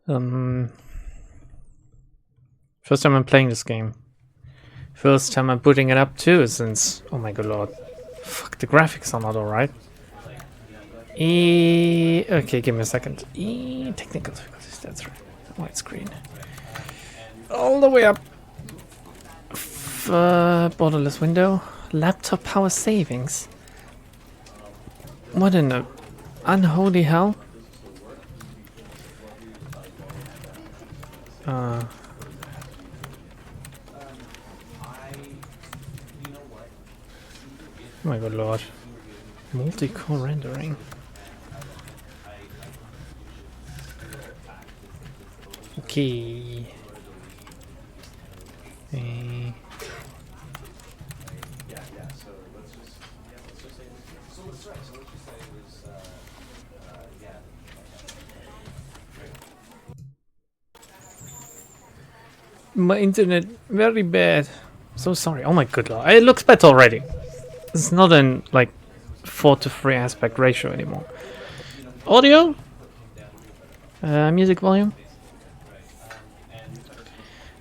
First time I'm playing this game. First time I'm putting it up too since... Oh my good lord. Fuck, the graphics are not alright. Okay, give me a second. Technical difficulties, that's right. Widescreen. All the way up. Borderless window. Laptop power savings. What in the unholy hell? Oh my good lord. Multi-core rendering. Okay. My internet very bad. So sorry. Oh my good lord. It looks better already. It's not in like 4:3 aspect ratio anymore. Audio? Music volume?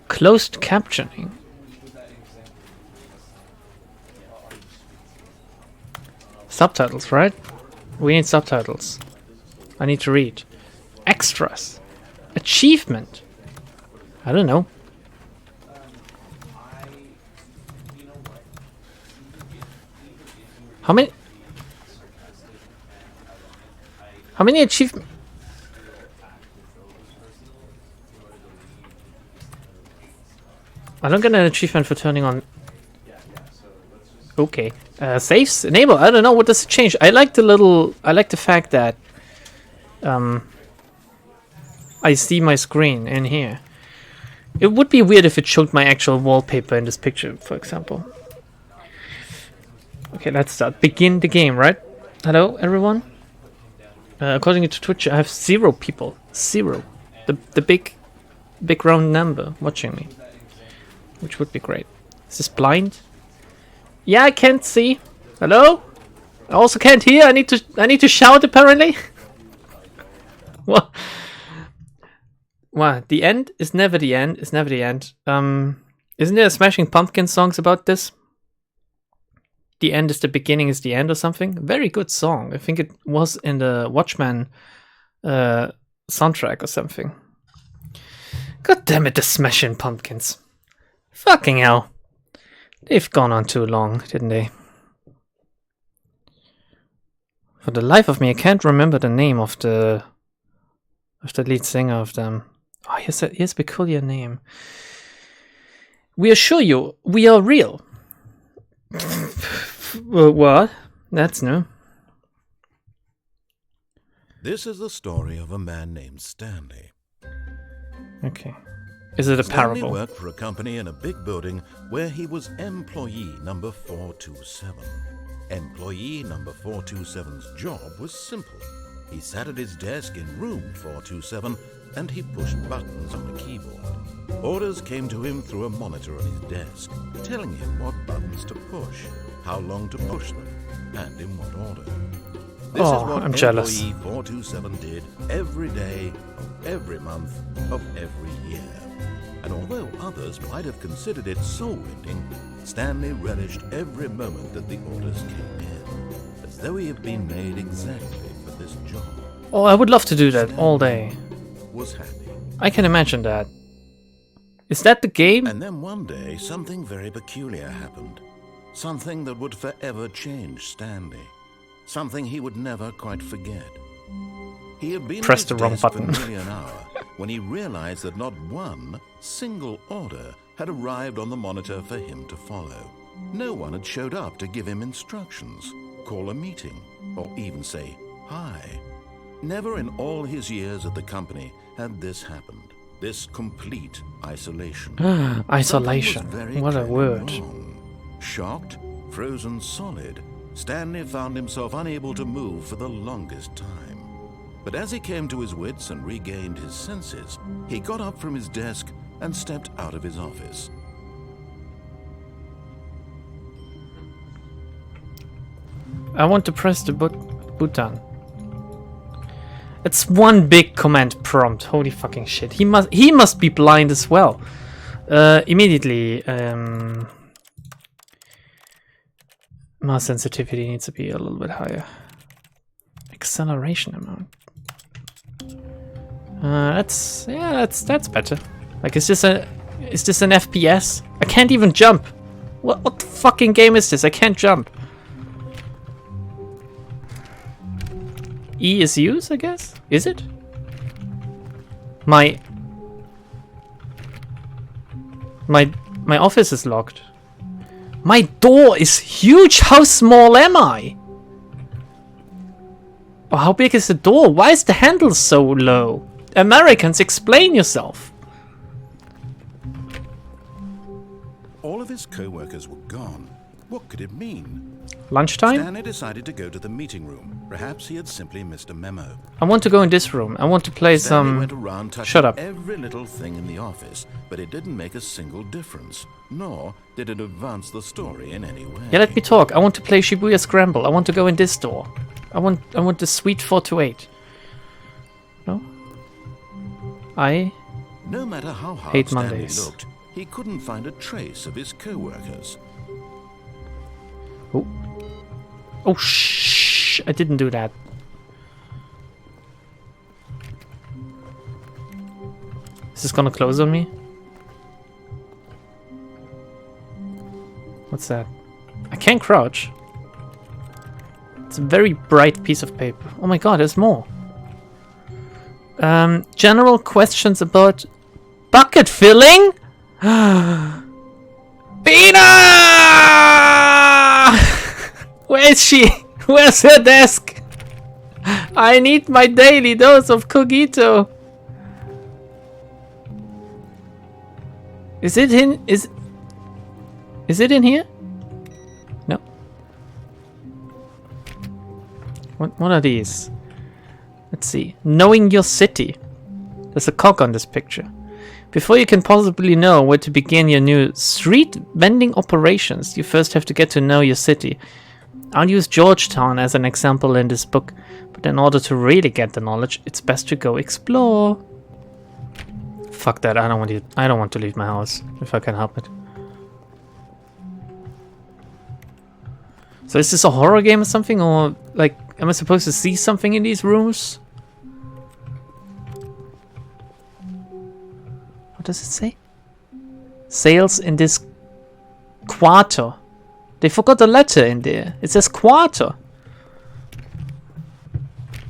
Closed captioning. Subtitles, right? We need subtitles. I need to read. Extras. Achievement. I don't know. How many achievements? I don't get an achievement for turning on. Okay. Saves enable. I don't know, what does it change? I like the fact that I see my screen in here. It would be weird if it showed my actual wallpaper in this picture, for example. Okay, let's start. Begin the game, right? Hello, everyone. According to Twitch, I have 0 people. 0. The big round number watching me, which would be great. Is this blind? Yeah, I can't see. Hello? I also can't hear. I need to shout apparently. What? What? The end is never the end. It's never the end. Isn't there a Smashing Pumpkins songs about this? The end is the beginning is the end or something. Very good song. I think it was in the Watchmen soundtrack or something. God damn it, the Smashing Pumpkins. Fucking hell. They've gone on too long, didn't they? For the life of me, I can't remember the name of the lead singer of them. Oh, he has a peculiar name. We assure you, we are real. What? That's new. This is the story of a man named Stanley. Okay. Is it a parable? Stanley worked for a company in a big building where he was employee number 427. Employee number 427's job was simple. He sat at his desk in room 427 and he pushed buttons on a keyboard. Orders came to him through a monitor on his desk, telling him what buttons to push, how long to push them, and in what order. This is what I'm jealous. Employee 427 did every day of every month of every year. And although others might have considered it soul-rending, Stanley relished every moment that the orders came in, as though he had been made exactly for this job. Oh, I would love to do that Stanley all day. Was happy. I can imagine that. Is that the game? And then one day, something very peculiar happened. Something that would forever change Stanley. Something he would never quite forget. He had been Press at the his wrong desk button. for nearly an hour when he realized that not one single order had arrived on the monitor for him to follow. No one had showed up to give him instructions, call a meeting, or even say hi. Never in all his years at the company had this happened. This complete isolation. Isolation. Something was very What a clearly word. wrong. Shocked, frozen solid, Stanley found himself unable to move for the longest time. But as he came to his wits and regained his senses, he got up from his desk and stepped out of his office. I want to press the button. It's one big command prompt. Holy fucking shit. He must be blind as well. Immediately, mouse sensitivity needs to be a little bit higher. Acceleration amount. That's better. Like, is this an FPS? I can't even jump. What the fucking game is this? I can't jump. E is use, I guess? Is it? My office is locked. My door is huge! How small am I? Oh, how big is the door? Why is the handle so low? Americans, explain yourself! All of his co-workers were gone. What could it mean? Lunchtime? Stanley decided to go to the meeting room. Perhaps he had simply missed a memo. I want to go in this room. I want to play Stanley some... went around touching Shut up. every little thing in the office, but it didn't make a single difference. Nor did it advance the story in any way. Yeah, let me talk. I want to play Shibuya Scramble. I want to go in this door. I want the sweet 428. No? No matter how hard hate Stanley Mondays. looked, he couldn't find a trace of his co-workers. Oh. Oh, shh! I didn't do that. Is this gonna close on me? What's that? I can't crouch. It's a very bright piece of paper. Oh my god, there's more. General questions about bucket filling? Pina! Where is she? Where's her desk? I need my daily dose of cogito. Is it in? Is it in here? No. What are these? Let's see. Knowing your city. There's a cock on this picture. Before you can possibly know where to begin your new street vending operations, you first have to get to know your city. I'll use Georgetown as an example in this book, but in order to really get the knowledge, it's best to go explore. Fuck that, I don't want to leave my house, if I can help it. So is this a horror game or something, or like, am I supposed to see something in these rooms? What does it say? Sales in this quarter. They forgot a letter in there. It says quarter.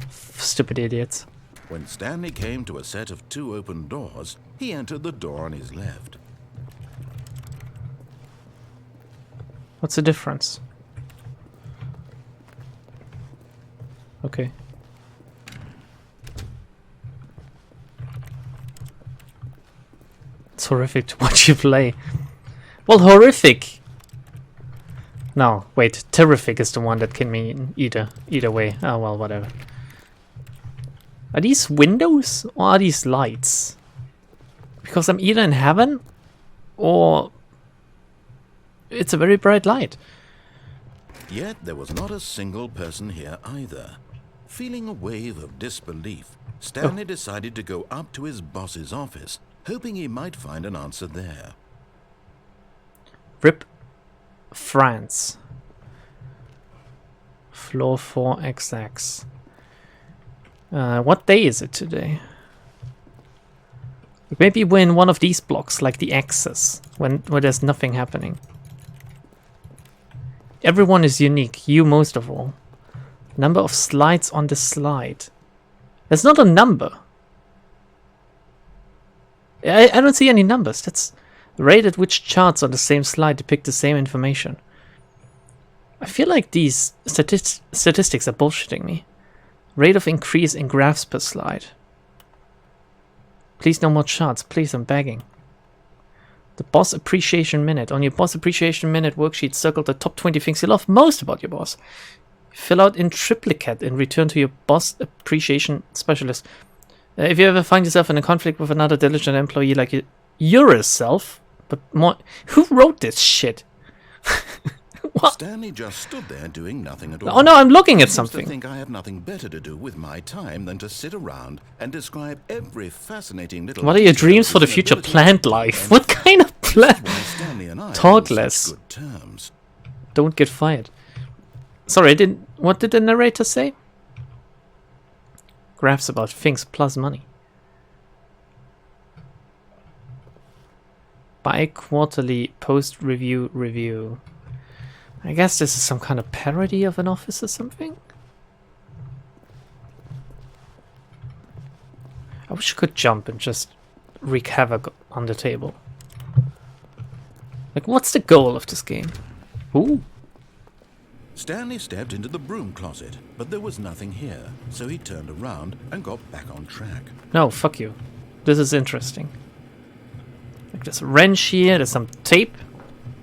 Stupid idiots. When Stanley came to a set of 2 open doors, he entered the door on his left. What's the difference? Okay. It's horrific to watch you play. Well, horrific. No, wait. Terrific is the one that can mean either way. Oh well, whatever. Are these windows or are these lights? Because I'm either in heaven or it's a very bright light. Yet there was not a single person here either. Feeling a wave of disbelief, Stanley decided to go up to his boss's office, hoping he might find an answer there. RIP France. Floor 4XX. What day is it today? Maybe we're in one of these blocks, like the X's, where there's nothing happening. Everyone is unique, you most of all. Number of slides on the slide. There's not a number. I don't see any numbers. That's rate at which charts on the same slide depict the same information. I feel like these statistics are bullshitting me. Rate of increase in graphs per slide. Please no more charts. Please, I'm begging. The Boss Appreciation Minute. On your Boss Appreciation Minute worksheet, circle the top 20 things you love most about your boss. Fill out in triplicate and return to your Boss Appreciation Specialist. If you ever find yourself in a conflict with another diligent employee like yourself, but more... Who wrote this shit? What? Stanley just stood there doing nothing at all. Oh no, I'm looking at Seems something. to think I have nothing better to do with my time than to sit around and describe every fascinating little. What are your detail dreams for the with an future? ability Plant to life. end What kind of This plant? is why Stanley and I Talk are on such less. good terms. Don't get fired. Sorry, I didn't. What did the narrator say? Graphs about things plus money. Bi-quarterly post-review review. I guess this is some kind of parody of an office or something? I wish I could jump and just wreak havoc on the table. Like, what's the goal of this game? Ooh. Stanley stepped into the broom closet, but there was nothing here, so he turned around and got back on track. No, fuck you. This is interesting. Like, there's a wrench here, there's some tape.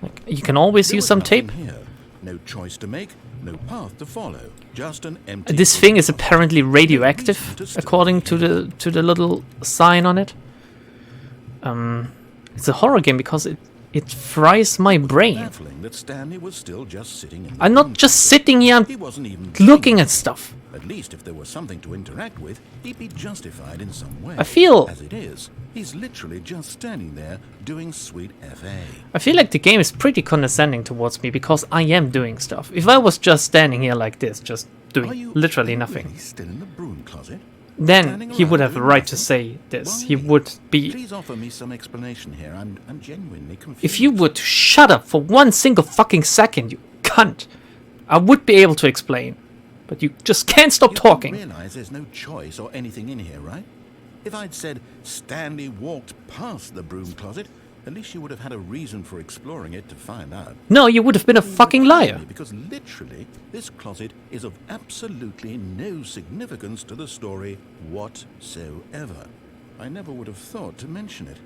Like, you can always There use was some nothing tape. Here. No choice to make, no path to follow, just an empty. This thing is apparently radioactive, according to the little sign on it. It's a horror game because it fries my brain. Baffling that Stanley was still just sitting in the I'm not broom just closet. sitting here He wasn't even looking at stuff. At least if there was something to interact with, he'd be justified in some way. I feel As it is, he's literally just standing there doing sweet FA. like the game is pretty condescending towards me because I am doing stuff. If I was just standing here like this, just Are doing you literally really nothing, still in the broom closet? then Standing he would around have a doing right to nothing? say this. He Why? would be. Please offer me some explanation here. I'm genuinely confused. If you would shut up for one single fucking second, you cunt, I would be able to explain. But you just can't stop talking. You realize there's no choice or anything in here, right? If I'd said Stanley walked past the broom closet, at least you would have had a reason for exploring it to find out. No, you would have been a fucking liar. Because literally, this closet is of absolutely no significance to the story whatsoever. I never would have thought to mention it.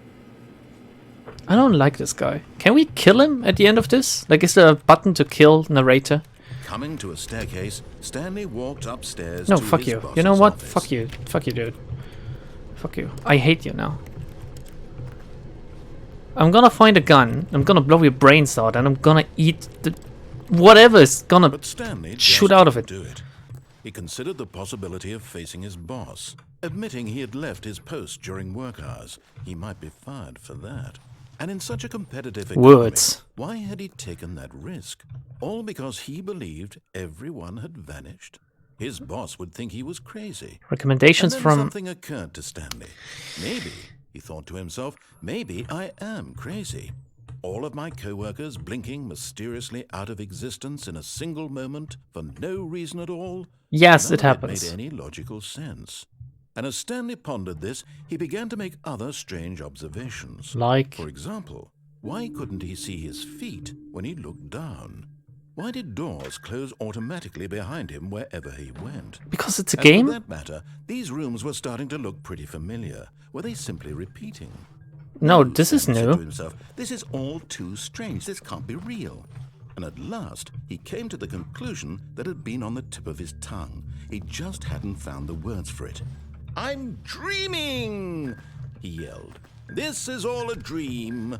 I don't like this guy. Can we kill him at the end of this? Like, is there a button to kill narrator? Coming to a staircase, Stanley walked upstairs No, to fuck his you. boss's You know what? office. Fuck you. Fuck you, dude. Fuck you. I hate you now. I'm gonna find a gun, I'm gonna blow your brains out, and I'm gonna eat the... whatever is gonna But Stanley shoot just out of it. couldn't do it. He considered the possibility of facing his boss, admitting he had left his post during work hours. He might be fired for that. And in such a competitive economy, Words. why had he taken that risk? All because he believed everyone had vanished? His boss would think he was crazy. Recommendations And then from... something occurred to Stanley. Maybe, he thought to himself, maybe I am crazy. All of my co-workers blinking mysteriously out of existence in a single moment for no reason at all? Yes, None it of happens. made any logical sense. And as Stanley pondered this, he began to make other strange observations. Like... For example, why couldn't he see his feet when he looked down? Why did doors close automatically behind him wherever he went? because it's a And game? for that matter, these rooms were starting to look pretty familiar. Were they simply repeating? No, this is Stanley said new. to himself, this is all too strange. This can't be real. And at last, he came to the conclusion that had been on the tip of his tongue. He just hadn't found the words for it. I'm dreaming, he yelled. This is all a dream.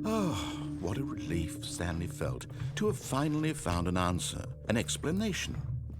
Oh, what a relief Stanley felt to have finally found an answer, an explanation.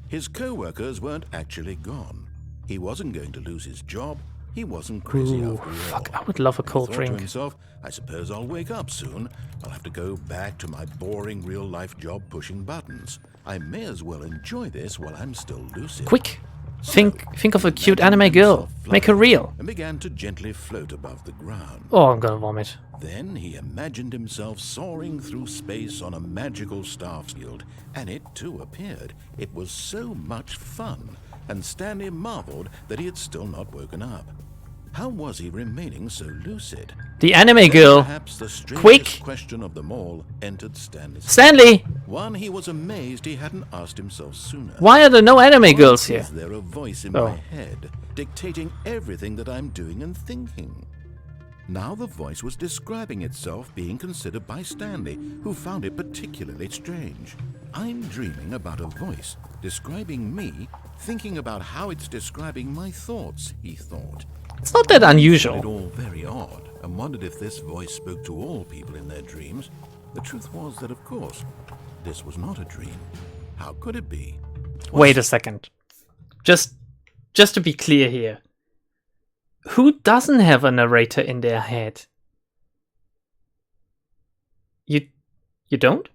His co-workers weren't actually gone. He wasn't going to lose his job. He wasn't crazy Ooh, after all. fuck, I would love a cold He thought to drink. himself, I suppose I'll wake up soon. I'll have to go back to my boring real-life job pushing buttons. I may as well enjoy this while I'm still lucid. Quick! So, Think of a he cute imagined anime girl. himself Make her flying real. And began to gently float above the ground. Oh, I'm gonna vomit. Then he imagined himself soaring through space on a magical star field, and it too appeared. It was so much fun, and Stanley marveled that he had still not woken up. How was he remaining so lucid? The anime Then girl. perhaps the strangest Quick! question of them all entered Stanley's Stanley! one he was amazed he hadn't asked himself sooner. Why are there no anime girls Why here? is there a voice in Oh. my head dictating everything that I'm doing and thinking? Now the voice was describing itself being considered by Stanley, who found it particularly strange. I'm dreaming about a voice describing me, thinking about how it's describing my thoughts, he thought. It's not that He found unusual. it all very odd and wondered if this voice spoke to all people in their dreams. The truth was that, of course, this was not a dream. How could it be? Wait a second. Just to be clear here. Who doesn't have a narrator in their head? You don't?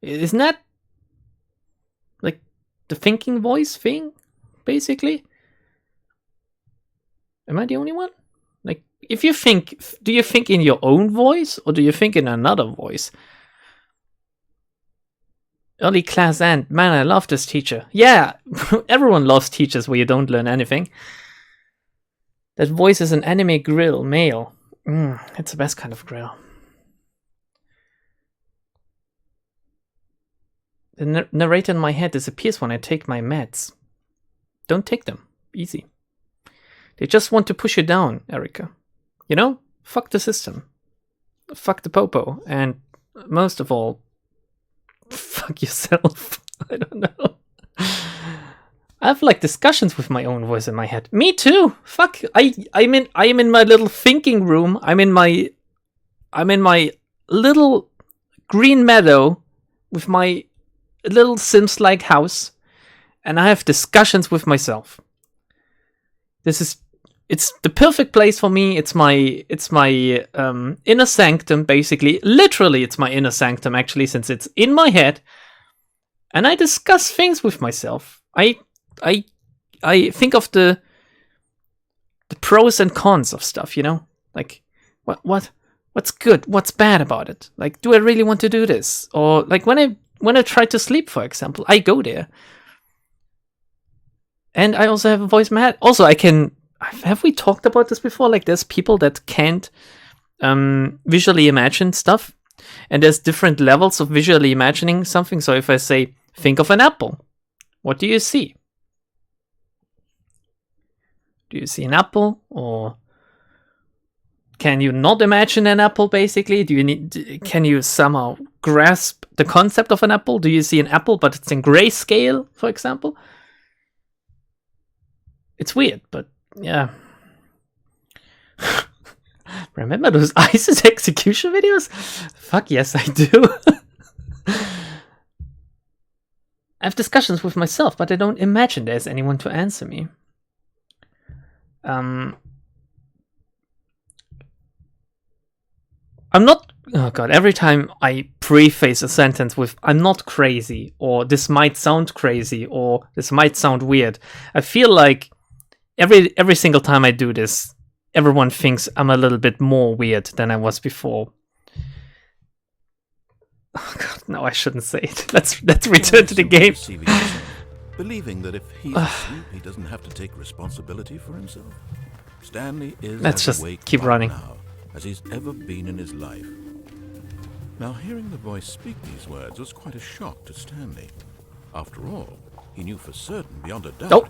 Isn't that like the thinking voice thing, basically? Am I the only one? Like, if you think, do you think in your own voice or do you think in another voice? Early class end. Man, I love this teacher. Yeah, everyone loves teachers where you don't learn anything. That voice is an anime grill, male. It's the best kind of grill. The narrator in my head disappears when I take my meds. Don't take them. Easy. They just want to push you down, Erica. You know? Fuck the system. Fuck the popo. And most of all, fuck yourself. I don't know. I have like discussions with my own voice in my head. Me too. Fuck. I am in my little thinking room. I'm in my little green meadow with my little Sims-like house, and I have discussions with myself. It's the perfect place for me. It's my inner sanctum, basically. Literally, it's my inner sanctum, actually, since it's in my head. And I discuss things with myself. I think of the pros and cons of stuff, you know? Like, what's good? What's bad about it? Like, do I really want to do this? Or, like, when I try to sleep, for example, I go there. And I also have a voice in my head. Also, have we talked about this before? Like, there's people that can't visually imagine stuff. And there's different levels of visually imagining something. So if I say, think of an apple, what do you see? Do you see an apple? Or can you not imagine an apple, basically? Can you somehow grasp the concept of an apple? Do you see an apple, but it's in grayscale, for example? It's weird, but yeah. Remember those ISIS execution videos? Fuck yes, I do. I have discussions with myself, but I don't imagine there's anyone to answer me. I'm not... Oh god, every time I preface a sentence with I'm not crazy, or this might sound crazy, or this might sound weird, I feel like every single time I do this, everyone thinks I'm a little bit more weird than I was before. Oh god, no, I shouldn't say it. Let's return to the game. Believing that if he's asleep, he doesn't have to take responsibility for himself. Stanley is Let's as just awake keep right running. now as he's ever been in his life. Now, hearing the voice speak these words was quite a shock to Stanley. After all, he knew for certain, beyond a doubt,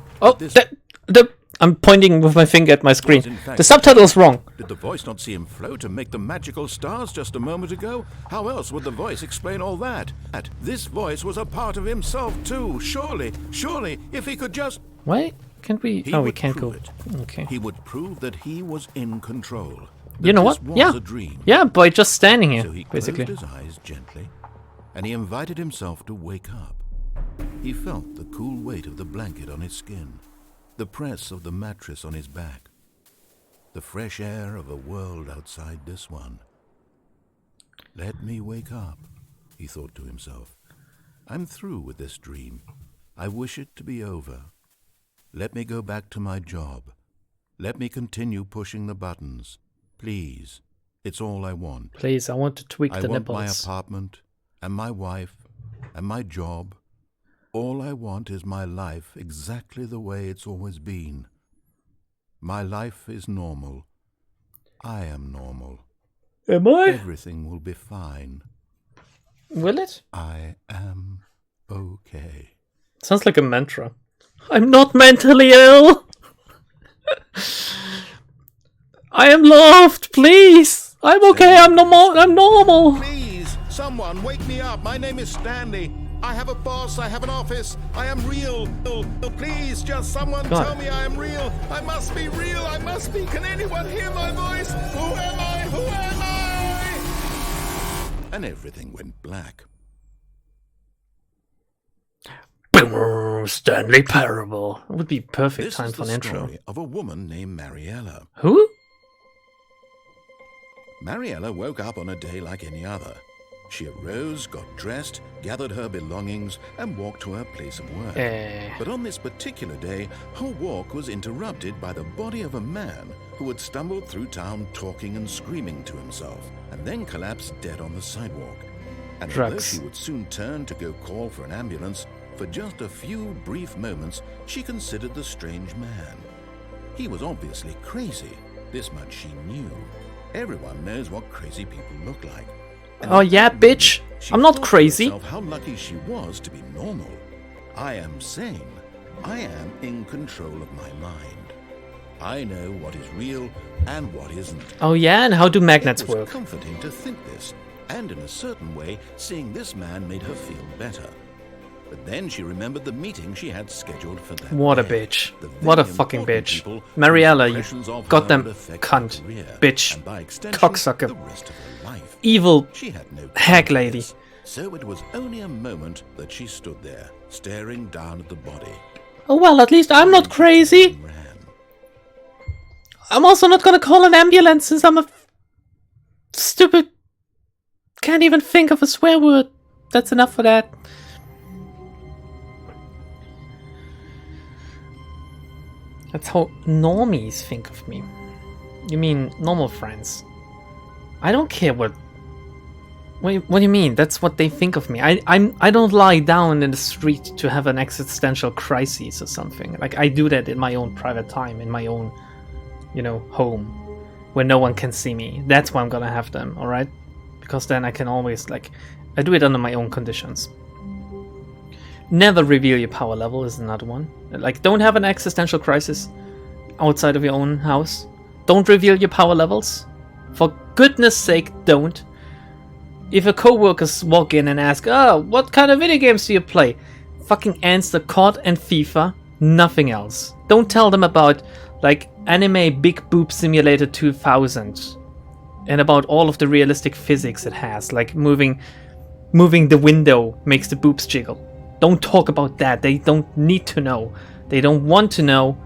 I'm pointing with my finger at my screen. fact, The subtitle is wrong. Did the voice not see him float and make the magical stars just a moment ago? How else would the voice explain all that? This voice was a part of himself too. Surely, if he could just... Why can't we... He Oh, we would can't go. prove it. Okay. He would prove that he was in control. You know what? This was Yeah. a dream. Yeah, by just standing here, So he basically. closed his eyes gently, and he invited himself to wake up. He felt the cool weight of the blanket on his skin, the press of the mattress on his back, the fresh air of a world outside this one. Let me wake up, he thought to himself. I'm through with this dream. I wish it to be over. Let me go back to my job. Let me continue pushing the buttons. Please, it's all I want. Please, I want to tweak I the want my nipples. apartment, and my wife, and my job. All I want is my life exactly the way it's always been. My life is normal. I am normal. Am I? Everything will be fine. Will it? I am okay. Sounds like a mantra. I'm not mentally ill. I am loved, please. I'm okay. I'm normal. Please, someone wake me up. My name is Stanley. I have a boss. I have an office. I am real. Please, just someone God. tell me I am real. I must be real. I must be. Can anyone hear my voice? Who am I? Who am I? and everything went black. Stanley Parable. It would be perfect time for an intro. This is the story of a woman named Mariella. Who? Mariella woke up on a day like any other. She arose, got dressed, gathered her belongings, and walked to her place of work. But on this particular day, her walk was interrupted by the body of a man who had stumbled through town talking and screaming to himself, and then collapsed dead on the sidewalk. And although she would soon turn to go call for an ambulance, for just a few brief moments, she considered the strange man. He was obviously crazy. This much she knew. Everyone knows what crazy people look like. And oh yeah, bitch! I'm not crazy. How lucky she was to be normal. I am sane. I am in control of my mind. I know what is real and what isn't. Oh yeah, and how do magnets work? It was comforting to think this, and in a certain way, seeing this man made her feel better. But then she remembered the meeting she had scheduled for that What a day. bitch. What a fucking bitch. Mariella, you goddamn cunt. Bitch. Cocksucker. Evil hag lady. So it was only a moment that she stood there, staring down at the body. Oh well, at least I'm not crazy. I'm also not gonna call an ambulance since I'm a stupid... Can't even think of a swear word. That's enough for that. That's how normies think of me. You mean normal friends? I don't care what do you mean? That's what they think of me. I don't lie down in the street to have an existential crisis or something. Like I do that in my own private time, in my own, you know, home, where no one can see me. That's why I'm gonna have them, all right? Because then I can always like, I do it under my own conditions. Never reveal your power level is another one. Like, don't have an existential crisis outside of your own house. Don't reveal your power levels. For goodness sake, don't. If your co-workers walk in and ask, oh, what kind of video games do you play? Fucking answer COD and FIFA, nothing else. Don't tell them about, like, anime Big Boob Simulator 2000. And about all of the realistic physics it has. Like, moving the window makes the boobs jiggle. Don't talk about that. They don't need to know. They don't want to know.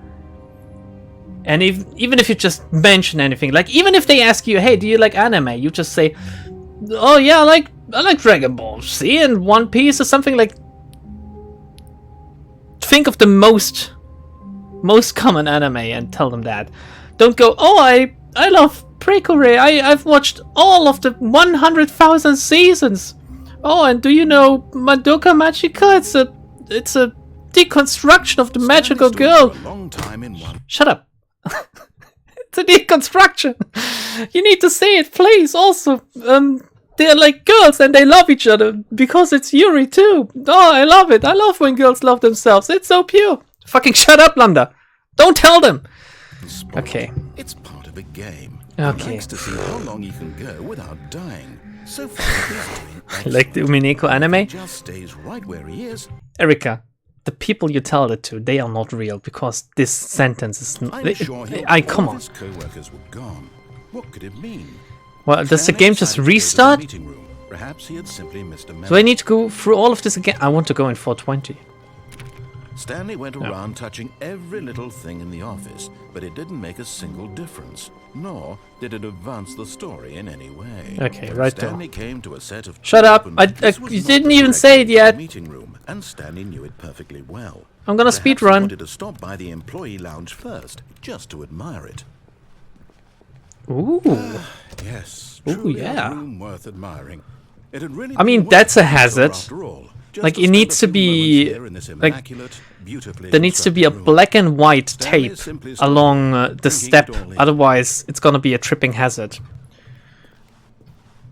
And even if you just mention anything, like even if they ask you, hey, do you like anime? You just say, oh yeah, I like Dragon Ball Z and One Piece or something. Like, think of the most common anime and tell them that. Don't go, oh, I love Precure. I've watched all of the 100,000 seasons. Oh, and do you know Madoka Magica? It's a deconstruction of the magical girl. Shut up. It's a deconstruction. You need to say it, please. Also, they're like girls and they love each other because it's Yuri too. Oh, I love it. I love when girls love themselves. It's so pure. Fucking shut up, Lambda. Don't tell them. Okay. It's part of a game. Okay. He likes to see how long he can go without dying. So far, he's doing excellent. Like the Umineko anime? He just stays right where he is. Erika, the people you tell it to, they are not real because this sentence is. I'm sure come on. His co-workers were gone. What could it mean? Well, does the game just restart? Perhaps he had simply missed a memo. Do I need to go through all of this again? I want to go in 420. Stanley went around touching every little thing in the office, but it didn't make a single difference, nor did it advance the story in any way. Okay, right there. Stanley came to a set of Shut up! You didn't even say it yet. Meeting room, and Stanley knew it perfectly well. I'm gonna speed run. He wanted to stop by the employee lounge first, just to admire it. Ooh. Yes. Ooh, yeah. A room worth admiring. It had really I mean, that's a hazard. Like, it needs to be, like, there needs to be a black and white tape along the step, otherwise it's gonna be a tripping hazard.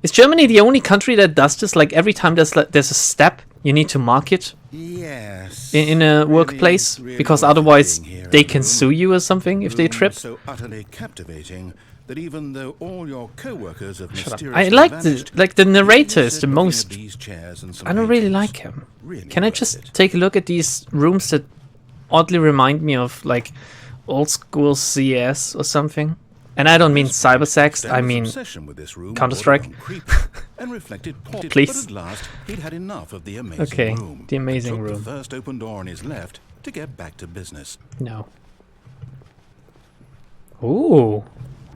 Is Germany the only country that does this? Like, every time there's a step, you need to mark it in a workplace, because otherwise they can sue you or something if they trip. So utterly captivating that even though all your co-workers have I like the narrator is the most. I don't really like him. Can I just take a look at these rooms that oddly remind me of like old school CS or something? And I don't mean cybersex, I mean Counter-Strike. and reflected poorly. Please. But at last, he'd had enough of the amazing Okay, room. the amazing and took room. the first open door on his left to get back to business. No. Ooh.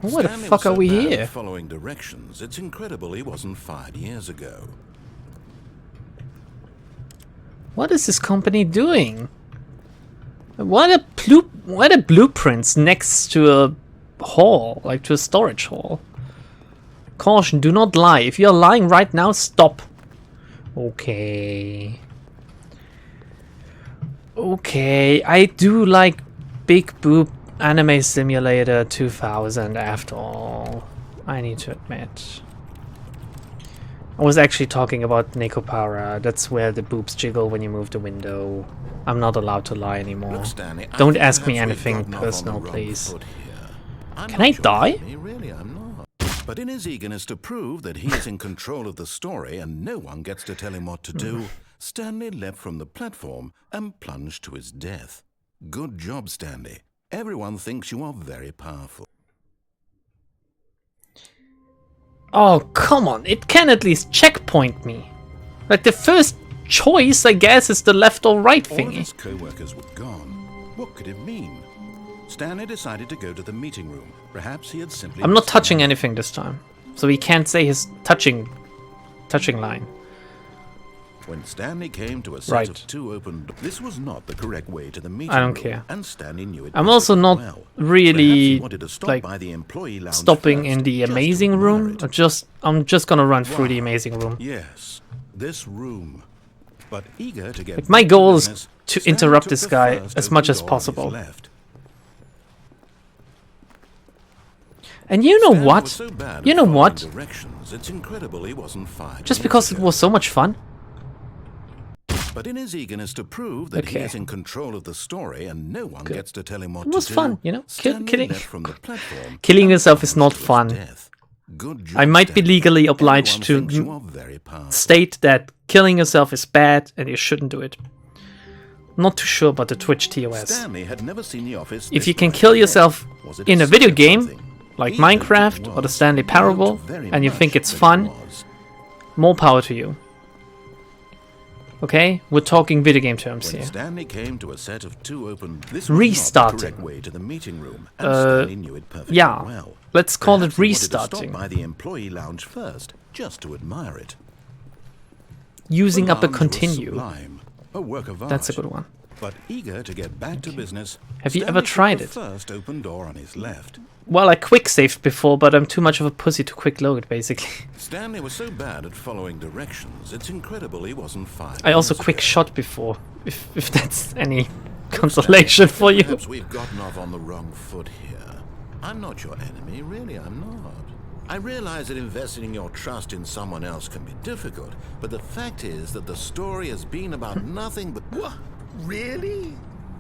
Where the Stanley fuck was are we so bad here? at following directions, it's incredible he wasn't fired years ago. What is this company doing? What are blueprints next to a hall, like to a storage hall? Caution, do not lie. If you're lying right now, stop. Okay. Okay, I do like Big Boob Anime Simulator 2000 after all. I need to admit. I was actually talking about Nekopara. That's where the boobs jiggle when you move the window. I'm not allowed to lie anymore. Look, Stanley, I Don't think ask me perhaps we've anything gotten off on personal, the wrong please. foot here. I'm Can not I your die? enemy, really, I'm not. But in his eagerness to prove that he is in control of the story and no one gets to tell him what to do, Stanley leapt from the platform and plunged to his death. Good job, Stanley. Everyone thinks you are very powerful. Oh, come on. It can at least checkpoint me. Like, the first choice, I guess, is the left or right All of thingy. his co-workers were gone. What could it mean? Stanley decided to go to the meeting room. Perhaps he had simply... I'm not missed touching the- anything this time. So he can't say his touching line. When Stanley came to a set Right. of two open doors, this was not the correct way to the meeting I don't room, care. and Stanley knew it. I'm also not well. really, Perhaps he wanted to stop like, by the employee lounge stopping first, in the just to amazing admire room. it. I'm just gonna run through the Wow. amazing room. Yes, this room. But eager to get My back goal is business, to Stanley interrupt took this the guy first as open much as door on his possible. left. And you know Stanley was what? so bad You at know following what? directions, it's incredible he wasn't fired Just years because it ago. was so much fun. But in his eagerness to prove that he Okay. is in control of the story and no one Good. gets to tell him what It was to do, fun, you know? Stanley Killing- leapt from the platform Killing and yourself is not plunged to his fun. death. Good job, I might be Stanley. legally obliged Everyone to thinks you are very powerful. state that killing yourself is bad and you shouldn't do it. Not too sure about the Twitch TOS. Stanley had never seen the office If this you can bright kill yet. yourself Was it in a sign video of game, something? like He hoped it Minecraft or the was. Stanley He Parable, hoped very and you much think it's that it fun, was. more power to you. Okay? We're talking video game terms When here. Stanley came to a set of two open, this was Restarting. not the correct way to the meeting room, and Stanley knew it perfectly Yeah. well. Let's call Perhaps it he wanted to restarting. stop by the employee lounge first, just to admire it. Using The up a lounge was continue. sublime, a work of art. That's a good one. But eager to get back to business, Have you Stanley ever took tried the it? First open door on his left. Well, I quick saved before, but I'm too much of a pussy to quick load, basically. Stanley was so bad at following directions, it's incredible he wasn't fired. I also years quick ago. shot before, if that's any consolation for you. Perhaps we've gotten off on the wrong foot here. I'm not your enemy, really, I'm not. I realize that investing your trust in someone else can be difficult, but the fact is that the story has been about nothing but... What? Really?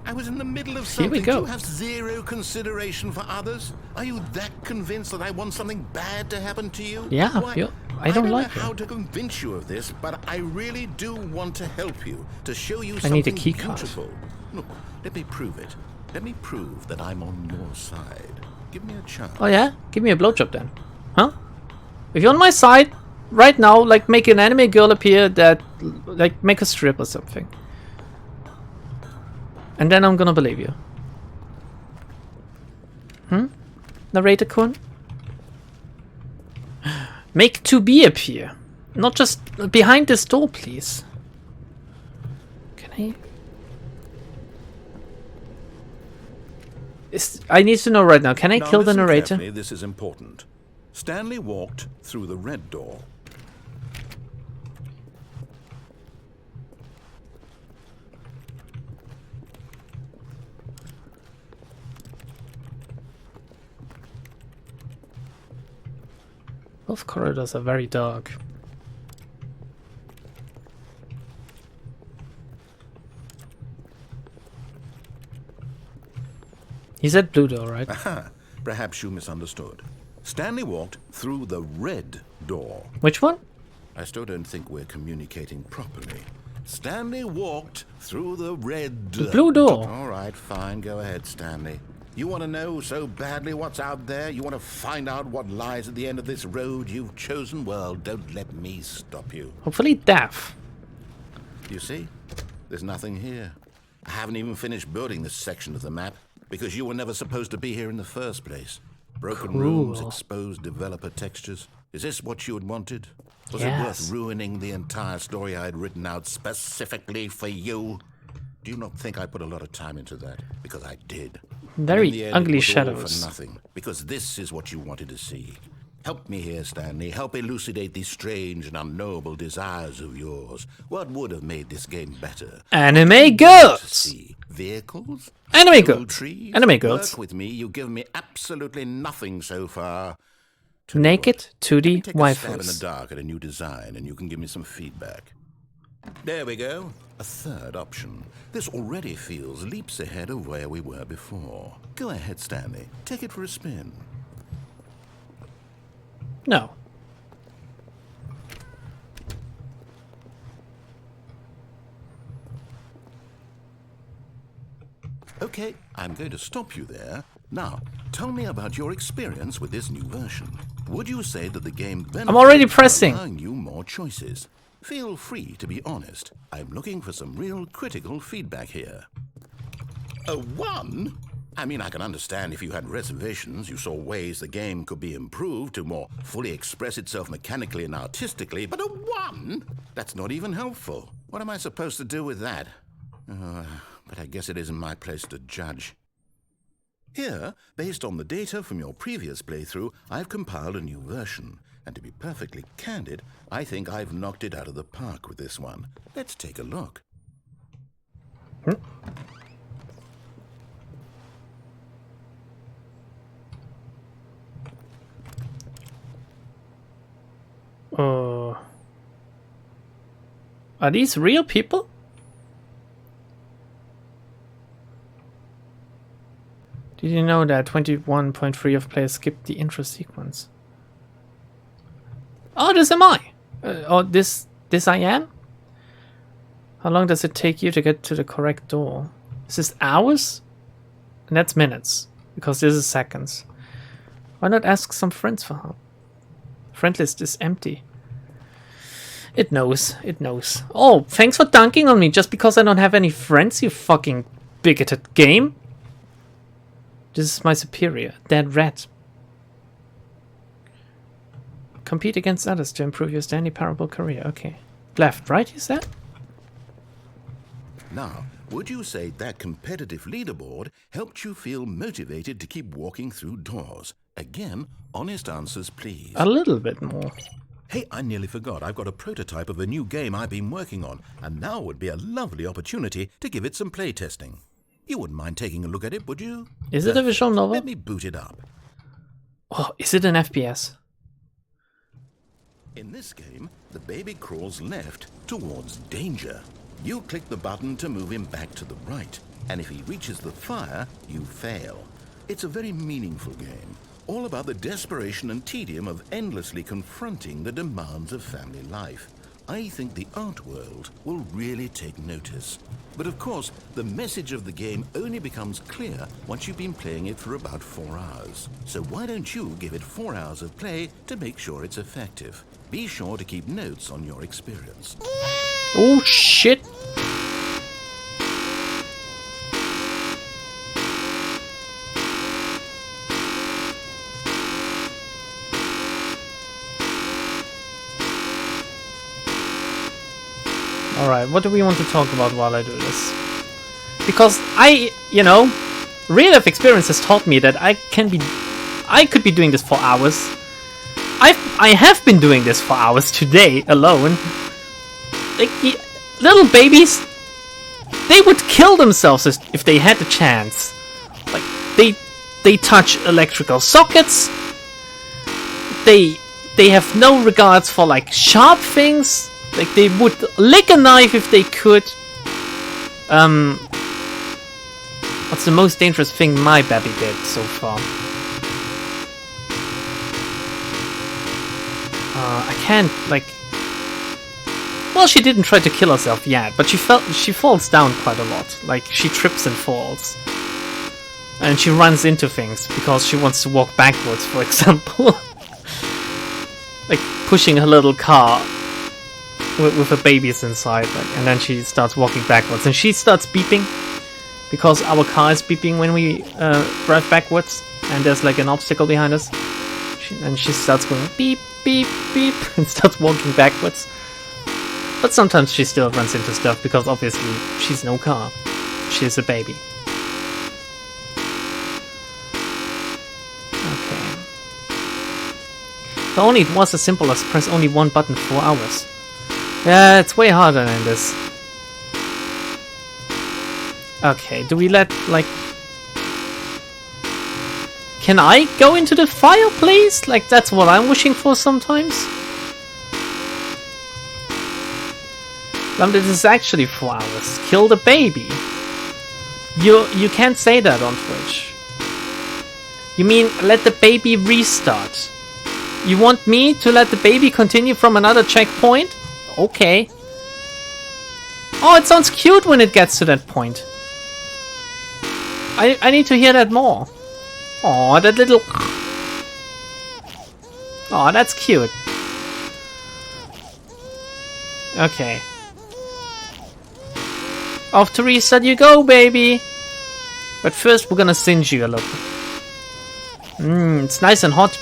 I was in the middle of Here we something. go. Do you have zero consideration for others? Are you that convinced that I want something bad to happen to you? Yeah, Why, I don't know like how it. to convince you of this, but I really do want to help you, to show you I something need a key card. beautiful. Look, let me prove it. Let me prove that I'm on your side. Give me a chance. Oh yeah? Give me a blowjob then. Huh? If you're on my side, right now, like, make an anime girl appear that, like, make a strip or something. And then I'm gonna believe you. Narrator-kun? Make 2B appear. Not just behind this door, please. Can I... I need to know right now, can I Now kill the listen narrator? carefully, this is important. Stanley walked through the red door. Both corridors are very dark. He said blue door, right? Aha, perhaps you misunderstood. Stanley walked through the red door. Which one? I still don't think we're communicating properly. Stanley walked through the red... The blue door. All right, fine. Go ahead, Stanley. You want to know so badly what's out there? You want to find out what lies at the end of this road you've chosen? Well, don't let me stop you. Hopefully death. You see? There's nothing here. I haven't even finished building this section of the map because you were never supposed to be here in the first place. Broken rooms, exposed developer textures. Is this what you had wanted? Was it worth ruining the entire story I had written out specifically for you? Do you not think I put a lot of time into that? Because I did. Very ugly shadows. All for nothing, because this is what you wanted to see. Help me here, Stanley. Help elucidate these strange and unknowable desires of yours. What would have made this game better? Anime girls! Vehicles? Anime girls! Trees? Anime girls. Work with me. You've given me absolutely nothing so far. Naked 2D Take a stab in the waifus. dark at a new design and you can give me some feedback. There we go. A third option. This already feels leaps ahead of where we were before. Go ahead, Stanley. Take it for a spin. No. Okay, I'm going to stop you there. Now, tell me about your experience with this new version. Would you say that the game benefits I'm already pressing. allowing you more choices? Feel free to be honest. I'm looking for some real critical feedback here. A 1? I mean, I can understand if you had reservations, you saw ways the game could be improved to more fully express itself mechanically and artistically, but a 1? That's not even helpful. What am I supposed to do with that? But I guess it isn't my place to judge. Here, based on the data from your previous playthrough, I've compiled a new version. And to be perfectly candid, I think I've knocked it out of the park with this one. Let's take a look. Are these real people? Did you know that 21.3 of players skipped the intro sequence? Oh, this am I! This I am? How long does it take you to get to the correct door? Is this hours? And that's minutes, because this is seconds. Why not ask some friends for help? Friend list is empty. It knows, it knows. Oh, thanks for dunking on me just because I don't have any friends, you fucking bigoted game. This is my superior, Dead Rat. Compete against others to improve your Stanley Parable career. Okay. Left, right, you said? Now, would you say that competitive leaderboard helped you feel motivated to keep walking through doors? Again, honest answers, please. A little bit more. Hey, I nearly forgot. I've got a prototype of a new game I've been working on, and now would be a lovely opportunity to give it some playtesting. You wouldn't mind taking a look at it, would you? Is it a visual novel? Let me boot it up. Oh, is it an FPS? In this game, the baby crawls left towards danger. You click the button to move him back to the right, and if he reaches the fire, you fail. It's a very meaningful game, all about the desperation and tedium of endlessly confronting the demands of family life. I think the art world will really take notice. But of course, the message of the game only becomes clear once you've been playing it for about 4 hours. So why don't you give it 4 hours of play to make sure it's effective? Be sure to keep notes on your experience. Oh shit! Alright, what do we want to talk about while I do this? Because real life experience has taught me that I could be doing this for hours. I have been doing this for hours today alone. Like, little babies, they would kill themselves if they had the chance. Like, they touch electrical sockets. They have no regards for like sharp things. Like, they would lick a knife if they could. What's the most dangerous thing my baby did so far? I can't, like... Well, she didn't try to kill herself yet, but she falls down quite a lot. Like, she trips and falls. And she runs into things because she wants to walk backwards, for example. Like pushing her little car with her babies inside, like, and then she starts walking backwards. And she starts beeping because our car is beeping when we drive backwards. And there's like an obstacle behind us. And she starts going beep, beep, beep, and starts walking backwards. But sometimes she still runs into stuff because obviously she's no car. She's a baby. Okay. If only it was as simple as press only one button 4 hours. Yeah, it's way harder than this. Okay, do we let, like... Can I go into the fireplace? Like, that's what I'm wishing for sometimes. This is actually 4 hours. Kill the baby. You can't say that on Twitch. You mean let the baby restart? You want me to let the baby continue from another checkpoint? Okay. Oh, it sounds cute when it gets to that point. I need to hear that more. Oh, that little... Oh, that's cute. Okay. Off to restart you go, baby! But first we're gonna singe you a little. It's nice and hot.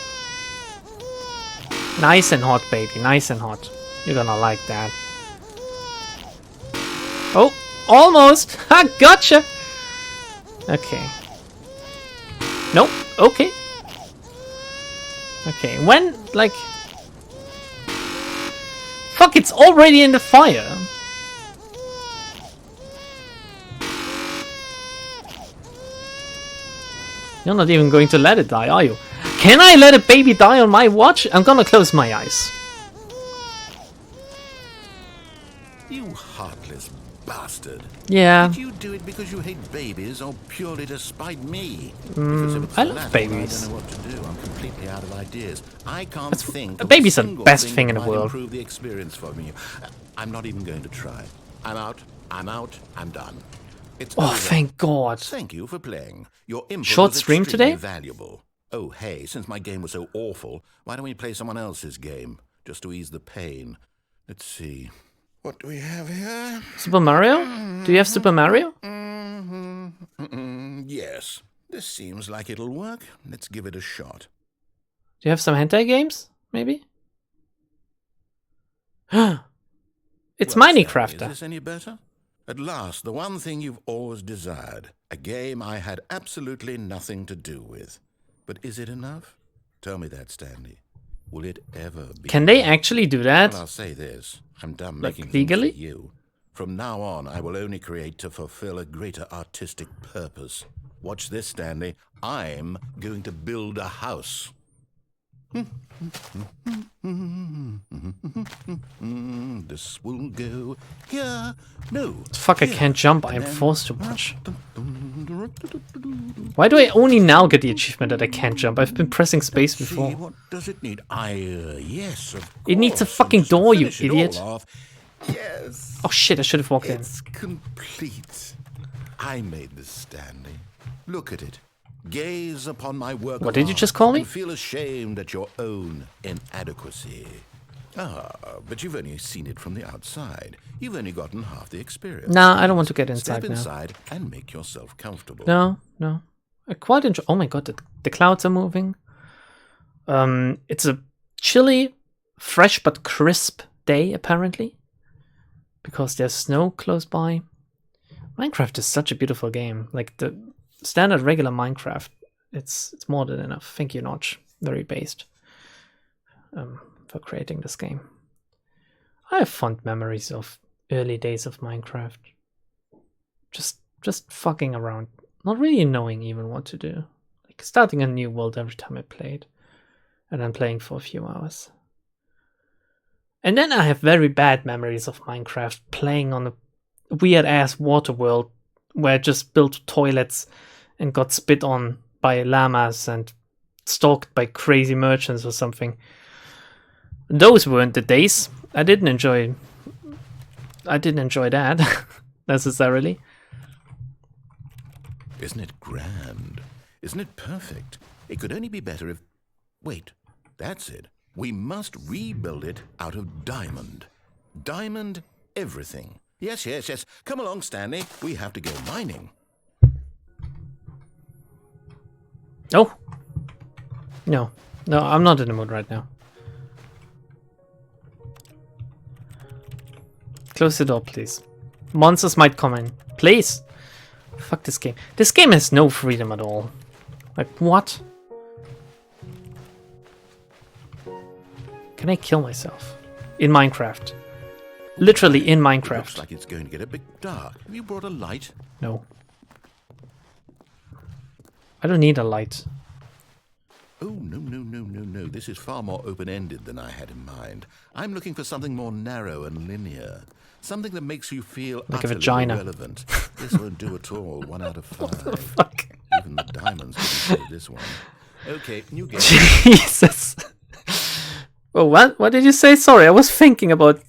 Nice and hot, baby. Nice and hot. You're gonna like that. Oh, almost! Ha, gotcha! Okay. Nope. Okay. Okay. When, like... Fuck, it's already in the fire. You're not even going to let it die, are you? Can I let a baby die on my watch? I'm gonna close my eyes. You heartless bastard. Yeah. Did you do it because you hate babies or purely to spite me? I love babies. I don't know what to do. I'm completely out of ideas. I can't think of babies a are the single best thing thing in that the might world. improve the experience for me. I'm not even going to try. I'm out. I'm out. I'm done. It's Oh, over. thank God. Thank you for playing. Your input Short was stream extremely today? valuable. Oh, hey, since my game was so awful, why don't we play someone else's game? Just to ease the pain. Let's see. What do we have here? Super Mario? Do you have Super Mario? Yes. This seems like it'll work. Let's give it a shot. Do you have some hentai games? Maybe? It's Well, Stanley, Minecrafter. Is this any better? At last, the one thing you've always desired. A game I had absolutely nothing to do with. But is it enough? Tell me that, Stanley. Will it ever be? Can they actually do that? Well, I'll say this. I'm done Like, making legally? things for you. From now on, I will only create to fulfill a greater artistic purpose. Watch this, Stanley. I'm going to build a house. This will go here. No. Fuck, I here. can't jump. I am And then- forced to watch. Why do I only now get the achievement that I can't jump? I've been pressing space See, before. what does it need? Yes, of course. It needs a And fucking just to door, you finish it all idiot. off, yes. Oh shit, I should have walked in. It's complete. I made this, Stanley. Look at it. Gaze upon my work. What of did you art just call me? and feel ashamed at your own inadequacy. Ah, but you've only seen it from the outside. You've only gotten half the experience. Nah, I don't want to get Step inside now. inside and make yourself comfortable. No, no. I quite enjoy. Oh my god, the clouds are moving. It's a chilly, fresh but crisp day apparently, because there's snow close by. Minecraft is such a beautiful game. Like the standard regular Minecraft, it's more than enough. Thank you, Notch. Very based. For creating this game. I have fond memories of early days of Minecraft. Just fucking around. Not really knowing even what to do. Like starting a new world every time I played. And then playing for a few hours. And then I have very bad memories of Minecraft playing on a weird ass water world where I just built toilets and got spit on by llamas and stalked by crazy merchants or something. Those weren't the days. I didn't enjoy that necessarily. Isn't it grand? Isn't it perfect? It could only be better if... Wait, that's it. We must rebuild it out of diamond. Diamond everything. Yes, yes, yes. Come along, Stanley. We have to go mining. Oh. No. No, I'm not in the mood right now. Close the door, please. Monsters might come in. Please. Fuck this game. This game has no freedom at all. Like, what? Can I kill myself? In Minecraft. Literally in Minecraft. Looks like it's going to get a bit dark. Have you brought a light? No. I don't need a light. Oh, no, no, no, no, no. This is far more open-ended than I had in mind. I'm looking for something more narrow and linear. Something that makes you feel like a utterly vagina. Irrelevant. This won't do at all. 1 out of 5. What the fuck? Even the diamonds couldn't save this one. Okay, new game. Jesus. Oh, what? What did you say? Sorry, I was thinking about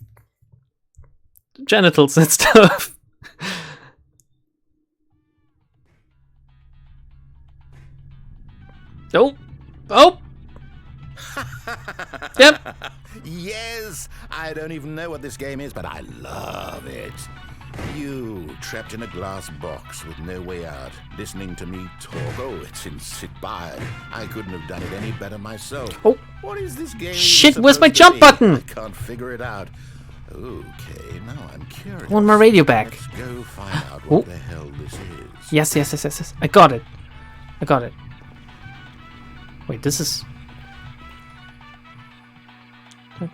genitals and stuff. Oh. Oh. Yep. Yes! I don't even know what this game is, but I love it. You, trapped in a glass box with no way out, listening to me talk. Oh, it's inspired. I couldn't have done it any better myself. Oh. What is this game? Shit, where's my jump button? I can't figure it out. Okay, now I'm curious. I want my radio back. Let's go find out what the hell this is. Yes, yes, yes, yes, yes. I got it. I got it. Wait, this is... Oh,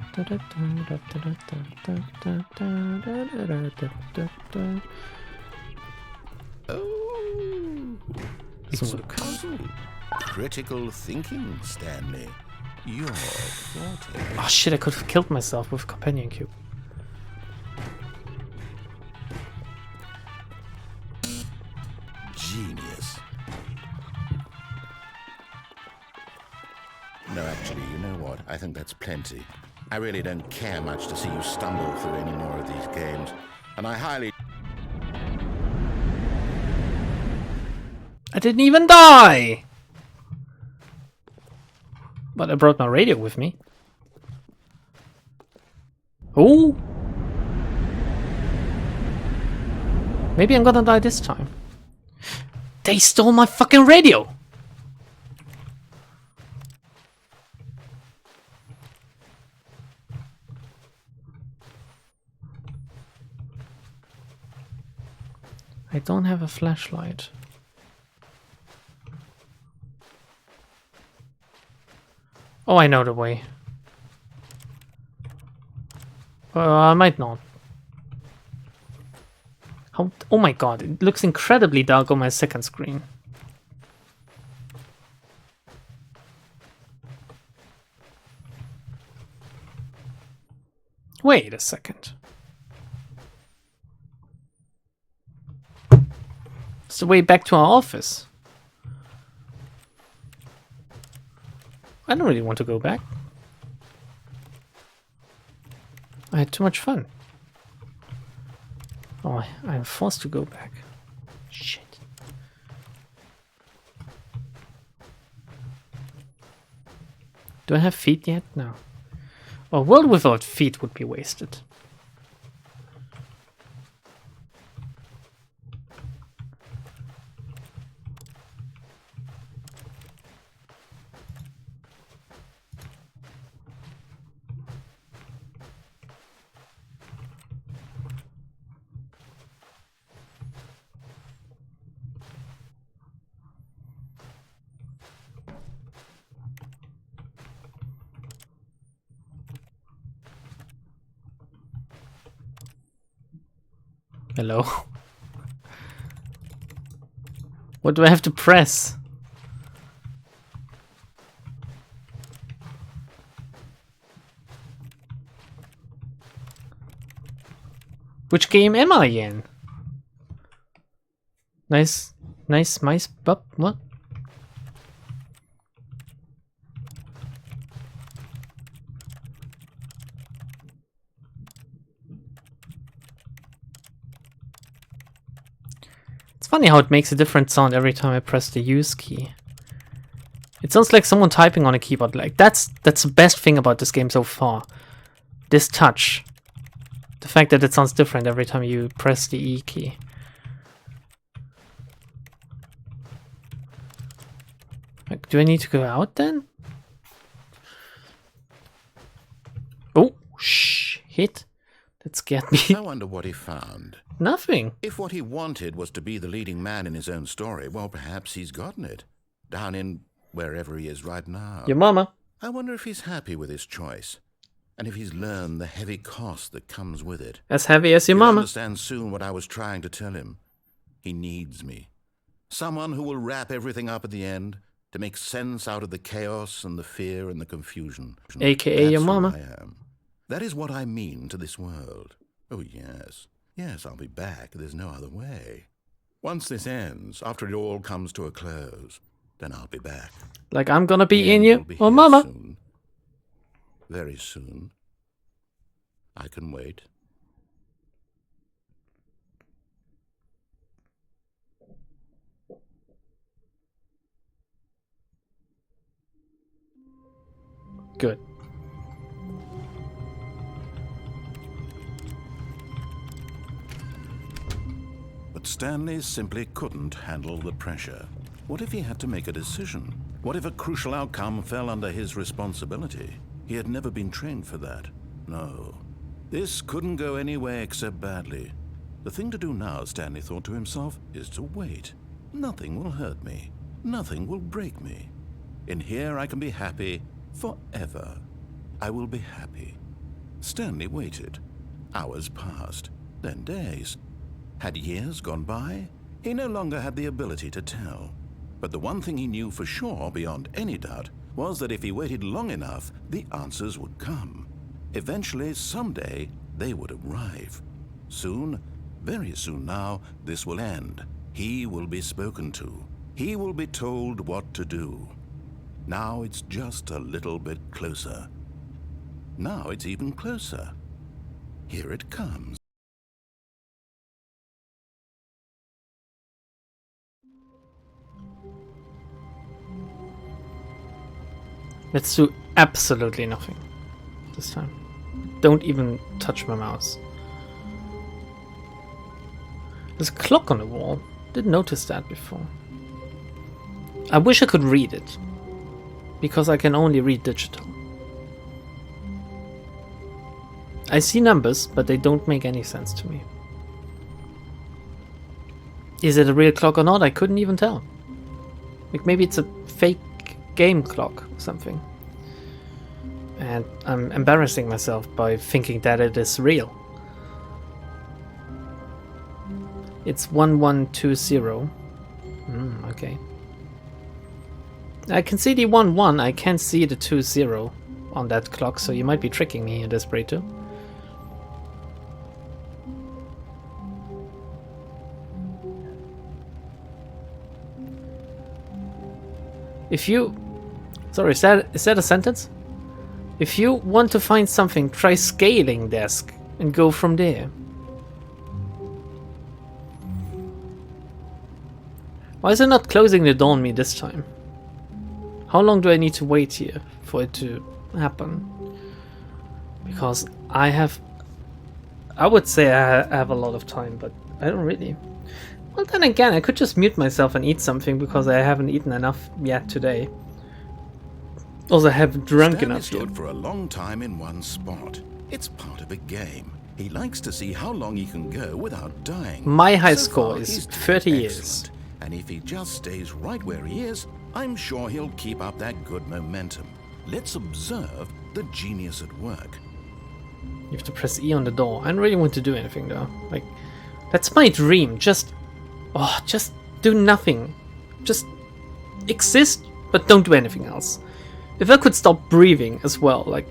it's a puzzle. Critical thinking, Stanley. You're thoughty. Oh shit, I could have killed myself with a companion cube. Genius. No, actually, you know what? I think that's plenty. I really don't care much to see you stumble through any more of these games. And I highly... I didn't even die! But I brought my radio with me. Oh! Maybe I'm gonna die this time. They stole my fucking radio! I don't have a flashlight. Oh, I know the way. I might not. How, oh my god, it looks incredibly dark on my second screen. Wait a second. It's the way back to our office. I don't really want to go back. I had too much fun. Oh, I'm forced to go back. Shit. Do I have feet yet? No. A world without feet would be wasted. Hello? What do I have to press? Which game am I in? Nice mice bub, what? It's funny how it makes a different sound every time I press the use key. It sounds like someone typing on a keyboard. Like that's the best thing about this game so far. This touch. The fact that it sounds different every time you press the E key. Like, do I need to go out then? Oh, shit. That scared me. I wonder what he found. Nothing. If what he wanted was to be the leading man in his own story, well, perhaps he's gotten it. Down in wherever he is right now. Your mama. I wonder if he's happy with his choice. And if he's learned the heavy cost that comes with it. As heavy as your He'll mama. understand soon what I was trying to tell him. He needs me. Someone who will wrap everything up at the end to make sense out of the chaos and the fear and the confusion. AKA your That's who mama. I am. That is what I mean to this world. Oh, yes. Yes, I'll be back. There's no other way. Once this ends, after it all comes to a close, then I'll be back. Like I'm gonna be The in end you will be or here mama. soon. Very soon. I can wait. Good. But Stanley simply couldn't handle the pressure. What if he had to make a decision? What if a crucial outcome fell under his responsibility? He had never been trained for that. No. This couldn't go any way except badly. The thing to do now, Stanley thought to himself, is to wait. Nothing will hurt me. Nothing will break me. In here I can be happy forever. I will be happy. Stanley waited. Hours passed, then days. Had years gone by? He no longer had the ability to tell. But the one thing he knew for sure, beyond any doubt, was that if he waited long enough, the answers would come. Eventually, someday, they would arrive. Soon, very soon now, this will end. He will be spoken to. He will be told what to do. Now it's just a little bit closer. Now it's even closer. Here it comes. Let's do absolutely nothing this time. Don't even touch my mouse. There's a clock on the wall. Didn't notice that before. I wish I could read it, because I can only read digital. I see numbers, but they don't make any sense to me. Is it a real clock or not? I couldn't even tell. Like maybe it's a fake game clock or something. And I'm embarrassing myself by thinking that it is real. It's 1120. Okay. I can see the 11, I can't see the 20 on that clock, so you might be tricking me here, Desperate. If you... Sorry, is that a sentence? If you want to find something, try scaling desk and go from there. Why is it not closing the door on me this time? How long do I need to wait here for it to happen? Because I would say I have a lot of time, but I don't really. Well, then again, I could just mute myself and eat something because I haven't eaten enough yet today. Also, I haven't drunk Stanley enough stood yet. for a long time in one spot. It's part of a game. He likes to see how long he can go without dying. My high So score far, is he's doing 30 years. excellent. And if he just stays right where he is, I'm sure he'll keep up that good momentum. Let's observe the genius at work. You have to press E on the door. I don't really want to do anything though. Like, that's my dream. Just do nothing. Just exist, but don't do anything else. If I could stop breathing as well, like,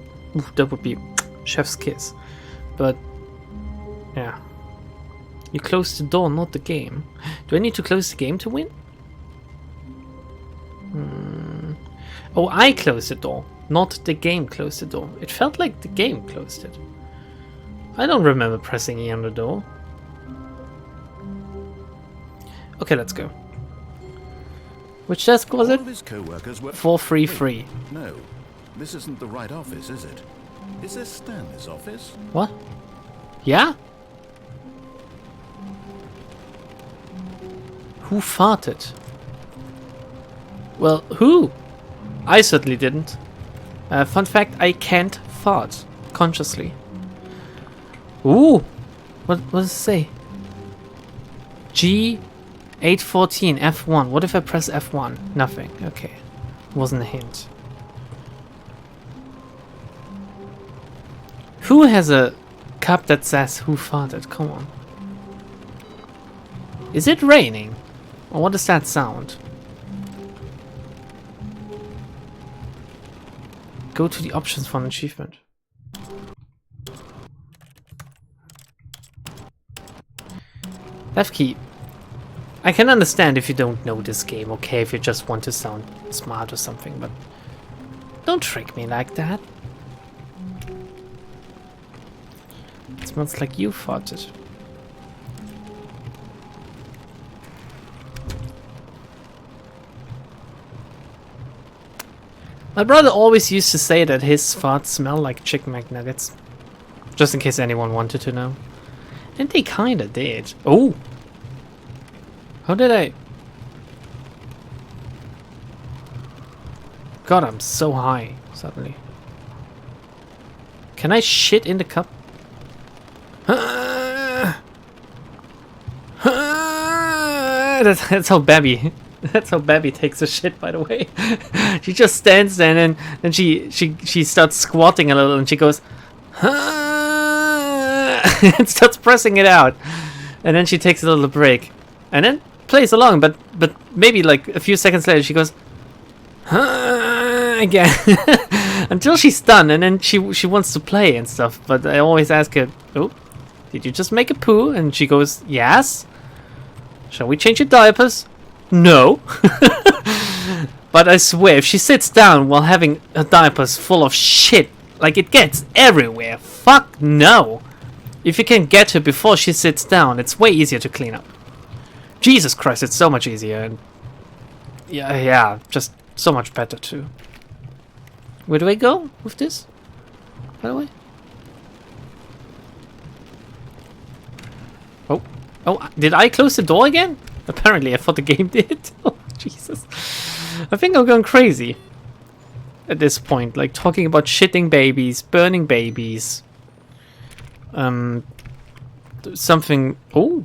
that would be chef's kiss. But, yeah. You close the door, not the game. Do I need to close the game to win? Oh, I closed the door, not the game closed the door. It felt like the game closed it. I don't remember pressing E on the door. Okay, let's go. Which desk was it? All of his co-workers were... 433. No, this isn't the right office, is it? Is this Stanley's office? What? Yeah? Who farted? Well, who? I certainly didn't. Fun fact, I can't fart consciously. Ooh! What does it say? G814 F1. What if I press F1? Nothing. Okay. Wasn't a hint. Who has a cup that says who farted? Come on. Is it raining? Or what is that sound? Go to the options for an achievement. Left key. I can understand if you don't know this game, okay, if you just want to sound smart or something, but don't trick me like that. It smells like you farted. My brother always used to say that his farts smell like chicken McNuggets. Just in case anyone wanted to know. And they kinda did. Oh! How did I... God, I'm so high, suddenly. Can I shit in the cup? That's how Babby... That's how Babby takes a shit, by the way. She just stands there and then she starts squatting a little and she goes and starts pressing it out. And then she takes a little break. And then plays along, but maybe like a few seconds later she goes again. Until she's done and then she wants to play and stuff. But I always ask her, oh, did you just make a poo? And she goes, yes. Shall we change your diapers? No. But I swear, if she sits down while having her diapers full of shit, like it gets everywhere, fuck no. If you can get her before she sits down, it's way easier to clean up. Jesus Christ, it's so much easier. And yeah, just so much better too. Where do I go with this, by the way? Oh, did I close the door again? Apparently, I thought the game did. Oh, Jesus. I think I'm going crazy at this point. Like, talking about shitting babies, burning babies. Something... Oh.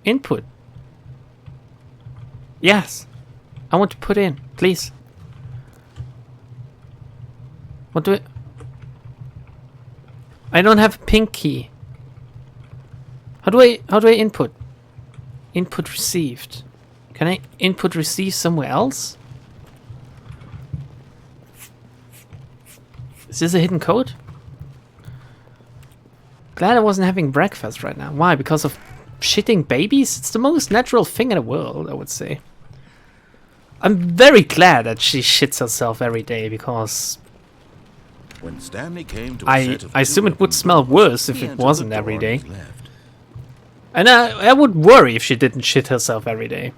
Input. Yes. I want to put in, please. What do I don't have a pink key. How do I input? Input received. Can I input receive somewhere else? Is this a hidden code? Glad I wasn't having breakfast right now. Why? Because of shitting babies? It's the most natural thing in the world, I would say. I'm very glad that she shits herself every day because when Stanley came to I assume it would smell worse if it wasn't every day. And I would worry if she didn't shit herself every day.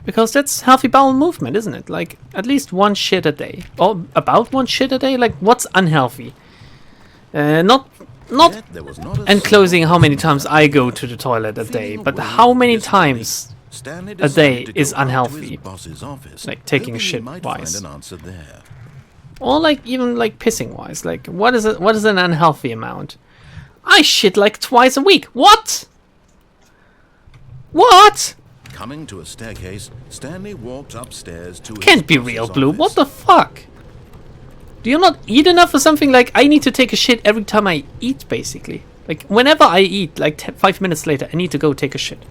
Because that's healthy bowel movement, isn't it? Like, at least one shit a day. Or about one shit a day? Like, what's unhealthy? Not enclosing how many times I go to the toilet a day, but how many times a day is unhealthy? Like, taking a shit wise. Or like, even like pissing wise. Like, what is an unhealthy amount? I shit like twice a week. What? What? Coming to a staircase, Stanley walked upstairs to... Can't be real, Blue. What the fuck? Do you not eat enough or something? Like, I need to take a shit every time I eat, basically. Like, whenever I eat, like 5 minutes later, I need to go take a shit.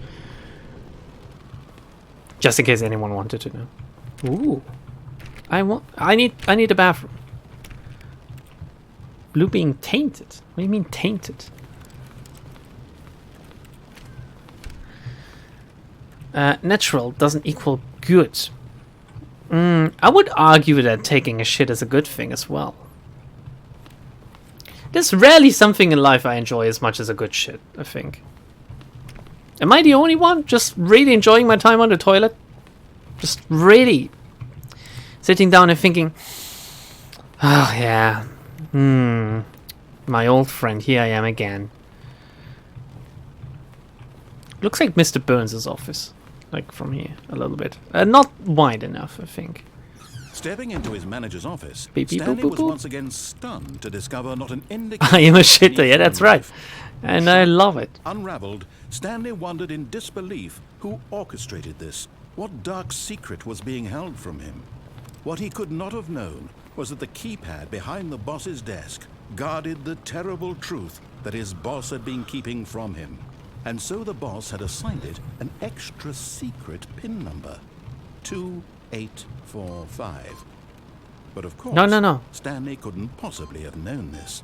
Just in case anyone wanted to know. Ooh. I need a bathroom. Blue being tainted? What do you mean tainted? Natural doesn't equal good. I would argue that taking a shit is a good thing as well. There's rarely something in life I enjoy as much as a good shit, I think. Am I the only one just really enjoying my time on the toilet? Just really sitting down and thinking, oh yeah, my old friend, here I am again. Looks like Mr. Burns' office, like from here, a little bit. Not wide enough, I think. Stepping into his manager's office, Beep, beep, Stanley boop, boop, was boop. once again stunned to discover not an indication. I am a of shitter, any yeah, that's human right. life. And I love it. Unraveled, Stanley wondered in disbelief who orchestrated this. What dark secret was being held from him? What he could not have known was that the keypad behind the boss's desk guarded the terrible truth that his boss had been keeping from him. And so the boss had assigned it an extra secret PIN number, 2845. But of course, No. Stanley couldn't possibly have known this.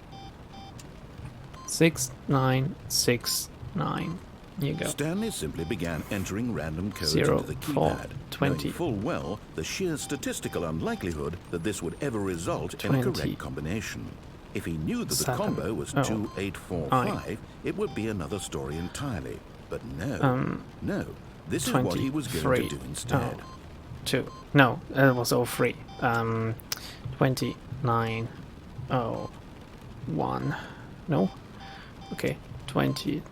6969. Here you go. Stanley simply began entering random codes 0, into the 4, keypad, 20. knowing full well the sheer statistical unlikelihood that this would ever result in a 20. correct combination. If he knew that the 7, combo was 2845, it would be another story entirely. But no, no, this is what he was going to do instead. 2. No, it was 03. 2901. No? Okay, 20.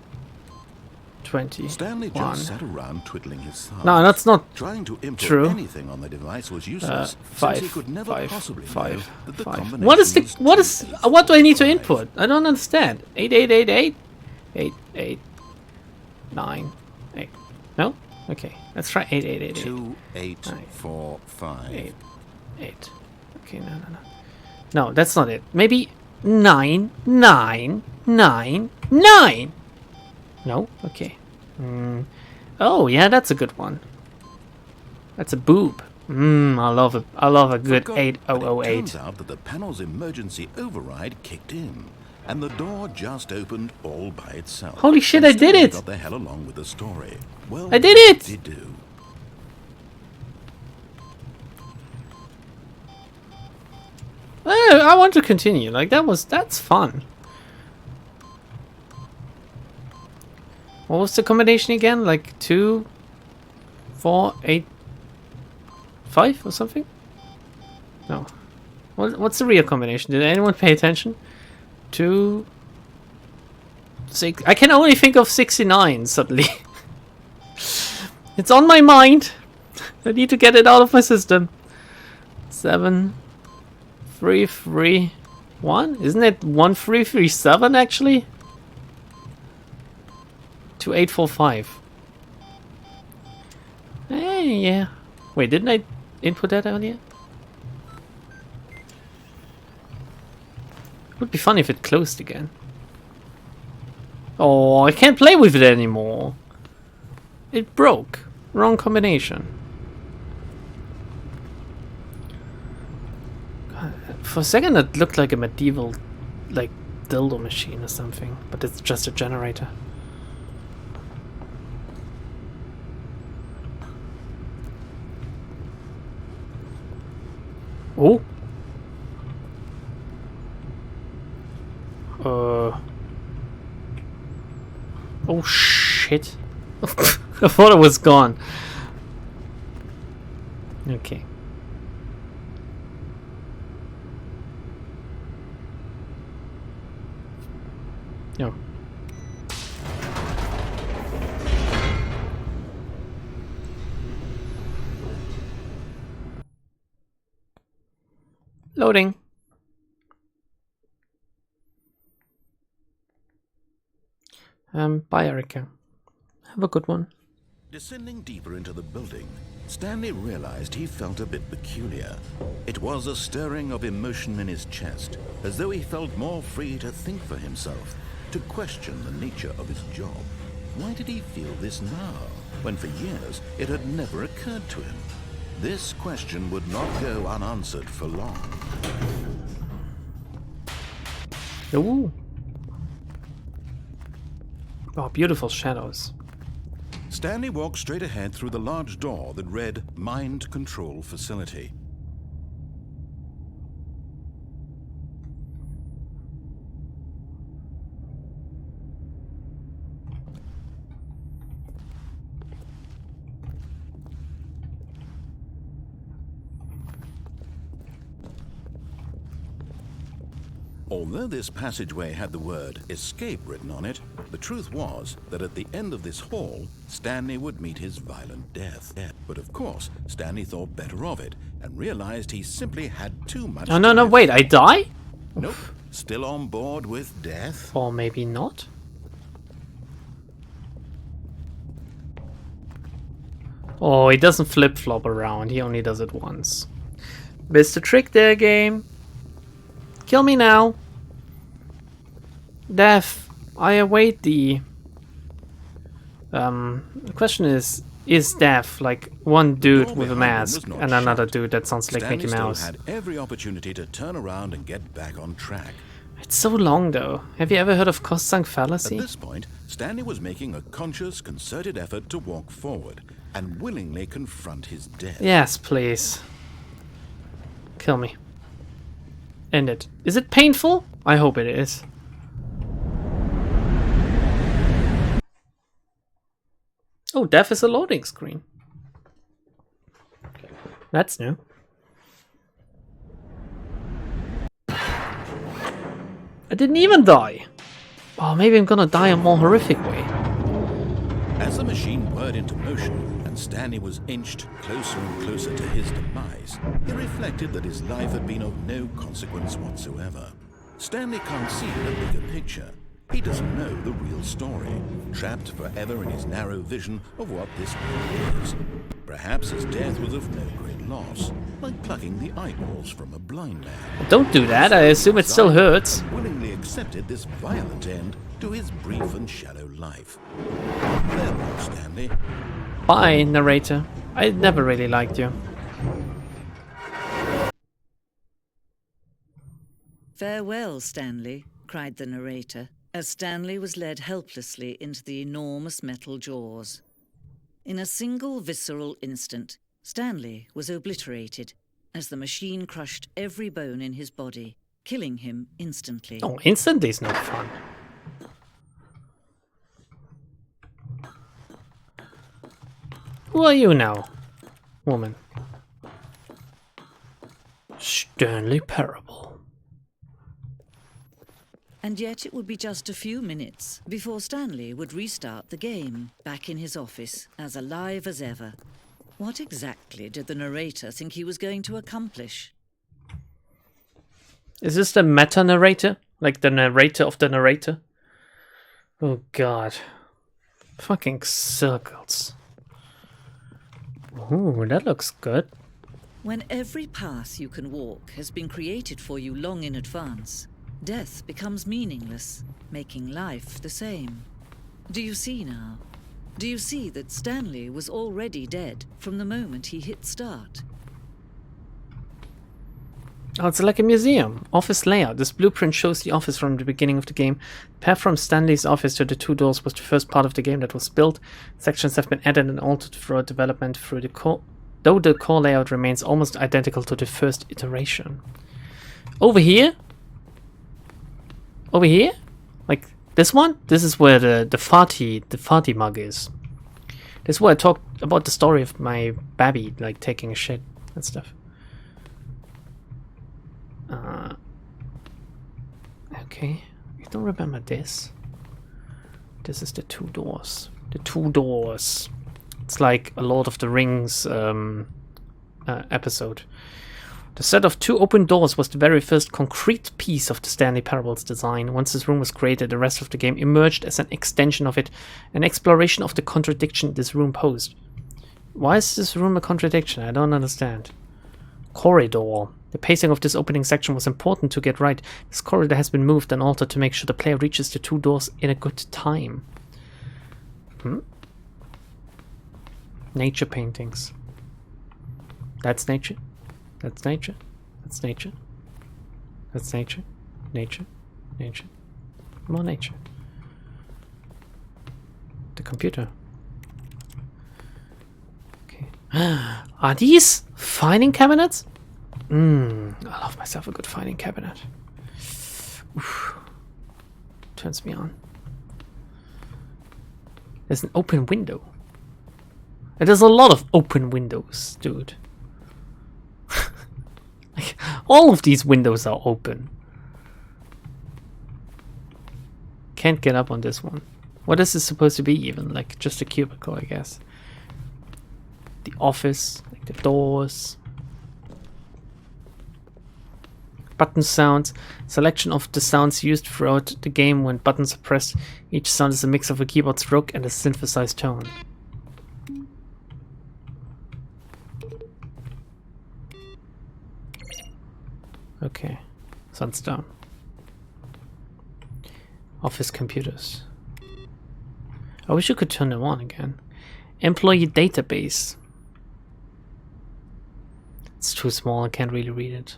Stanley just sat around twiddling his thumbs. No, that's not trying to input true. anything on the device was useless, 5. since he could never possibly know that the combination what do I need to input? I don't understand. 8888 8898. No? Okay, let's try 8888. 2845. 8. Okay, no. No, that's not it. Maybe 9999. No? Okay. Oh, yeah, that's a good one. That's a boob. I love a good 8008. It turns out that the panel's emergency override kicked in, and the door just opened all by itself. Holy shit, And I did Stanley it! got the hell along with the story. Well, I did it! Did do. I want to continue. Like, that's fun. What was the combination again? Like 2, 4, 8, 5 or something? No. What's the real combination? Did anyone pay attention? 2, 6. I can only think of 69 suddenly. It's on my mind. I need to get it out of my system. 7, 3, 3, 1. Isn't it 1337 actually? 2845. Yeah. Wait, didn't I input that earlier? It would be fun if it closed again. Oh, I can't play with it anymore. It broke. Wrong combination. God, for a second it looked like a medieval, like, dildo machine or something, but it's just a generator. Oh. Oh shit. I thought it was gone. Okay. No. Loading. Bye, Erica. Have a good one. Descending deeper into the building, Stanley realized he felt a bit peculiar. It was a stirring of emotion in his chest, as though he felt more free to think for himself, to question the nature of his job. Why did he feel this now, when for years it had never occurred to him? This question would not go unanswered for long. Ooh. Oh, beautiful shadows. Stanley walked straight ahead through the large door that read Mind Control Facility. Although this passageway had the word escape written on it, the truth was that at the end of this hall, Stanley would meet his violent death. But of course, Stanley thought better of it and realized he simply had too much. Oh, no, wait, I die? Nope. Still on board with death? Or maybe not? Oh, he doesn't flip-flop around. He only does it once. Missed the trick there, game. Kill me now. Death, I await thee. The question is Death like one dude with a mask and another dude that sounds like Mickey Mouse? Stanley still had every opportunity to turn around and get back on track. It's so long though. Have you ever heard of cost-sunk fallacy? At this point, Stanley was making a conscious, concerted effort to walk forward and willingly confront his death. Yes, please. Kill me. End it. Is it painful? I hope it is. Oh, death is a loading screen. That's new. I didn't even die. Oh, maybe I'm gonna die a more horrific way. As the machine whirred into motion and Stanley was inched closer and closer to his demise, he reflected that his life had been of no consequence whatsoever. Stanley can't see the bigger picture. He doesn't know the real story, trapped forever in his narrow vision of what this world is. Perhaps his death was of no great loss, like plucking the eyeballs from a blind man. Don't do that, I assume it still hurts. Willingly accepted this violent end to his brief and shallow life. Farewell, Stanley. Bye, narrator. I never really liked you. Farewell, Stanley, cried the narrator, as Stanley was led helplessly into the enormous metal jaws. In a single visceral instant, Stanley was obliterated as the machine crushed every bone in his body, killing him instantly. Oh, instantly is not fun. Who are you now, woman? Stanley Parable. And yet it would be just a few minutes before Stanley would restart the game, back in his office, as alive as ever. What exactly did the narrator think he was going to accomplish? Is this the meta-narrator? Like the narrator of the narrator? Oh god. Fucking circles. Ooh, that looks good. When every path you can walk has been created for you long in advance, death becomes meaningless, making life the same. Do you see now? Do you see that Stanley was already dead from the moment he hit start? Oh, it's like a museum. Office layout. This blueprint shows the office from the beginning of the game. The path from Stanley's office to the two doors was the first part of the game that was built. Sections have been added and altered throughout development through the core, though the core layout remains almost identical to the first iteration. Over here? Over here? Like this one? This is where the farty mug is. This is where I talk about the story of my babby, like taking a shit and stuff. Okay, I don't remember this. This is the two doors. The two doors. It's like a Lord of the Rings episode. The set of two open doors was the very first concrete piece of the Stanley Parable's design. Once this room was created, the rest of the game emerged as an extension of it, an exploration of the contradiction this room posed. Why is this room a contradiction? I don't understand. Corridor. The pacing of this opening section was important to get right. This corridor has been moved and altered to make sure the player reaches the two doors in a good time. Nature paintings. That's nature. That's nature. That's nature. That's nature. Nature. Nature. More nature. The computer. Okay. Are these filing cabinets? I love myself a good filing cabinet. Oof. Turns me on. There's an open window. And there's a lot of open windows, dude. Like, all of these windows are open. can't get up on this one. What is this supposed to be even? Like just a cubicle, I guess. The office, like the doors. Button sounds. Selection of the sounds used throughout the game when buttons are pressed. Each sound is a mix of a keyboard stroke and a synthesized tone. Okay, sun's down. Office computers. I wish you could turn them on again. Employee database. It's too small, I can't really read it.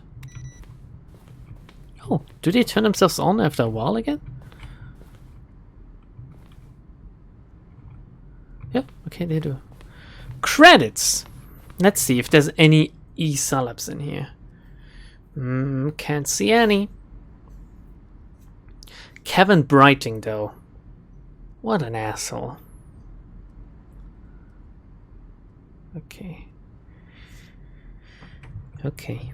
Oh, do they turn themselves on after a while again? Yeah, okay, they do. Credits! Let's see if there's any e-celebs in here. Can't see any. Kevin Brighting, though. What an asshole. Okay. Okay.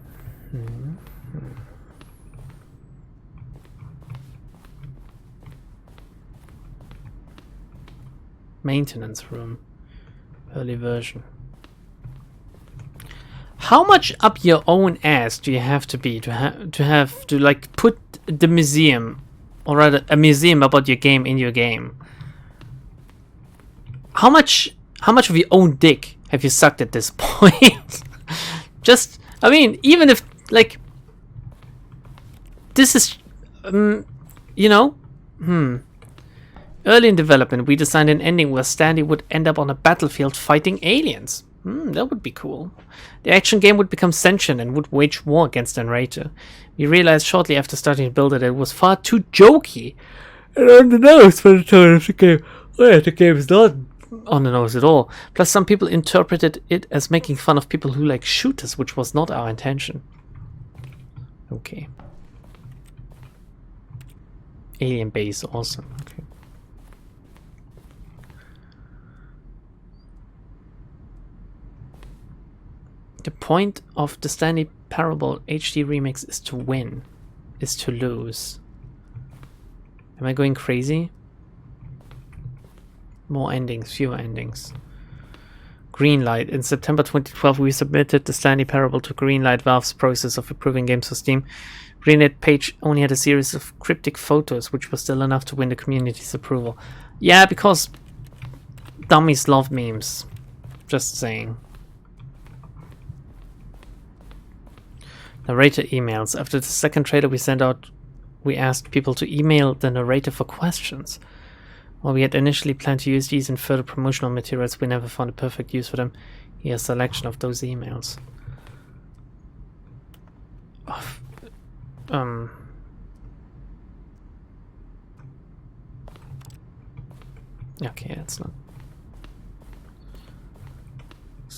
Maintenance room. Early version. How much up your own ass do you have to be to like put the museum, or rather a museum about your game in your game? How much of your own dick have you sucked at this point? Just, I mean, even if like this is, you know, early in development, we designed an ending where Stanley would end up on a battlefield fighting aliens. That would be cool. The action game would become sentient and would wage war against the narrator. We realized shortly after starting to build it that it was far too jokey and on the nose for the time of the game. Oh yeah, the game is not on the nose at all. Plus, some people interpreted it as making fun of people who like shooters, which was not our intention. Okay. Alien base, awesome. Okay. The point of the Stanley Parable HD remix is to win, is to lose. Am I going crazy? More endings, fewer endings. Greenlight. In September 2012, we submitted the Stanley Parable to Greenlight, Valve's process of approving games for Steam. Greenlight page only had a series of cryptic photos, which was still enough to win the community's approval. Yeah, because dummies love memes. Just saying. Narrator emails. After the second trailer we asked people to email the narrator for questions. While we had initially planned to use these in further promotional materials, we never found a perfect use for them. Here's a selection of those emails. Okay, it's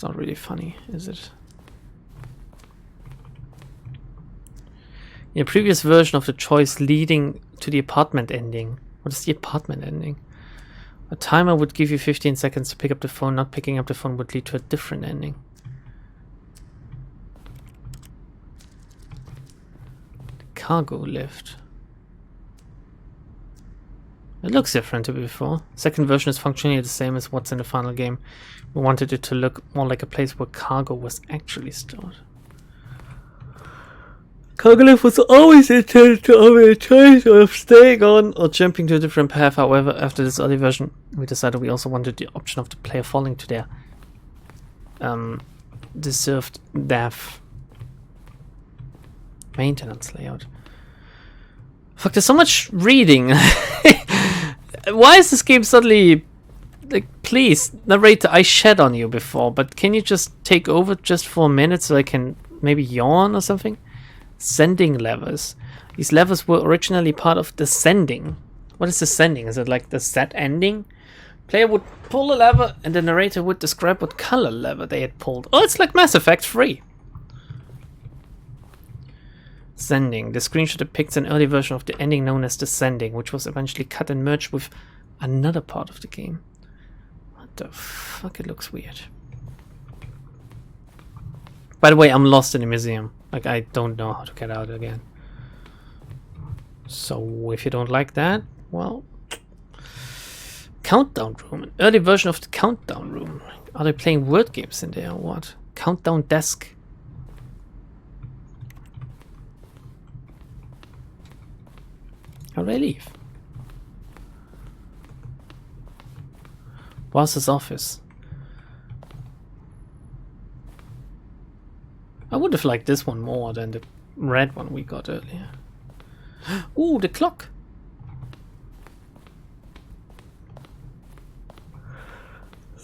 not really funny, is it? In a previous version of the choice leading to the apartment ending. What is the apartment ending? A timer would give you 15 seconds to pick up the phone. Not picking up the phone would lead to a different ending. The cargo lift. It looks different to before. Second version is functionally the same as what's in the final game. We wanted it to look more like a place where cargo was actually stored. Cargo lift was always intended to offer a choice of staying on or jumping to a different path. However, after this early version, we decided we also wanted the option of the player falling to their deserved death. Maintenance layout. Fuck, there's so much reading. Why is this game suddenly like, please, narrator, I shed on you before, but can you just take over just for a minute so I can maybe yawn or something? Sending levers. These levers were originally part of the sending. What is the sending? Is it like the set ending? Player would pull a lever and the narrator would describe what color lever they had pulled. Oh, it's like Mass Effect 3. Sending. The screenshot depicts an early version of the ending known as the sending, which was eventually cut and merged with another part of the game. What the fuck? It looks weird. By the way, I'm lost in the museum. Like, I don't know how to get out again. So, if you don't like that, well, countdown room. An early version of the countdown room. Are they playing word games in there or what? Countdown desk. How do I leave? Boss's office. I would have liked this one more than the red one we got earlier. Ooh, the clock.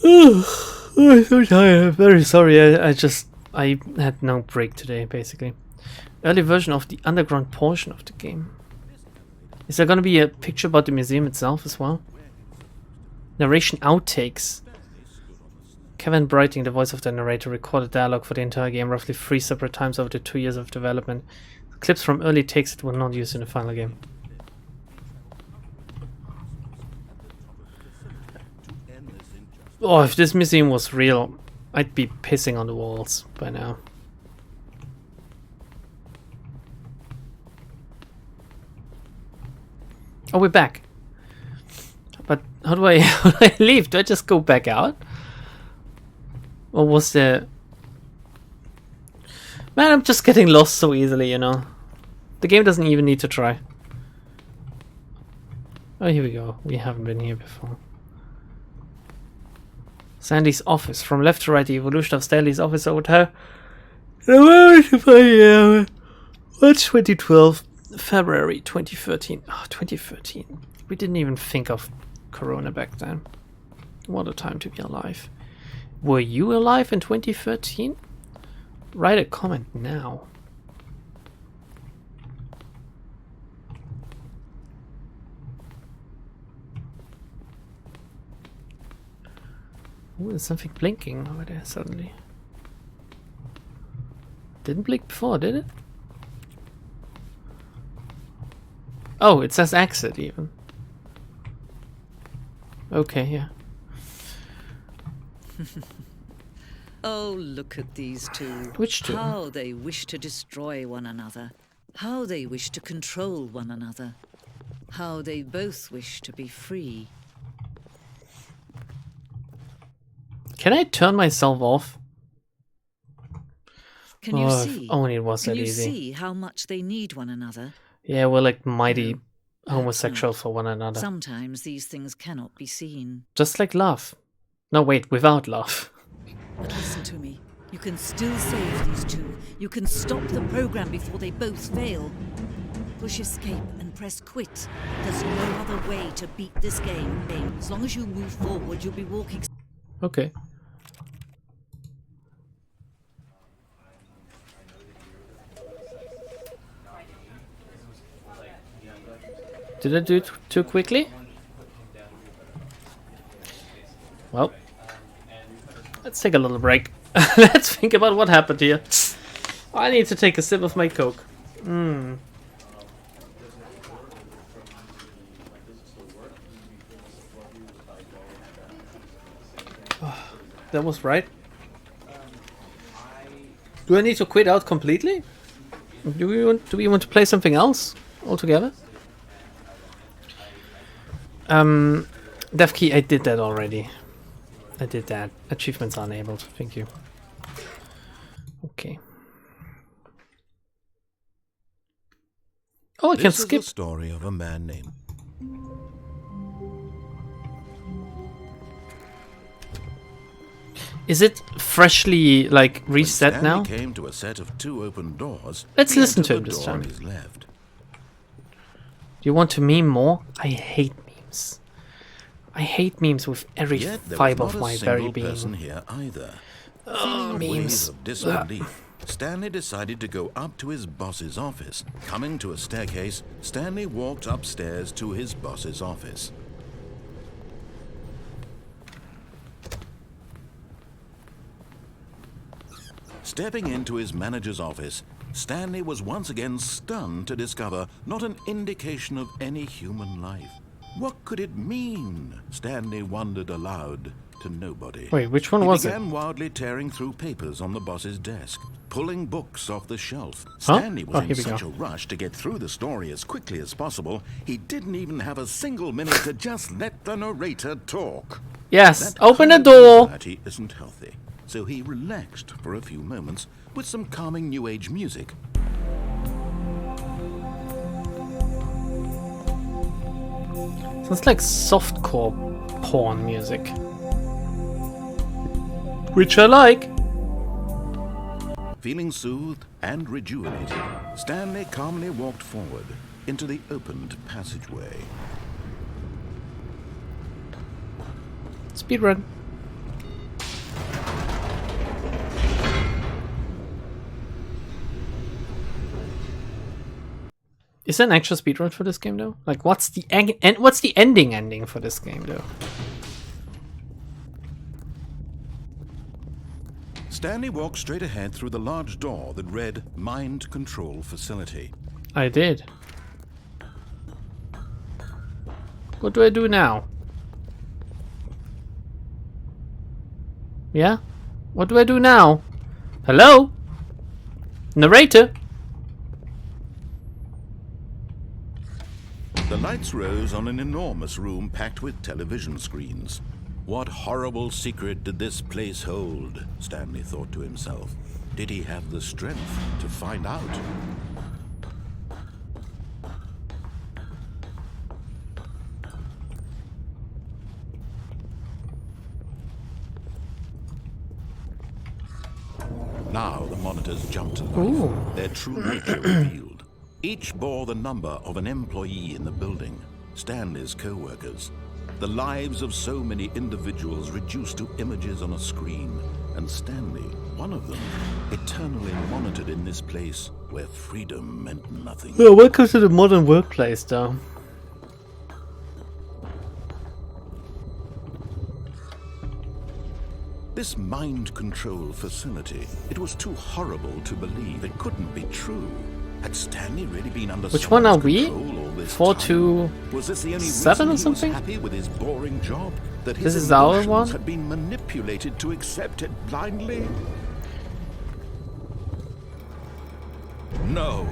I'm so tired. I'm very sorry. I had no break today, basically. Early version of the underground portion of the game. Is there gonna be a picture about the museum itself as well? Narration outtakes. Kevin Brighting, the voice of the narrator, recorded dialogue for the entire game roughly 3 separate times over the 2 years of development. Clips from early takes that were not used in the final game. Oh, if this museum was real, I'd be pissing on the walls by now. Oh, we're back. But how do I leave? Do I just go back out? Or was there... Man, I'm just getting lost so easily, you know. The game doesn't even need to try. Oh, here we go. We haven't been here before. Sandy's office. From left to right, the evolution of Stanley's office over time. March 2012, February 2013. Oh, 2013. We didn't even think of Corona back then. What a time to be alive. Were you alive in 2013? Write a comment now. Ooh, there's something blinking over there suddenly. Didn't blink before, did it? Oh, it says exit even. Okay, yeah. Oh, look at these two. Which two? How they wish to destroy one another. How they wish to control one another. How they both wish to be free. Can I turn myself off? Can you see? If only it was that easy. Can you see how much they need one another? Yeah, we're like mighty homosexual for one another. Sometimes these things cannot be seen. Just like love. No, wait, without love. But listen to me. You can still save these two. You can stop the program before they both fail. Push escape and press quit. There's no other way to beat this game. As long as you move forward, you'll be walking... Okay. Did I do it too quickly? Well, let's take a little break. Let's think about what happened here. I need to take a sip of my Coke. That was right. Do I need to quit out completely? Do we want to play something else altogether? Dev key, I did that already. I did that. Achievements are enabled. Thank you. Okay. Oh, I can skip. This is the story of a man named... Is it freshly like reset when now? Came to a set of 2 open doors. Let's listen to him him this time. His left. Do you want to meme more? I hate memes. I hate memes with every fiber of my very being. Person here either. Oh, memes. Of disbelief, Stanley decided to go up to his boss's office. Coming to a staircase, Stanley walked upstairs to his boss's office. Stepping into his manager's office, Stanley was once again stunned to discover not an indication of any human life. What could it mean? Stanley wondered aloud. to nobody. Wait, which one was He it? began wildly tearing through papers on the boss's desk, pulling books off the shelf. Huh? Stanley was Oh, in here we such go. a rush to get through the story as quickly as possible, he didn't even have a single minute to just let the narrator talk. Yes, That open the kind of door. anxiety isn't healthy, so he relaxed for a few moments with some calming new age music. Sounds like softcore porn music. Which I like. Feeling soothed and rejuvenated, Stanley calmly walked forward into the opened passageway. Speedrun. Is there an actual speedrun for this game though? Like, what's the ending for this game though? Stanley walked straight ahead through the large door that read Mind Control Facility. I did. What do I do now? Yeah? What do I do now? Hello? Narrator? The lights rose on an enormous room packed with television screens. What horrible secret did this place hold? Stanley thought to himself. Did he have the strength to find out? Now the monitors jumped to life, Ooh. their true nature revealed. Each bore the number of an employee in the building, Stanley's co-workers. The lives of so many individuals reduced to images on a screen, and Stanley, one of them, eternally monitored in this place where freedom meant nothing. Well, welcome to the modern workplace though. This mind control facility, it was too horrible to believe. It couldn't be true. Had Stanley really been under Which one are we? control all this 427 time? Was this the only or reason he something? was happy with his boring job? That This his is our emotions one? had been manipulated to accept it blindly? No.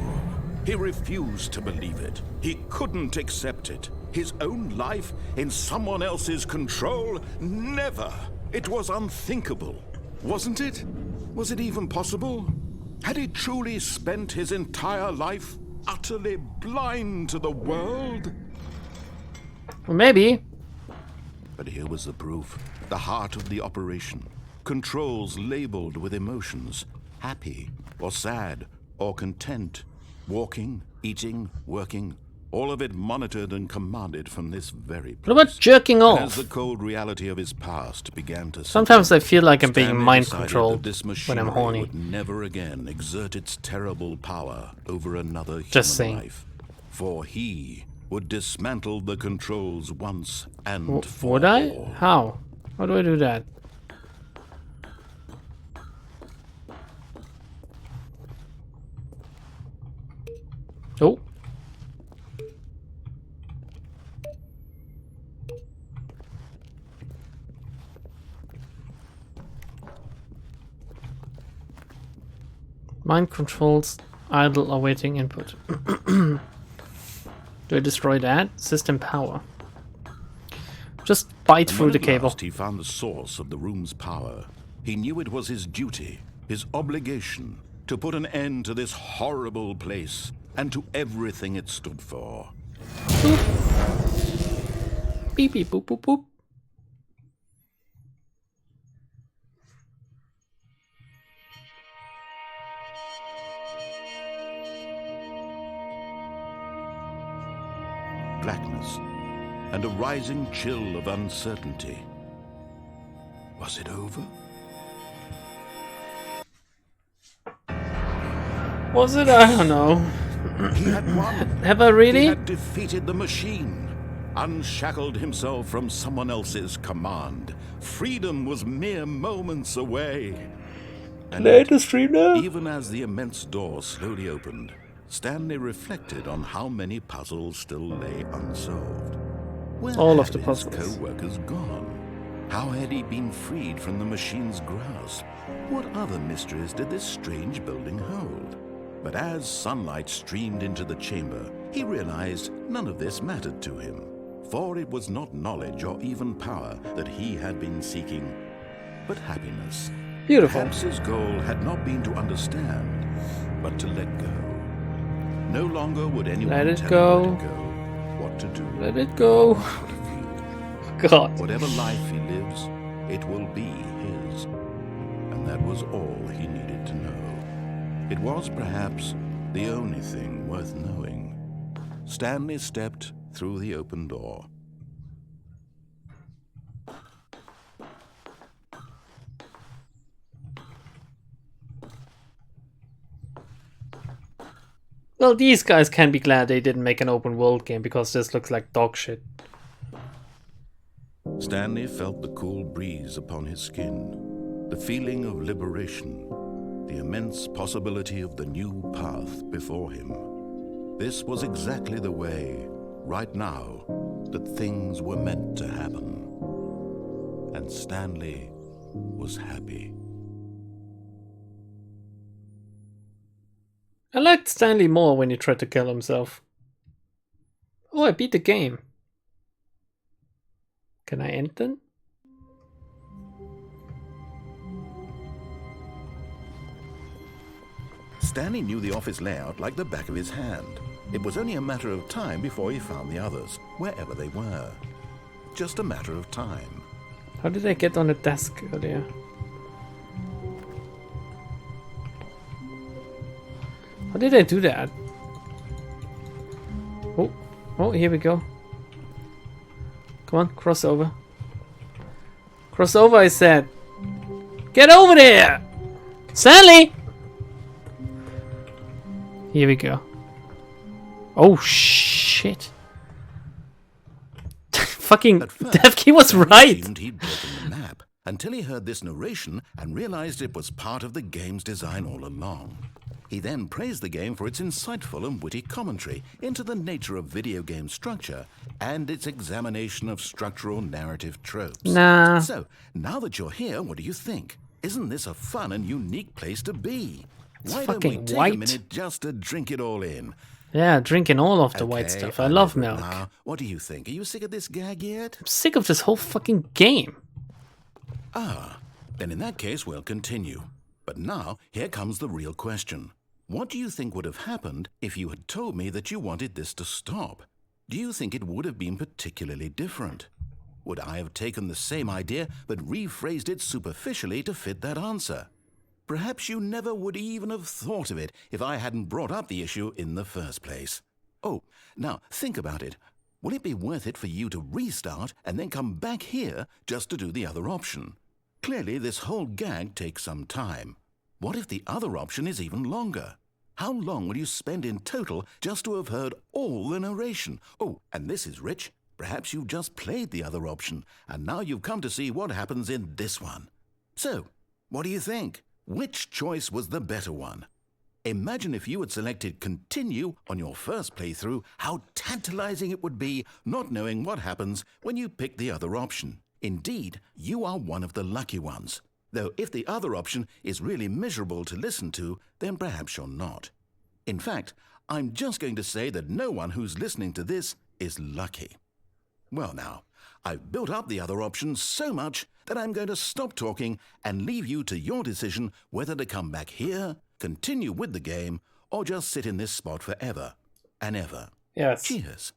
He refused to believe it. He couldn't accept it. His own life in someone else's control? Never. It was unthinkable. Wasn't it? Was it even possible? Had he truly spent his entire life utterly blind to the world? Well, maybe. But here was the proof. The heart of the operation. Controls labeled with emotions. Happy, or sad, or content. Walking, eating, working. All of it monitored and commanded from this very place. What about jerking And as off? the cold reality of his past began to Sometimes I sink in, feel like I'm being Stanley mind decided controlled that this when I'm machinery horny. would never again exert its terrible power over another Just human saying. life. For he would dismantle the controls once and for Would I? all. How? How do I do that? Oh. Mind controls idle awaiting input. Do I destroy that? System power. Just bite And through when the at cable. last he found the source of the room's power. He knew it was his duty, his obligation, to put an end to this horrible place and to everything it stood for. Beep beep boop boop boop. Blackness and a rising chill of uncertainty. Was it over? Was it? I don't know. He had won. Have I He really? had defeated the machine, unshackled himself from someone else's command. Freedom was mere moments away. And Later stream now? even as the immense door slowly opened, Stanley reflected on how many puzzles still lay unsolved. Where All of had the his puzzles. co-workers gone? How had he been freed from the machine's grasp? What other mysteries did this strange building hold? But as sunlight streamed into the chamber, he realized none of this mattered to him, for it was not knowledge or even power that he had been seeking, but happiness. Beautiful. Perhaps his goal had not been to understand, but to let go. No longer would anyone Let it tell go. him where to go, what to do, Let it go. how to feel. God. Whatever life he lives, it will be his. And that was all he needed to know. It was perhaps the only thing worth knowing. Stanley stepped through the open door. Well, these guys can be glad they didn't make an open world game, because this looks like dog shit. Stanley felt the cool breeze upon his skin, the feeling of liberation, the immense possibility of the new path before him. This was exactly the way, right now, that things were meant to happen. And Stanley was happy. I liked Stanley more when he tried to kill himself. Oh, I beat the game. Can I end then? Stanley knew the office layout like the back of his hand. It was only a matter of time before he found the others, wherever they were. Just a matter of time. How did I get on the desk earlier? How did I do that? Oh, here we go. Come on, cross over. Cross over, I said. Get over there! Stanley! Here we go. Oh, shit. Fucking Devkey was right. Seemed he'd broken the map until he heard this narration and realized it was part of the game's design all along. He then praised the game for its insightful and witty commentary into the nature of video game structure and its examination of structural narrative tropes. Nah. So, now that you're here, what do you think? Isn't this a fun and unique place to be? Why don't we fucking take white. a minute just to drink it all in? Yeah, drinking all of the white Okay, stuff. I love know it milk. now. What do you think? Are you sick of this gag yet? I'm sick of this whole fucking game. Then in that case, we'll continue. But now, here comes the real question. What do you think would have happened if you had told me that you wanted this to stop? Do you think it would have been particularly different? Would I have taken the same idea but rephrased it superficially to fit that answer? Perhaps you never would even have thought of it if I hadn't brought up the issue in the first place. Oh, now think about it. Will it be worth it for you to restart and then come back here just to do the other option? Clearly, this whole gag takes some time. What if the other option is even longer? How long will you spend in total just to have heard all the narration? Oh, and this is rich. Perhaps you've just played the other option, and now you've come to see what happens in this one. So, what do you think? Which choice was the better one? Imagine if you had selected continue on your first playthrough, how tantalizing it would be not knowing what happens when you pick the other option. Indeed, you are one of the lucky ones. Though if the other option is really miserable to listen to, then perhaps you're not. In fact, I'm just going to say that no one who's listening to this is lucky. Well now, I've built up the other option so much that I'm going to stop talking and leave you to your decision whether to come back here, continue with the game, or just sit in this spot forever and ever. Yes. Cheers.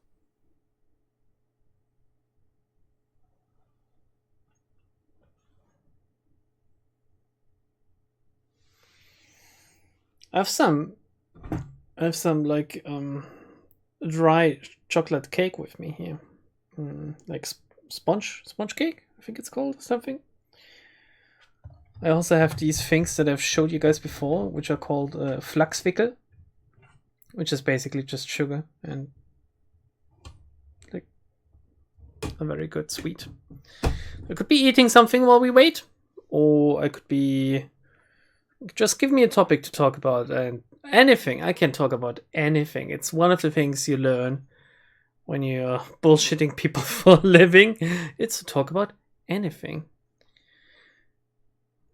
I have some like dry chocolate cake with me here, like sponge cake, I think it's called, something. I also have these things that I've showed you guys before, which are called Flaxwickel, which is basically just sugar and like a very good sweet. I could be eating something while we wait, or I could be just give me a topic to talk about, and anything. I can talk about anything. It's one of the things you learn when you're bullshitting people for a living. It's to talk about anything.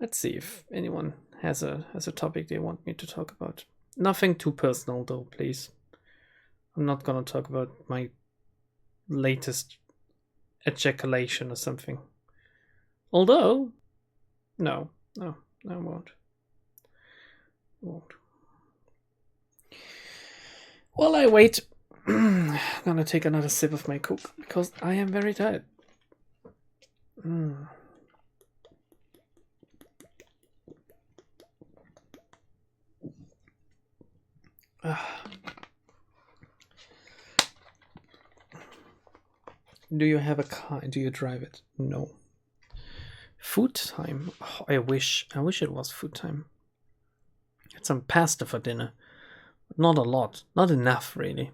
Let's see if anyone has a topic they want me to talk about. Nothing too personal though, please. I'm not gonna talk about my latest ejaculation or something. Although, no, I won't. While I wait, I'm gonna take another sip of my Coke because I am very tired. Do you have a car? Do you drive it? No. Food time. Oh, I wish it was food time. Had some pasta for dinner. Not a lot. Not enough, really.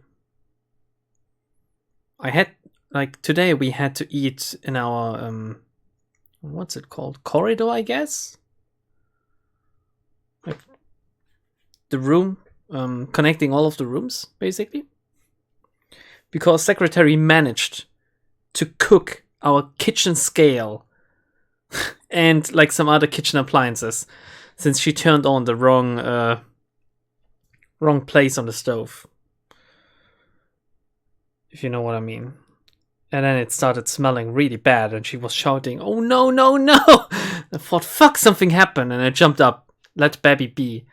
I had, like, today we had to eat in our, what's it called? Corridor, I guess? Like, the room, connecting all of the rooms, basically. Because Secretary managed to cook our kitchen scale and, like, some other kitchen appliances, since she turned on the wrong place on the stove. If you know what I mean. And then it started smelling really bad and she was shouting, "Oh no, no, no!" I thought, fuck, something happened, and I jumped up, let Babby be,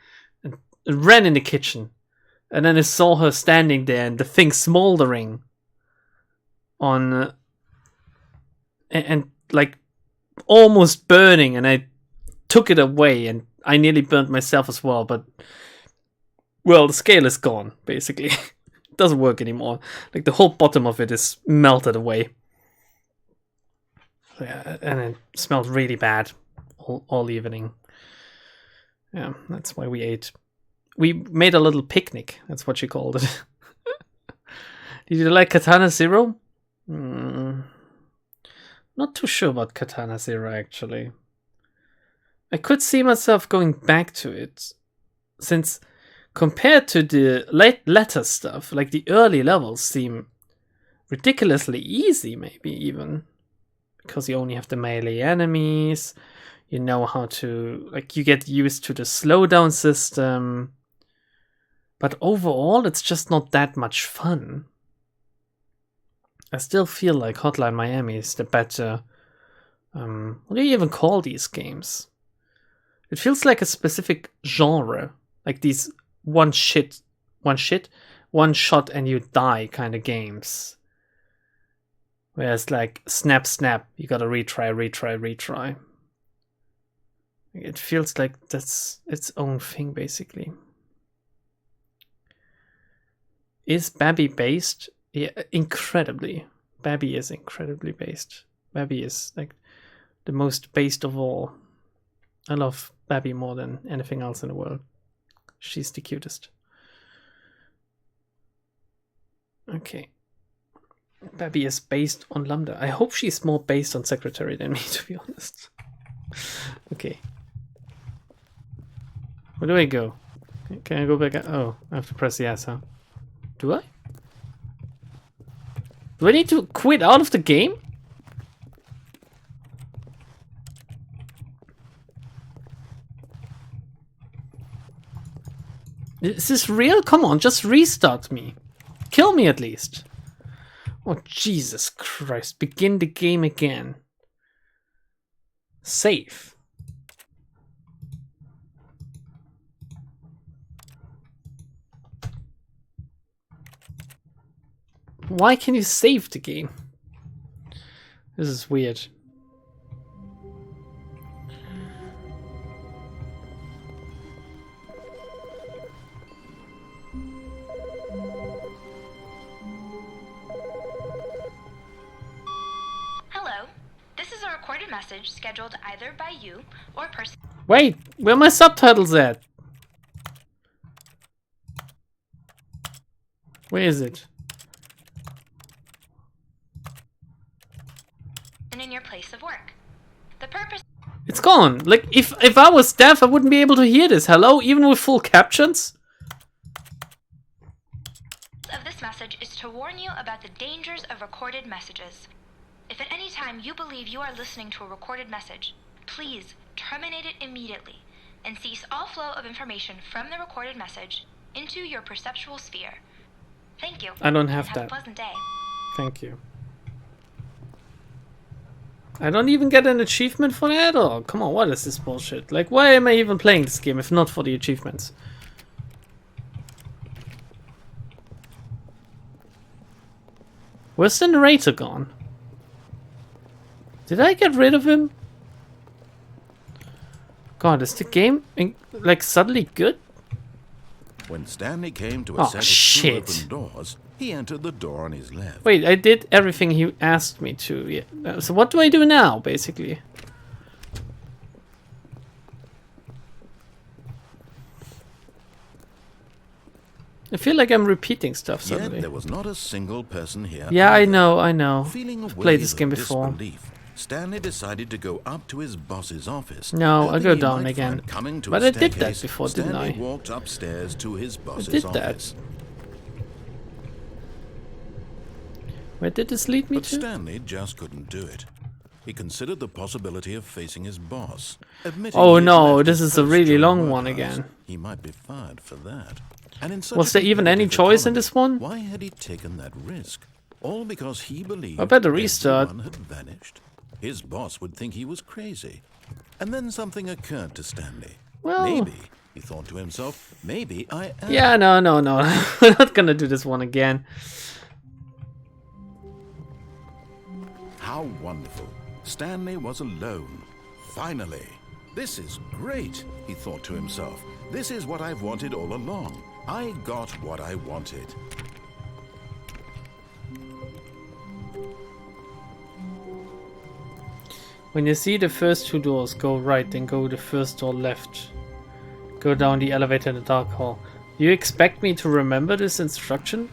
and ran in the kitchen. And then I saw her standing there and the thing smoldering on... and like almost burning, and I took it away and I nearly burnt myself as well, but well, the scale is gone, basically. It doesn't work anymore. Like, the whole bottom of it is melted away. Yeah, and it smelled really bad all evening. Yeah, that's why we ate. We made a little picnic, that's what she called it. Did you like Katana Zero? Not too sure about Katana Zero, actually. I could see myself going back to it, since compared to the latter stuff, like the early levels seem ridiculously easy, maybe even. Because you only have the melee enemies, you know how to, like, you get used to the slowdown system. But overall, it's just not that much fun. I still feel like Hotline Miami is the better... what do you even call these games? It feels like a specific genre. Like these one shot and you die kind of games. Whereas like snap, you gotta retry. It feels like that's its own thing, basically. Is Babby based? Yeah, incredibly. Babby is incredibly based. Babby is like the most based of all. I love Babby more than anything else in the world. She's the cutest. Okay. Babby is based on Lambda. I hope she's more based on Secretary than me, to be honest. Okay. Where do I go? Can I go back? Oh, I have to press yes, huh? Do I? Do I need to quit out of the game? Is this real? Come on, just restart me. Kill me at least. Oh, Jesus Christ. Begin the game again. Save. Why can you save the game? This is weird. Hello. This is a recorded message scheduled either by you or person. Wait, where are my subtitles at? Where is it? In your place of work. The purpose It's gone. Like, if I was deaf, I wouldn't be able to hear this. Hello? Even with full captions? of this message is to warn you about the dangers of recorded messages. If at any time you believe you are listening to a recorded message, please terminate it immediately and cease all flow of information from the recorded message into your perceptual sphere. Thank you. I don't have and that. Have a pleasant day. Thank you. I don't even get an achievement for that? Oh, come on, what is this bullshit? Like, why am I even playing this game if not for the achievements? Where's the narrator gone? Did I get rid of him? God, is the game like suddenly good? When Stanley came to a set of two open doors, he entered the door on his left. Wait, I did everything he asked me to. Yeah. So what do I do now, basically? I feel like I'm repeating stuff suddenly. Yet there was not a single person here. Yeah, either. I know. Feeling I've played this game of before. disbelief, Stanley decided to go up to his boss's office. No, I hoping go he down might again. find coming to But a I did that staircase, before, didn't I? Stanley walked upstairs to his boss's did that. office. Where did this lead me But to? Stanley just couldn't do it. He considered the possibility of facing his boss. Admitting Oh he had no, left this his is a post really during long work one hours. again. He might be fired for that. And in such Was a there even any competitive choice in economy, this one? Why had he taken that risk? All because he believed I better restart. everyone had vanished. His boss would think he was crazy. And then something occurred to Stanley. Well- Maybe, he thought to himself, maybe I am. Yeah, no. We're not gonna do this one again. How wonderful. Stanley was alone. Finally. This is great, he thought to himself. This is what I've wanted all along. I got what I wanted. When you see the first two doors, go right, then go the first door left. Go down the elevator in the dark hall. You expect me to remember this instruction?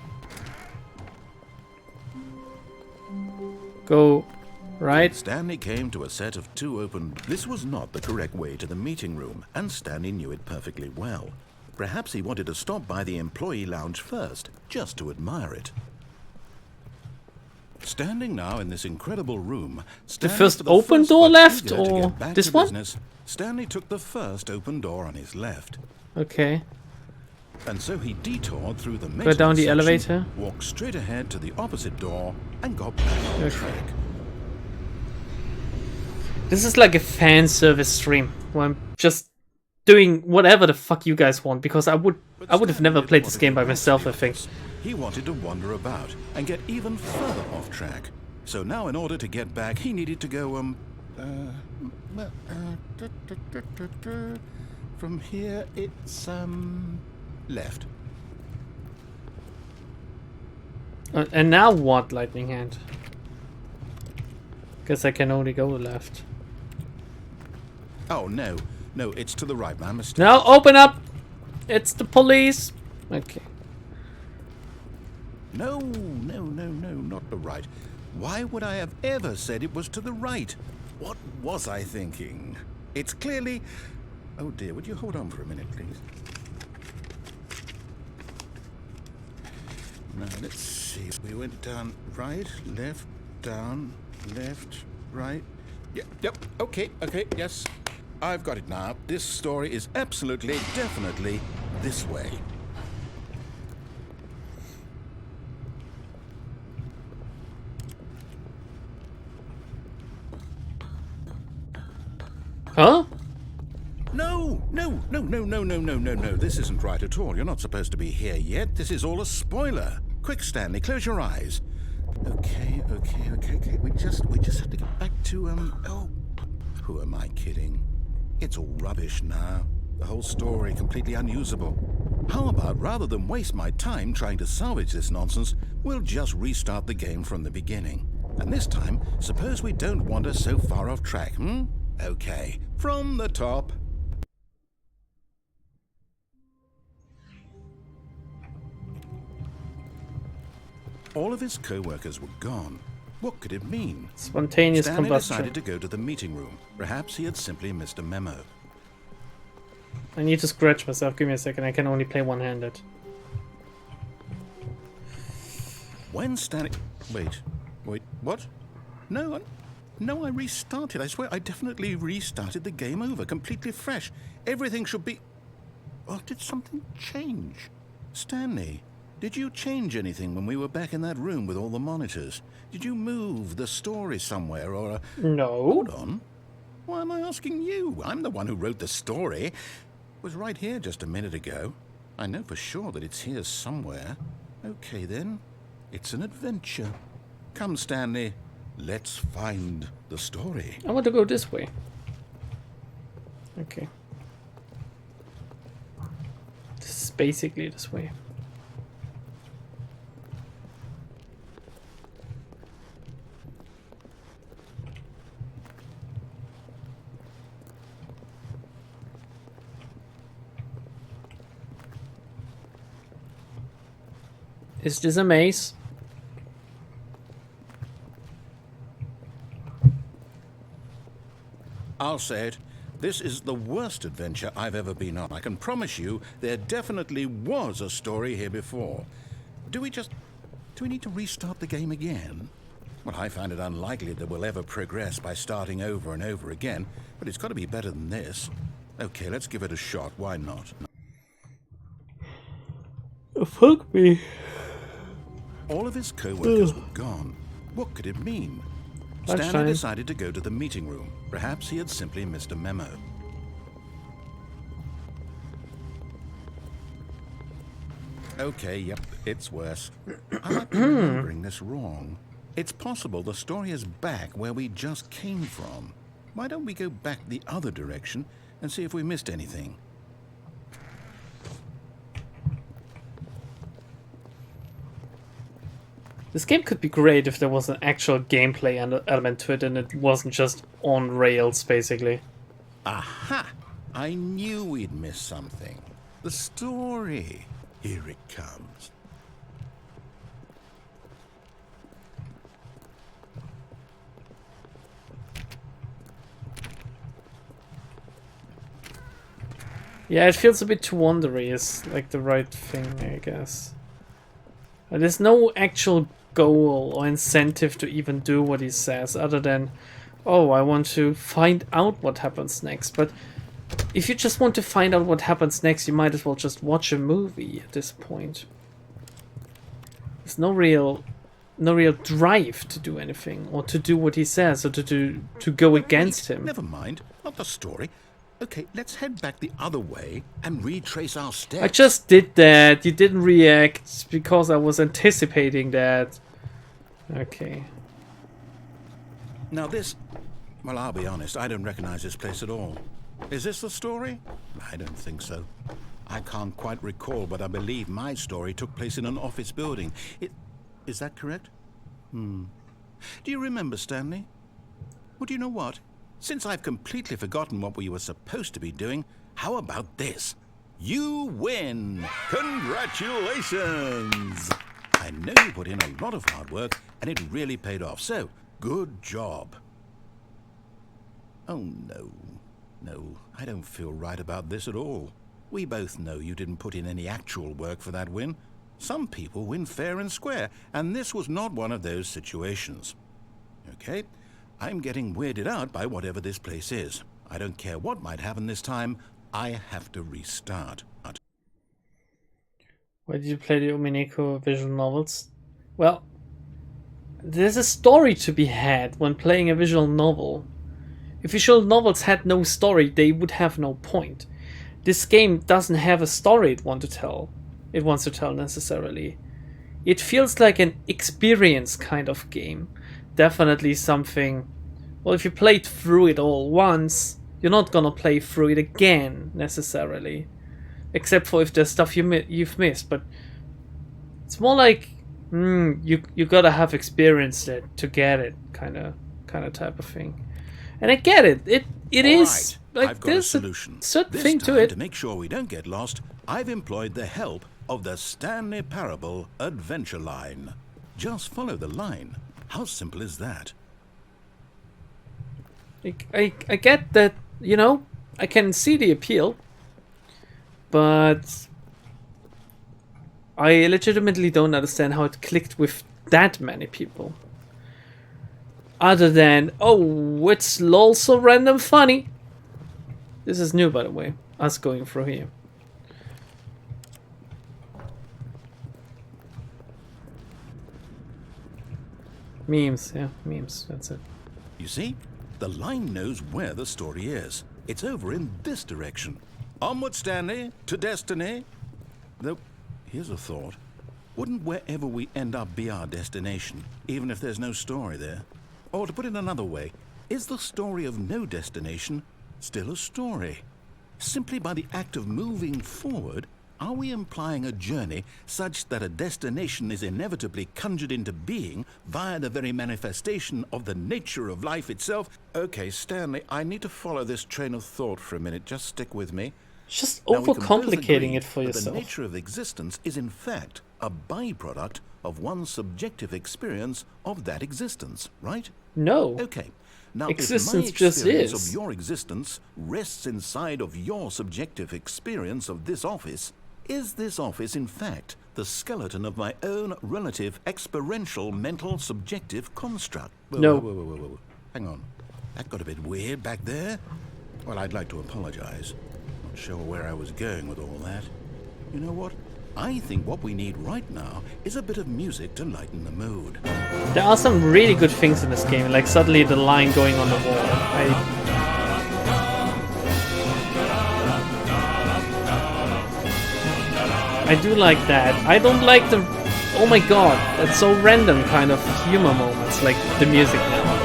Go right. Stanley came to a set of two open... This was not the correct way to the meeting room, and Stanley knew it perfectly well. Perhaps he wanted to stop by the employee lounge first, just to admire it. Standing now in this incredible room... Stanley, first for the open first door but left, eager to or get back this to one? business, Stanley took the first open door on his left. Okay. And so he detoured through the Go down the section, elevator. walked straight ahead to the opposite door, and got back on Okay. track. This is like a fan service stream where I'm just doing whatever the fuck you guys want, because I would have never played this game by myself, I think. He wanted to wander about and get even further off track. So now in order to get back, he needed to go, from here it's, left. And now what, Lightning Hand? Guess I can only go left. Oh, no, it's to the right, my mistake. Now open up! It's the police! Okay. No, not the right. Why would I have ever said it was to the right? What was I thinking? It's clearly... Oh dear, would you hold on for a minute, please? Now, let's see. We went down right, left, down, left, right. Yep, okay, yes. I've got it now. This story is absolutely, definitely this way. Huh? No. This isn't right at all. You're not supposed to be here yet. This is all a spoiler. Quick, Stanley, close your eyes. Okay. We just have to get back to, oh. Who am I kidding? It's all rubbish now. The whole story completely unusable. How about, rather than waste my time trying to salvage this nonsense, we'll just restart the game from the beginning. And this time, suppose we don't wander so far off track, Okay, from the top. All of his co-workers were gone. What could it mean? Spontaneous Stanley combustion. decided to go to the meeting room. Perhaps he had simply missed a memo. I need to scratch myself. Give me a second. I can only play one-handed. When Stanley... Wait, what? No, no, I restarted. I swear I definitely restarted the game over, completely fresh. Everything should be... Or did something change? Stanley, did you change anything when we were back in that room with all the monitors? Did you move the story somewhere or... No. Hold on. Why am I asking you? I'm the one who wrote the story. It was right here just a minute ago. I know for sure that it's here somewhere. Okay then, it's an adventure. Come, Stanley, let's find the story. I want to go this way. Okay. This is basically this way. Is this a maze? I'll say it. This is the worst adventure I've ever been on. I can promise you there definitely was a story here before. Do we need to restart the game again? Well, I find it unlikely that we'll ever progress by starting over and over again, but it's got to be better than this. Okay, let's give it a shot. Why not? Oh, fuck me. All of his co-workers were gone. What could it mean? Stanley decided to go to the meeting room. Perhaps he had simply missed a memo. Okay, yep, it's worse. I might be remembering this wrong. It's possible the story is back where we just came from. Why don't we go back the other direction and see if we missed anything? This game could be great if there was an actual gameplay element to it and it wasn't just on rails, basically. Aha! I knew we'd miss something. The story. Here it comes. Yeah, it feels a bit too wandery is like the right thing, I guess. There's no actual goal or incentive to even do what he says other than, oh, I want to find out what happens next. But if you just want to find out what happens next, you might as well just watch a movie at this point. There's no real drive to do anything or to do what he says or to go against him. Never mind, not the story. Okay, let's head back the other way and retrace our steps. I just did that. You didn't react because I was anticipating that. Okay. Now this... Well, I'll be honest, I don't recognize this place at all. Is this the story? I don't think so. I can't quite recall, but I believe my story took place in an office building. Is that correct? Do you remember, Stanley? Well, do you know what? Since I've completely forgotten what we were supposed to be doing, how about this? You win! Congratulations! I know you put in a lot of hard work, and it really paid off, so good job. Oh, no. No, I don't feel right about this at all. We both know you didn't put in any actual work for that win. Some people win fair and square, and this was not one of those situations. Okay? I'm getting weirded out by whatever this place is. I don't care what might happen this time. I have to restart. Why did you play the Umineko visual novels? Well, there's a story to be had when playing a visual novel. If visual novels had no story, they would have no point. This game doesn't have a story it wants to tell necessarily. It feels like an experience kind of game. Definitely something... Well, if you played through it all once, you're not gonna play through it again, necessarily. Except for if there's stuff you've missed, but... It's more like... you gotta have experienced it to get it, kind of type of thing. And I get it. It is... Right. Like, I've got a solution. Certain This thing time, to it. to make sure we don't get lost, I've employed the help of the Stanley Parable Adventure Line. Just follow the line. How simple is that? I get that, you know, I can see the appeal, but I legitimately don't understand how it clicked with that many people. Other than, oh, it's lol so random funny. This is new, by the way, us going through here. Memes, yeah, memes, that's it. You see, the line knows where the story is. It's over in this direction. Onward, Stanley, to destiny. Though, here's a thought. Wouldn't wherever we end up be our destination, even if there's no story there? Or to put it another way, is the story of no destination still a story? Simply by the act of moving forward, are we implying a journey such that a destination is inevitably conjured into being via the very manifestation of the nature of life itself? Okay, Stanley, I need to follow this train of thought for a minute. Just stick with me. Just Now, we can both overcomplicating agree it for that yourself. The nature of existence is in fact a byproduct of one's subjective experience of that existence, right? No. Okay. Now, Existence if my just experience is. of your existence rests inside of your subjective experience of this office, is this office in fact the skeleton of my own relative experiential mental subjective construct? No. Whoa. Hang on. That got a bit weird back there. Well, I'd like to apologize. Not sure where I was going with all that. You know what? I think what we need right now is a bit of music to lighten the mood. There are some really good things in this game, like suddenly the line going on the wall. I do like that. I don't like the, oh my god, that's so random kind of humor moments, like the music now.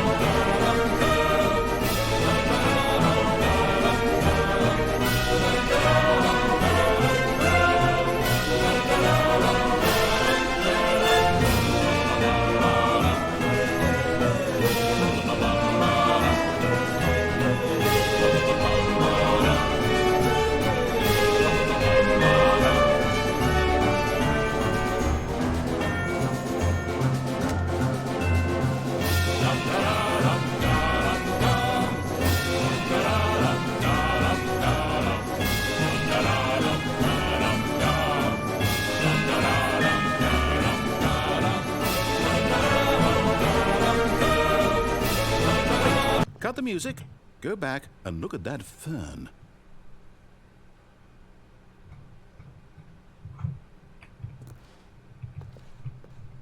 Cut the music, go back and look at that fern.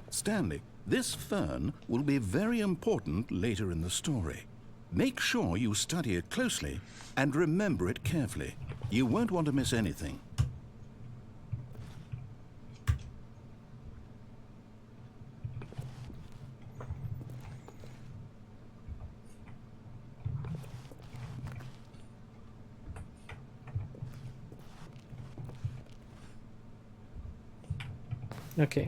Stanley, this fern will be very important later in the story. Make sure you study it closely and remember it carefully. You won't want to miss anything. Okay.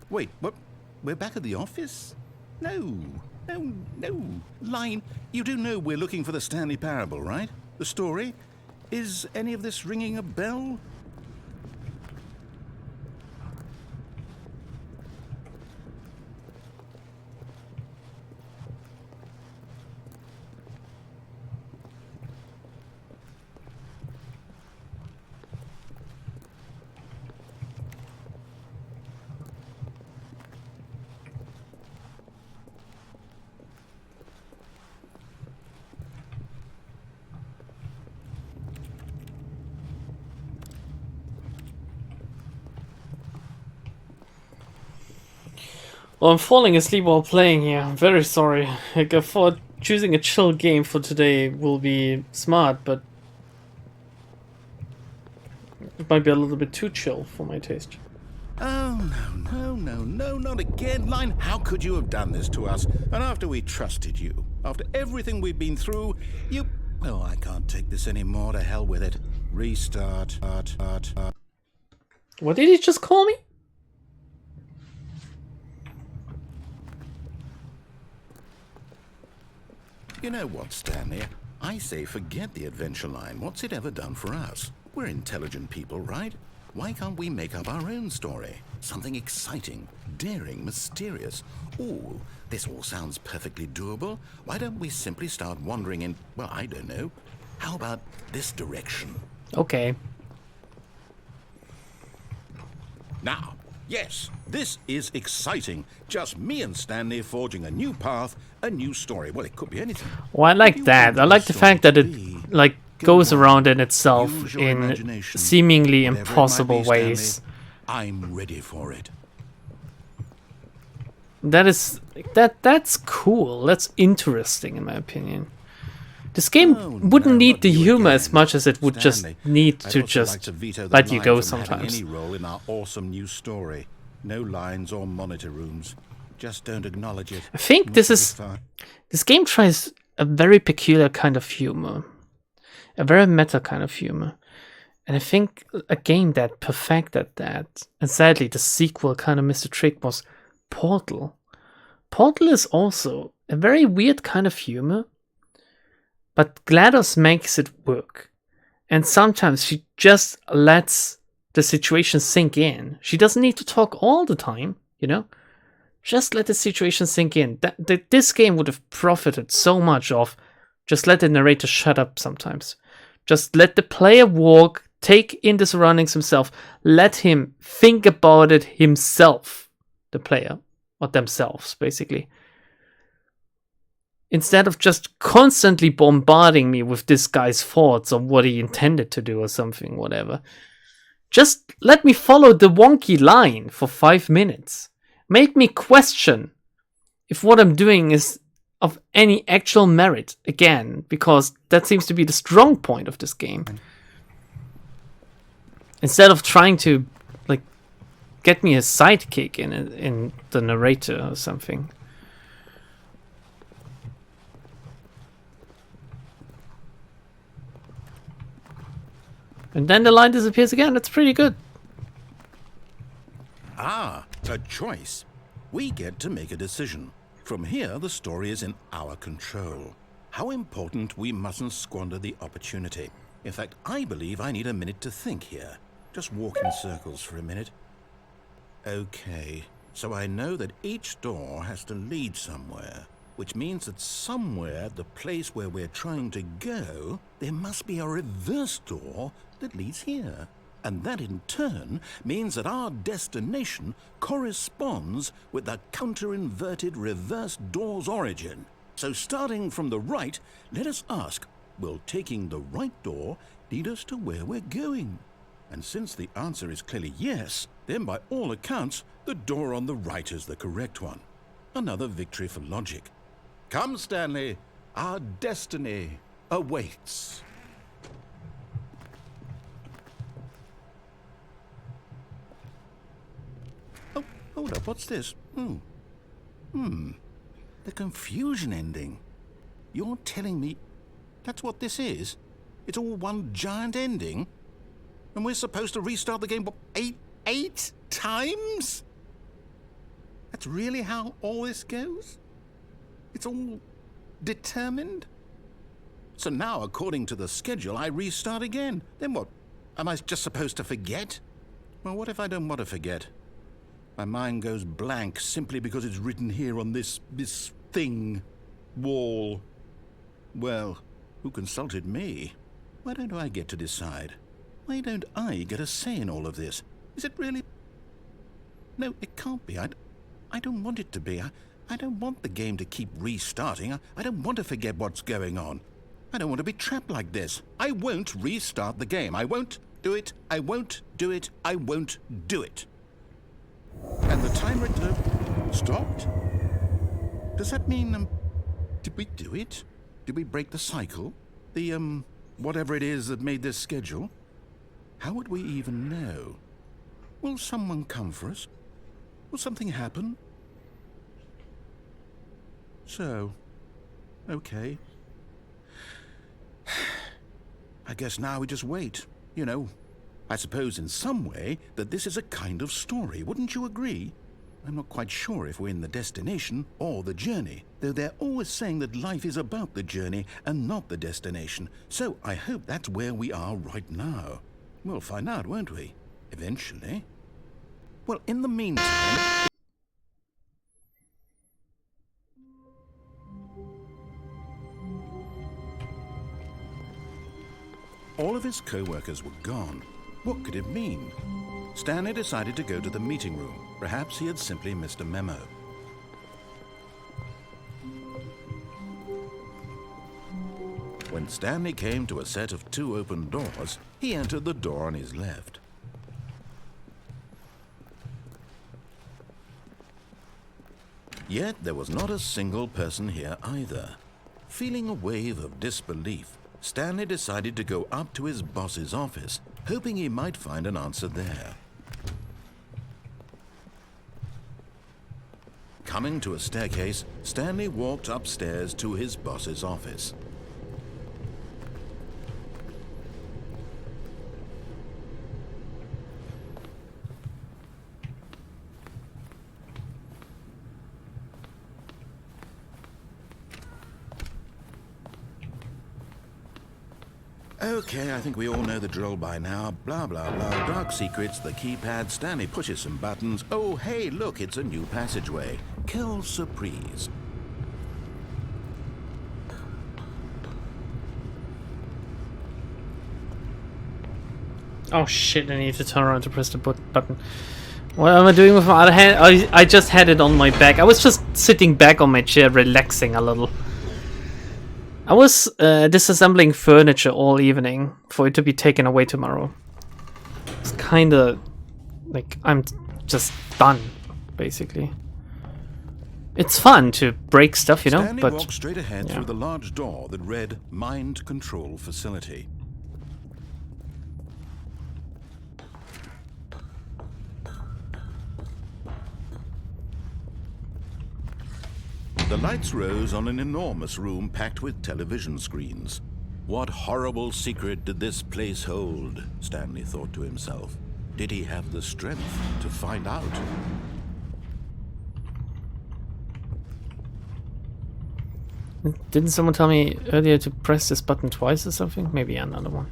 Wait, what? We're back at the office? No. Line, you do know we're looking for the Stanley Parable, right? The story? Is any of this ringing a bell? Well, I'm falling asleep while playing here. I'm very sorry. Like, I thought choosing a chill game for today will be smart, but it might be a little bit too chill for my taste. Oh, no, not again. Line, how could you have done this to us? And after we trusted you, after everything we've been through, you... Oh, I can't take this anymore. To hell with it. Restart. What did he just call me? You know what, Stanley? I say forget the adventure line. What's it ever done for us? We're intelligent people, right? Why can't we make up our own story? Something exciting, daring, mysterious. Ooh, this all sounds perfectly doable. Why don't we simply start wandering in, well, I don't know. How about this direction? Okay. Now, yes, this is exciting. Just me and Stanley forging a new path, a new story. Well, it could be anything. Well, I like that. I like the fact that it like goes around in itself in seemingly impossible ways. I'm ready for it. That's cool. That's interesting in my opinion. This game wouldn't need the humor as much as it would just need to just let you go sometimes. Any role in our awesome new story. No lines or monitor rooms. Just don't acknowledge it. I think this game tries a very peculiar kind of humor. A very meta kind of humor. And I think a game that perfected that, and sadly the sequel kind of missed the trick, was Portal. Portal is also a very weird kind of humor, but GLaDOS makes it work. And sometimes she just lets the situation sink in. She doesn't need to talk all the time, you know? Just let the situation sink in. This game would have profited so much of just let the narrator shut up sometimes. Just let the player walk, take in the surroundings himself, let him think about it himself, the player, or themselves, basically. Instead of just constantly bombarding me with this guy's thoughts of what he intended to do or something, whatever. Just let me follow the wonky line for 5 minutes. Make me question if what I'm doing is of any actual merit, again, because that seems to be the strong point of this game. Instead of trying to, like, get me a sidekick in the narrator or something. And then the line disappears again. That's pretty good. Ah, a choice. We get to make a decision. From here, the story is in our control. How important we mustn't squander the opportunity. In fact, I believe I need a minute to think here. Just walk in circles for a minute. Okay, so I know that each door has to lead somewhere, which means that somewhere at the place where we're trying to go, there must be a reverse door that leads here. And that in turn means that our destination corresponds with the counter-inverted reverse door's origin. So starting from the right, let us ask, will taking the right door lead us to where we're going? And since the answer is clearly yes, then by all accounts, the door on the right is the correct one. Another victory for logic. Come, Stanley, our destiny awaits. Oh, hold up, what's this? The confusion ending. You're telling me that's what this is? It's all one giant ending? And we're supposed to restart the game, what, eight times? That's really how all this goes? It's all determined? So now, according to the schedule, I restart again. Then what? Am I just supposed to forget? Well, what if I don't want to forget? My mind goes blank simply because it's written here on this thing, wall. Well, who consulted me? Why don't I get to decide? Why don't I get a say in all of this? Is it really? No, it can't be. I don't want it to be. I don't want the game to keep restarting. I don't want to forget what's going on. I don't want to be trapped like this. I won't restart the game. I won't do it. I won't do it. I won't do it. And the timer stopped? Does that mean, did we do it? Did we break the cycle? The, whatever it is that made this schedule? How would we even know? Will someone come for us? Will something happen? So, okay. I guess now we just wait, you know. I suppose in some way that this is a kind of story, wouldn't you agree? I'm not quite sure if we're in the destination or the journey, though they're always saying that life is about the journey and not the destination. So I hope that's where we are right now. We'll find out, won't we? Eventually. Well, in the meantime... All of his co-workers were gone. What could it mean? Stanley decided to go to the meeting room. Perhaps he had simply missed a memo. When Stanley came to a set of 2 open doors, he entered the door on his left. Yet there was not a single person here either. Feeling a wave of disbelief, Stanley decided to go up to his boss's office, hoping he might find an answer there. Coming to a staircase, Stanley walked upstairs to his boss's office. Okay, I think we all know the drill by now. Blah, blah, blah. Dark secrets, the keypad. Stanley pushes some buttons. Oh, hey, look, it's a new passageway. Quelle surprise. Oh shit, I need to turn around to press the button. What am I doing with my other hand? I just had it on my back. I was just sitting back on my chair, relaxing a little. I was disassembling furniture all evening for it to be taken away tomorrow. It's kinda like I'm just done, basically. It's fun to break stuff, you know, Stanley but walked straight ahead through the large door that read Mind Control Facility. The lights rose on an enormous room packed with television screens. What horrible secret did this place hold? Stanley thought to himself. Did he have the strength to find out? Didn't someone tell me earlier to press this button twice or something? Maybe another one.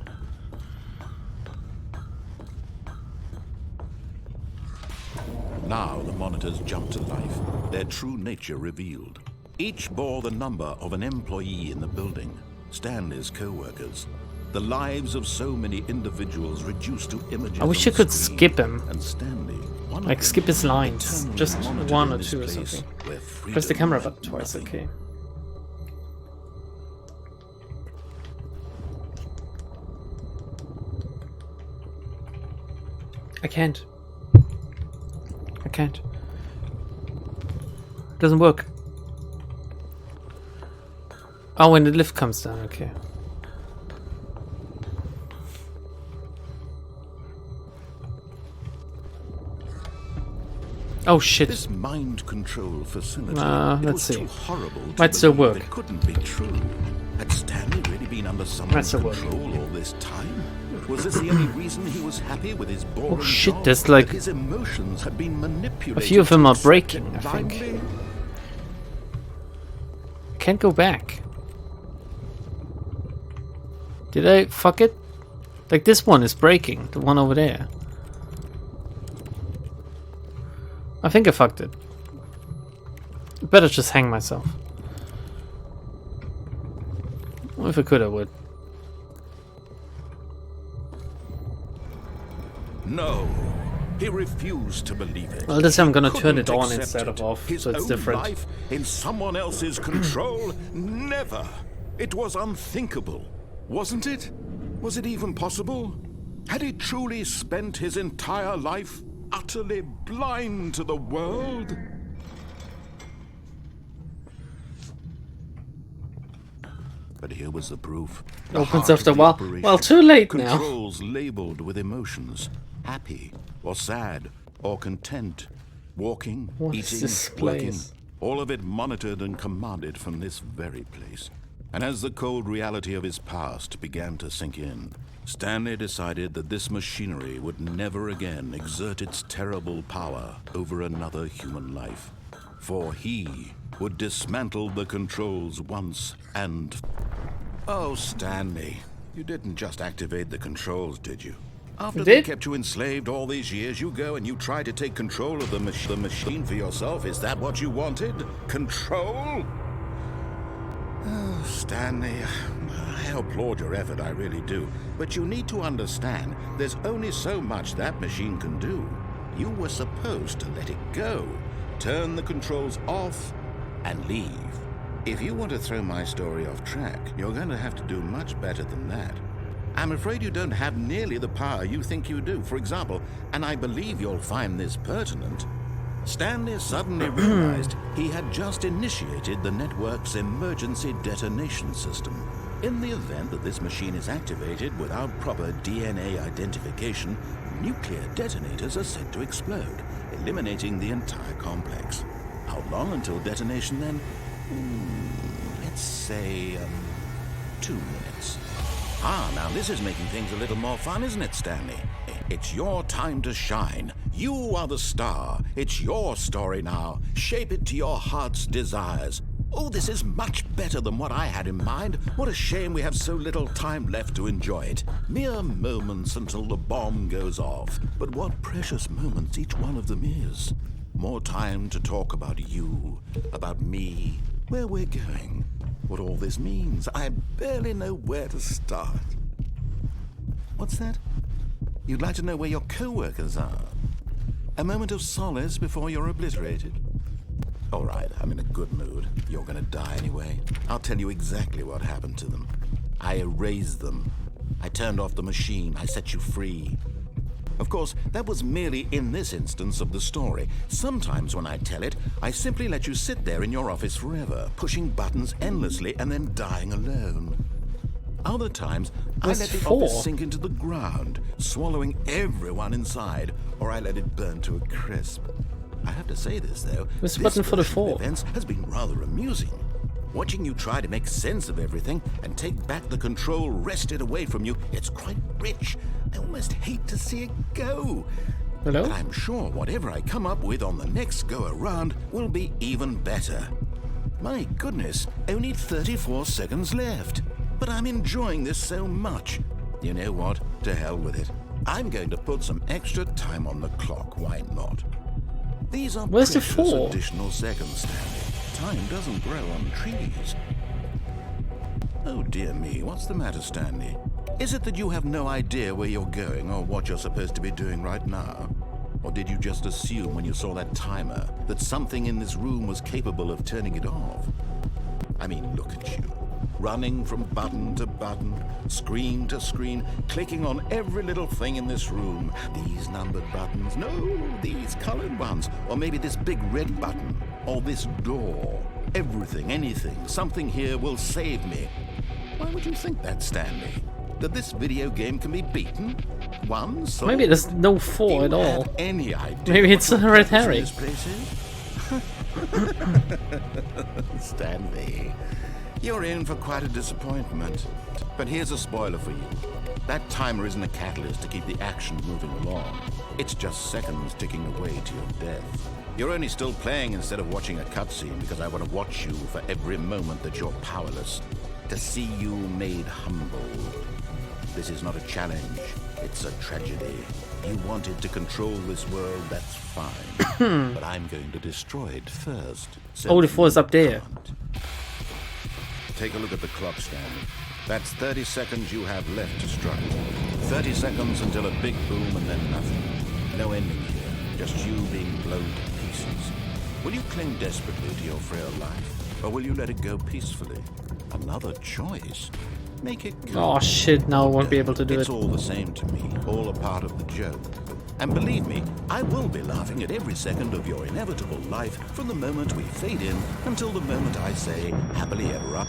Now the monitors jumped to life, their true nature revealed. Each bore the number of an employee in the building, Stanley's co-workers. The lives of so many individuals reduced to images. I wish you could skip him. And Stanley, like skip his lines. Just one or two or something. Press the camera button twice, okay. I can't. I can't. It doesn't work. Oh, when the lift comes down, okay. Oh shit. This mind control facility, let's see. too horrible to Might still believe work. It couldn't be true. Had Stanley really been under someone's control all this time? Was this the only reason he was happy with his boring shit, job? there's like His emotions had been manipulated. a few of them are to breaking, I accept it think. blindly? Can't go back. Did I fuck it? Like this one is breaking, the one over there. I think I fucked it. Better just hang myself. Well, if I could, I would. No, he refused to believe it. Well, this time I'm gonna He turn it couldn't on accept instead it. of off, His so it's own different. Life in someone else's control? Never. It was unthinkable, wasn't it? Was it even possible? Had he truly spent his entire life utterly blind to the world? But here was the proof. The Opens heart after of a the while. operation. Well, too late now. Controls labeled with emotions. Happy or sad or content. Walking, What is eating, this working. place? All of it monitored and commanded from this very place. And as the cold reality of his past began to sink in, Stanley decided that this machinery would never again exert its terrible power over another human life. For he would dismantle the controls once and... Oh, Stanley, you didn't just activate the controls, did you? After they kept you enslaved all these years, you go and you try to take control of the machine for yourself. Is that what you wanted? Control? Oh, Stanley, I applaud your effort, I really do. But you need to understand, there's only so much that machine can do. You were supposed to let it go, turn the controls off, and leave. If you want to throw my story off track, you're going to have to do much better than that. I'm afraid you don't have nearly the power you think you do. For example, and I believe you'll find this pertinent, Stanley suddenly realized he had just initiated the network's emergency detonation system. In the event that this machine is activated without proper DNA identification, nuclear detonators are said to explode, eliminating the entire complex. How long until detonation then? Let's say, 2 minutes. Now this is making things a little more fun, isn't it, Stanley? It's your time to shine. You are the star. It's your story now. Shape it to your heart's desires. Oh, this is much better than what I had in mind. What a shame we have so little time left to enjoy it. Mere moments until the bomb goes off. But what precious moments each one of them is. More time to talk about you, about me, where we're going, what all this means. I barely know where to start. What's that? You'd like to know where your co-workers are? A moment of solace before you're obliterated? All right, I'm in a good mood. You're gonna die anyway. I'll tell you exactly what happened to them. I erased them. I turned off the machine. I set you free. Of course, that was merely in this instance of the story. Sometimes when I tell it, I simply let you sit there in your office forever, pushing buttons endlessly and then dying alone. Other times, I let the office sink into the ground, swallowing everyone inside, or I let it burn to a crisp. I have to say this, though. This button for the 4 events has been rather amusing. Watching you try to make sense of everything and take back the control wrested away from you, it's quite rich. I almost hate to see it go. Hello? But I'm sure whatever I come up with on the next go-around will be even better. My goodness, only 34 seconds left. But I'm enjoying this so much. You know what? To hell with it. I'm going to put some extra time on the clock. Why not? These are Where's the precious 4? additional seconds, Stanley. Time doesn't grow on trees. Oh dear me, what's the matter, Stanley? Is it that you have no idea where you're going or what you're supposed to be doing right now? Or did you just assume when you saw that timer that something in this room was capable of turning it off? I mean, look at you. Running from button to button, screen to screen, clicking on every little thing in this room. These numbered buttons, no, these colored ones. Or maybe this big red button, or this door. Everything, anything, something here will save me. Why would you think that, Stanley? That this video game can be beaten? Won? So Maybe there's no 4 at all. Any idea? Maybe it's a red herring. This place is? Stanley. You're in for quite a disappointment. But here's a spoiler for you. That timer isn't a catalyst to keep the action moving along. It's just seconds ticking away to your death. You're only still playing instead of watching a cutscene because I want to watch you for every moment that you're powerless. To see you made humble. This is not a challenge. It's a tragedy. You wanted to control this world, that's fine. But I'm going to destroy it first. Oh, the 4 is up there. Take a look at the clock, Stanley. That's 30 seconds you have left to strike. 30 seconds until a big boom and then nothing. No ending here, just you being blown to pieces. Will you cling desperately to your frail life, or will you let it go peacefully? Another choice. Make it go. Oh shit, now I won't be able to do It's it. all the same to me, all a part of the joke. And believe me, I will be laughing at every second of your inevitable life from the moment we fade in until the moment I say, happily ever up.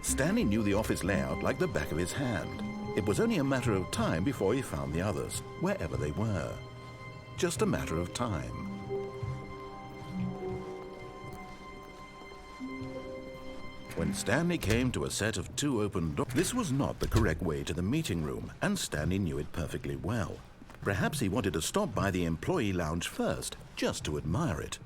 Stanley knew the office layout like the back of his hand. It was only a matter of time before he found the others, wherever they were. Just a matter of time. When Stanley came to a set of 2 open doors, this was not the correct way to the meeting room, and Stanley knew it perfectly well. Perhaps he wanted to stop by the employee lounge first, just to admire it.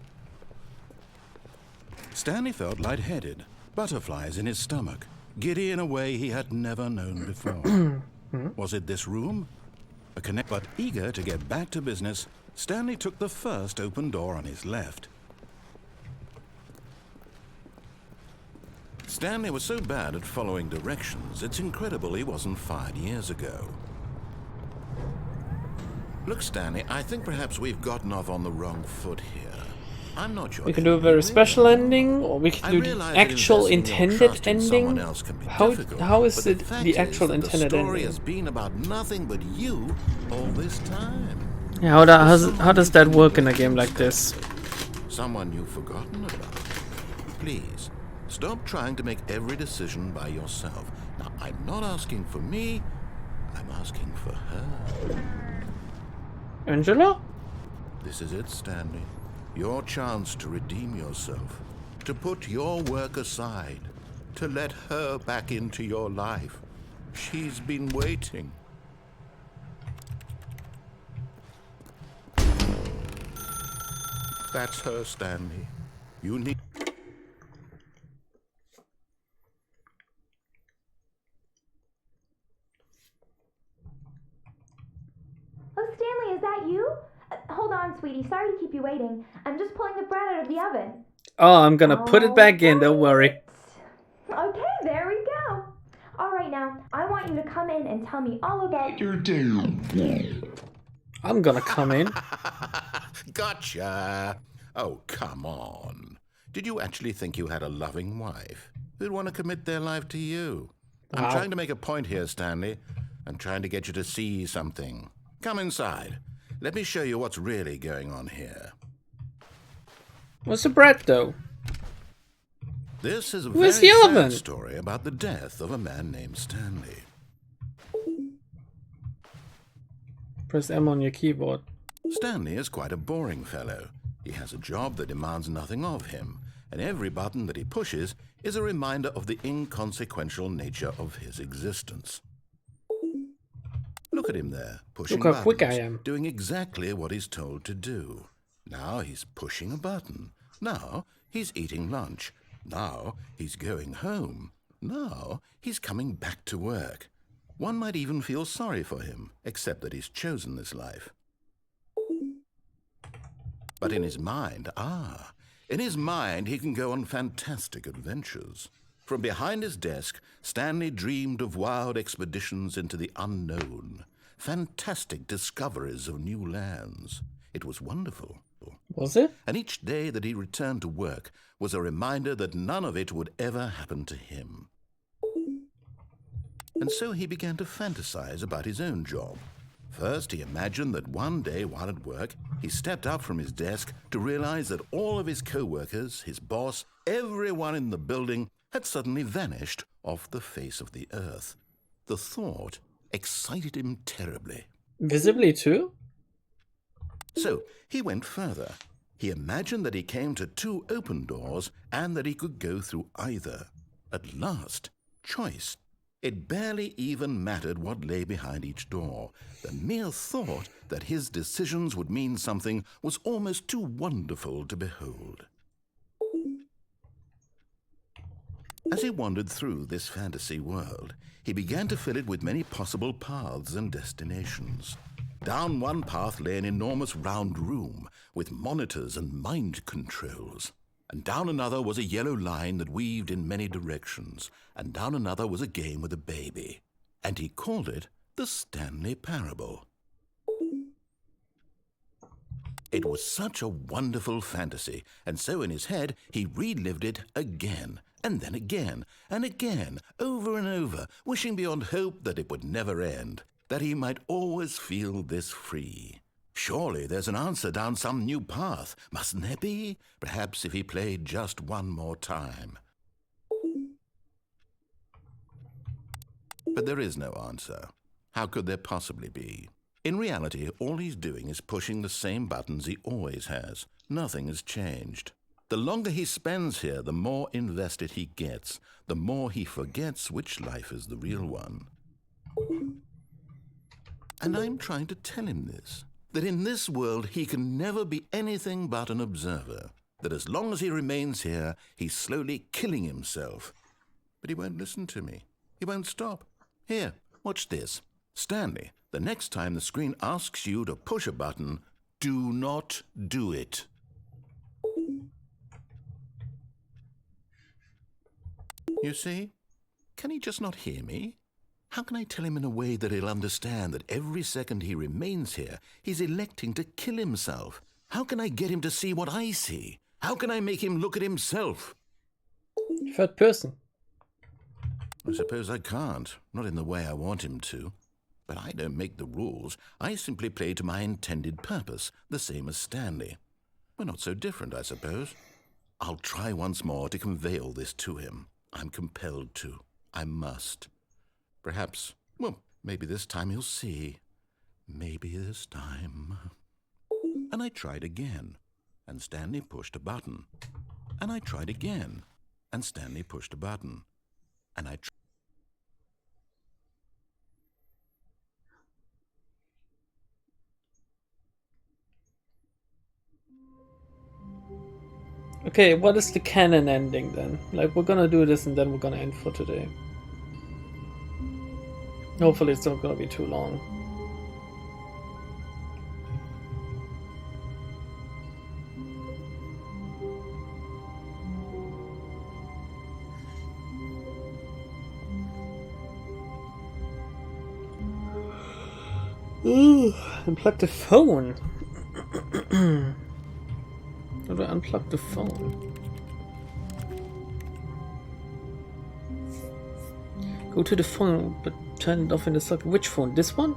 Stanley felt lightheaded, butterflies in his stomach, giddy in a way he had never known before. Was it this room? But eager to get back to business, Stanley took the first open door on his left. Stanley was so bad at following directions, it's incredible he wasn't fired years ago. Look, Stanley, I think perhaps we've gotten off on the wrong foot here. I'm not sure. We can do a very special ending, or we can do the actual intended ending. How is it the actual intended ending? The story has been about nothing but you all this time. Yeah, how does that work in a game like this? Someone you've forgotten about. Please, stop trying to make every decision by yourself. Now, I'm not asking for me, I'm asking for her. Angela? This is it, Stanley. Your chance to redeem yourself, to put your work aside, to let her back into your life. She's been waiting. That's her, Stanley. You need... Oh, Stanley, is that you? Hold on, sweetie. Sorry to keep you waiting. I'm just pulling the bread out of the oven. Oh, I'm gonna put it back in, don't worry. Okay, there we go. All right, now, I want you to come in and tell me all about your day. I'm gonna come in. Gotcha. Oh, come on. Did you actually think you had a loving wife who'd want to commit their life to you? Wow. I'm trying to make a point here, Stanley. I'm trying to get you to see something. Come inside. Let me show you what's really going on here. What's the bread, though? This is a Where's very the sad oven? story about the death of a man named Stanley. Press M on your keyboard. Stanley is quite a boring fellow. He has a job that demands nothing of him, and every button that he pushes is a reminder of the inconsequential nature of his existence. Look at him there, pushing Look how buttons, quick I am. doing exactly what he's told to do. Now he's pushing a button. Now he's eating lunch. Now he's going home. Now he's coming back to work. One might even feel sorry for him, except that he's chosen this life. But in his mind, he can go on fantastic adventures. From behind his desk, Stanley dreamed of wild expeditions into the unknown, fantastic discoveries of new lands. It was wonderful. Was it? And each day that he returned to work was a reminder that none of it would ever happen to him. And so he began to fantasize about his own job. First, he imagined that one day while at work, he stepped up from his desk to realize that all of his co-workers, his boss, everyone in the building had suddenly vanished off the face of the earth. The thought excited him terribly. Visibly too? So he went further. He imagined that he came to two open doors and that he could go through either. At last, choice. It barely even mattered what lay behind each door. The mere thought that his decisions would mean something was almost too wonderful to behold. As he wandered through this fantasy world, he began to fill it with many possible paths and destinations. Down one path lay an enormous round room with monitors and mind controls. And down another was a yellow line that weaved in many directions, and down another was a game with a baby. And he called it the Stanley Parable. It was such a wonderful fantasy, and so in his head he relived it again, and then again, and again, over and over, wishing beyond hope that it would never end, that he might always feel this free. Surely there's an answer down some new path, mustn't there be? Perhaps if he played just one more time. But there is no answer. How could there possibly be? In reality, all he's doing is pushing the same buttons he always has. Nothing has changed. The longer he spends here, the more invested he gets, the more he forgets which life is the real one. And I'm trying to tell him this. That in this world he can never be anything but an observer. that as long as he remains here, he's slowly killing himself. But he won't listen to me. He won't stop. Here, watch this. Stanley, the next time the screen asks you to push a button, do not do it. You see? Can he just not hear me? How can I tell him in a way that he'll understand that every second he remains here, he's electing to kill himself? How can I get him to see what I see? How can I make him look at himself? Third person. I suppose I can't, not in the way I want him to. But I don't make the rules. I simply play to my intended purpose, the same as Stanley. We're not so different, I suppose. I'll try once more to convey all this to him. I'm compelled to. I must. Perhaps, well, maybe this time he'll see. Maybe this time. And I tried again, and Stanley pushed a button. And I tried again, and Stanley pushed a button. And I tried. Okay, what is the canon ending then? Like, we're gonna do this and then we're gonna end for today. Hopefully it's not gonna be too long. Ooh, unplug the phone. How do I unplug the phone? Go to the phone, but turn it off in the socket. Which phone? This one?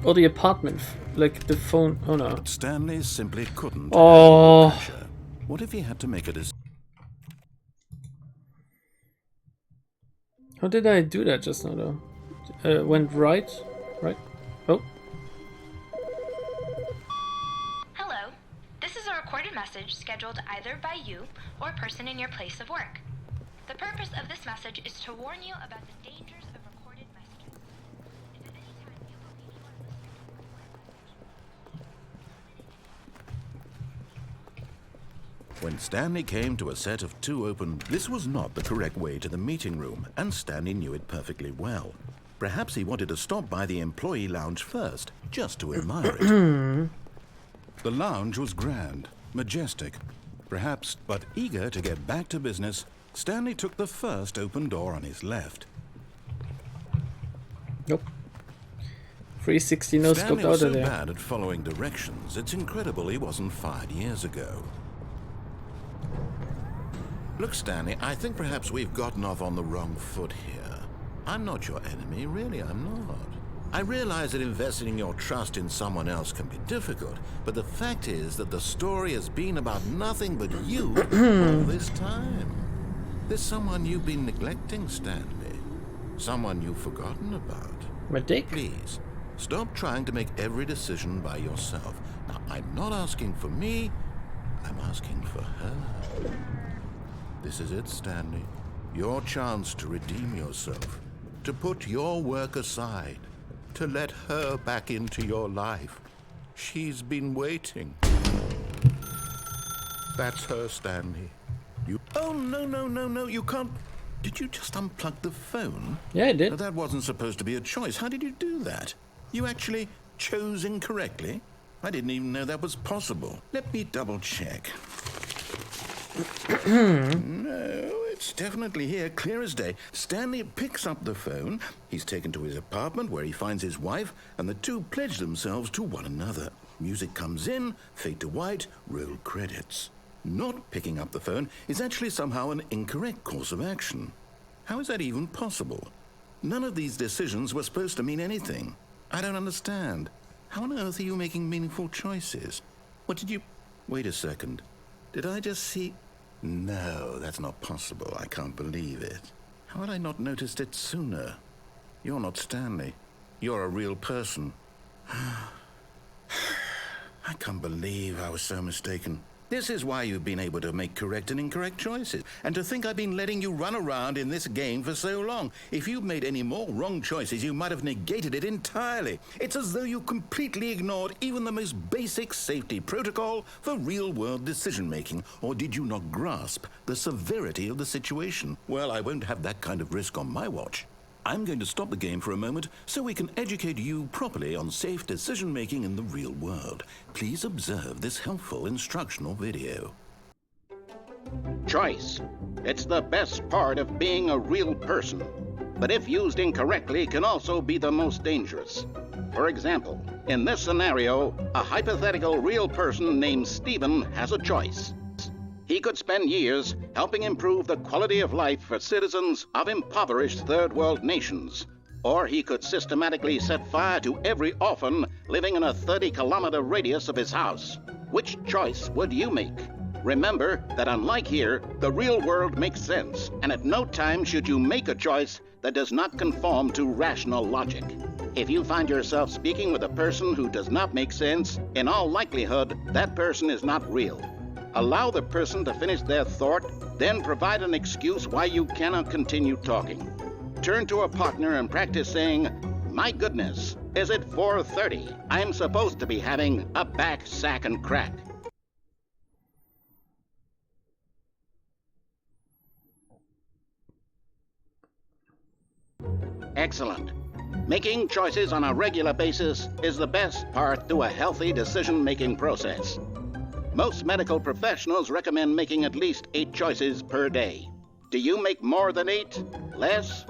Or the apartment? Like the phone? Oh no. Stanley simply couldn't. Oh. What if he had to make a decision? How did I do that just now though? Went right? Right? Oh. Hello. This is a recorded message scheduled either by you or a person in your place of work. The purpose of this message is to warn you about the dangers of recorded messages. If at any time you believe you are listening to a recorded message, When Stanley came to a set of two open, this was not the correct way to the meeting room, and Stanley knew it perfectly well. Perhaps he wanted to stop by the employee lounge first, just to admire it. The lounge was grand, majestic, perhaps, but eager to get back to business, Stanley took the first open door on his left. Nope. 360 no Stanley scoped was out of so there. bad at following directions, it's incredible he wasn't fired years ago. Look, Stanley, I think perhaps we've gotten off on the wrong foot here. I'm not your enemy, really, I'm not. I realize that investing your trust in someone else can be difficult, but the fact is that the story has been about nothing but you all this time. There's someone you've been neglecting, Stanley. Someone you've forgotten about. My dick? Please, stop trying to make every decision by yourself. Now, I'm not asking for me, I'm asking for her. This is it, Stanley. Your chance to redeem yourself, to put your work aside, to let her back into your life. She's been waiting. That's her, Stanley. You... Oh, no, you can't... Did you just unplug the phone? Yeah, I did. That wasn't supposed to be a choice. How did you do that? You actually chose incorrectly? I didn't even know that was possible. Let me double check. No, it's definitely here, clear as day. Stanley picks up the phone. He's taken to his apartment where he finds his wife, and the two pledge themselves to one another. Music comes in, fade to white, roll credits. Not picking up the phone is actually somehow an incorrect course of action. How is that even possible? None of these decisions were supposed to mean anything. I don't understand. How on earth are you making meaningful choices? What did you... Wait a second. Did I just see... No, that's not possible. I can't believe it. How had I not noticed it sooner? You're not Stanley. You're a real person. I can't believe I was so mistaken. This is why you've been able to make correct and incorrect choices. And to think I've been letting you run around in this game for so long. If you'd made any more wrong choices, you might have negated it entirely. It's as though you completely ignored even the most basic safety protocol for real-world decision-making. Or did you not grasp the severity of the situation? Well, I won't have that kind of risk on my watch. I'm going to stop the game for a moment so we can educate you properly on safe decision-making in the real world. Please observe this helpful instructional video. Choice. It's the best part of being a real person, but if used incorrectly can also be the most dangerous. For example, in this scenario, a hypothetical real person named Stephen has a choice. He could spend years helping improve the quality of life for citizens of impoverished third world nations. Or he could systematically set fire to every orphan living in a 30-kilometer radius of his house. Which choice would you make? Remember that unlike here, the real world makes sense, and at no time should you make a choice that does not conform to rational logic. If you find yourself speaking with a person who does not make sense, in all likelihood, that person is not real. Allow the person to finish their thought, then provide an excuse why you cannot continue talking. Turn to a partner and practice saying, "My goodness, is it 4:30? I'm supposed to be having a back, sack, and crack." Excellent. Making choices on a regular basis is the best part to a healthy decision-making process. Most medical professionals recommend making at least 8 choices per day. Do you make more than 8? Less?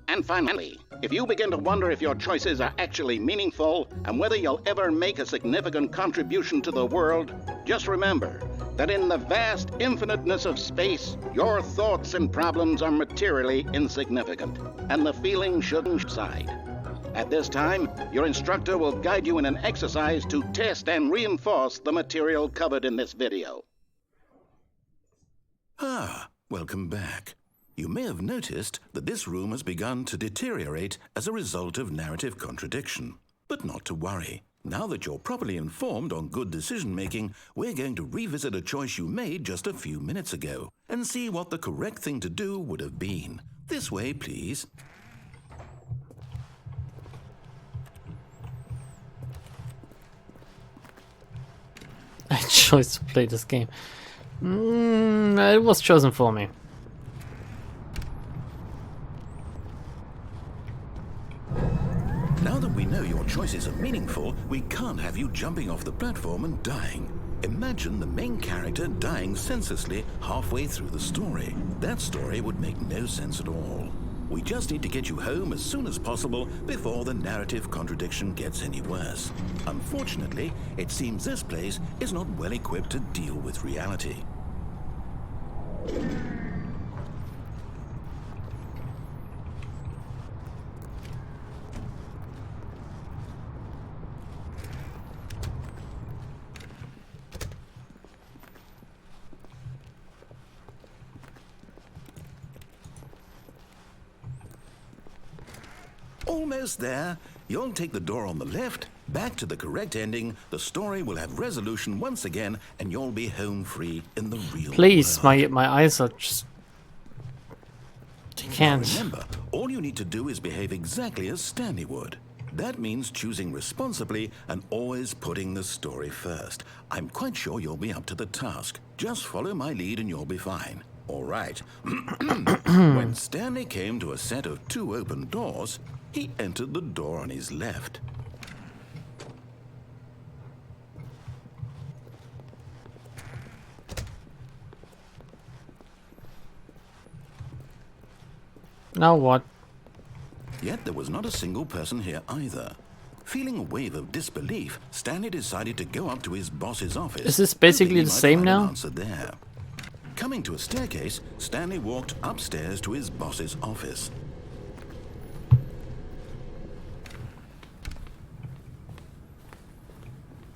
And finally, if you begin to wonder if your choices are actually meaningful and whether you'll ever make a significant contribution to the world, just remember that in the vast infiniteness of space, your thoughts and problems are materially insignificant, and the feeling shouldn't subside. At this time, your instructor will guide you in an exercise to test and reinforce the material covered in this video. Welcome back. You may have noticed that this room has begun to deteriorate as a result of narrative contradiction. But not to worry. Now that you're properly informed on good decision-making, we're going to revisit a choice you made just a few minutes ago and see what the correct thing to do would have been. This way, please. I chose to play this game. It was chosen for me. Now that we know your choices are meaningful, we can't have you jumping off the platform and dying. Imagine the main character dying senselessly halfway through the story. That story would make no sense at all. We just need to get you home as soon as possible before the narrative contradiction gets any worse. Unfortunately, it seems this place is not well equipped to deal with reality. Almost there. You'll take the door on the left, back to the correct ending, the story will have resolution once again, and you'll be home free in the real Please, world. my eyes are just... I can't. Now remember, all you need to do is behave exactly as Stanley would. That means choosing responsibly and always putting the story first. I'm quite sure you'll be up to the task. Just follow my lead and you'll be fine. All right. When Stanley came to a set of 2 open doors, he entered the door on his left. Now what? Yet there was not a single person here either. Feeling a wave of disbelief, Stanley decided to go up to his boss's office. Is this basically hoping he the might same find an now? answer there. Coming to a staircase, Stanley walked upstairs to his boss's office.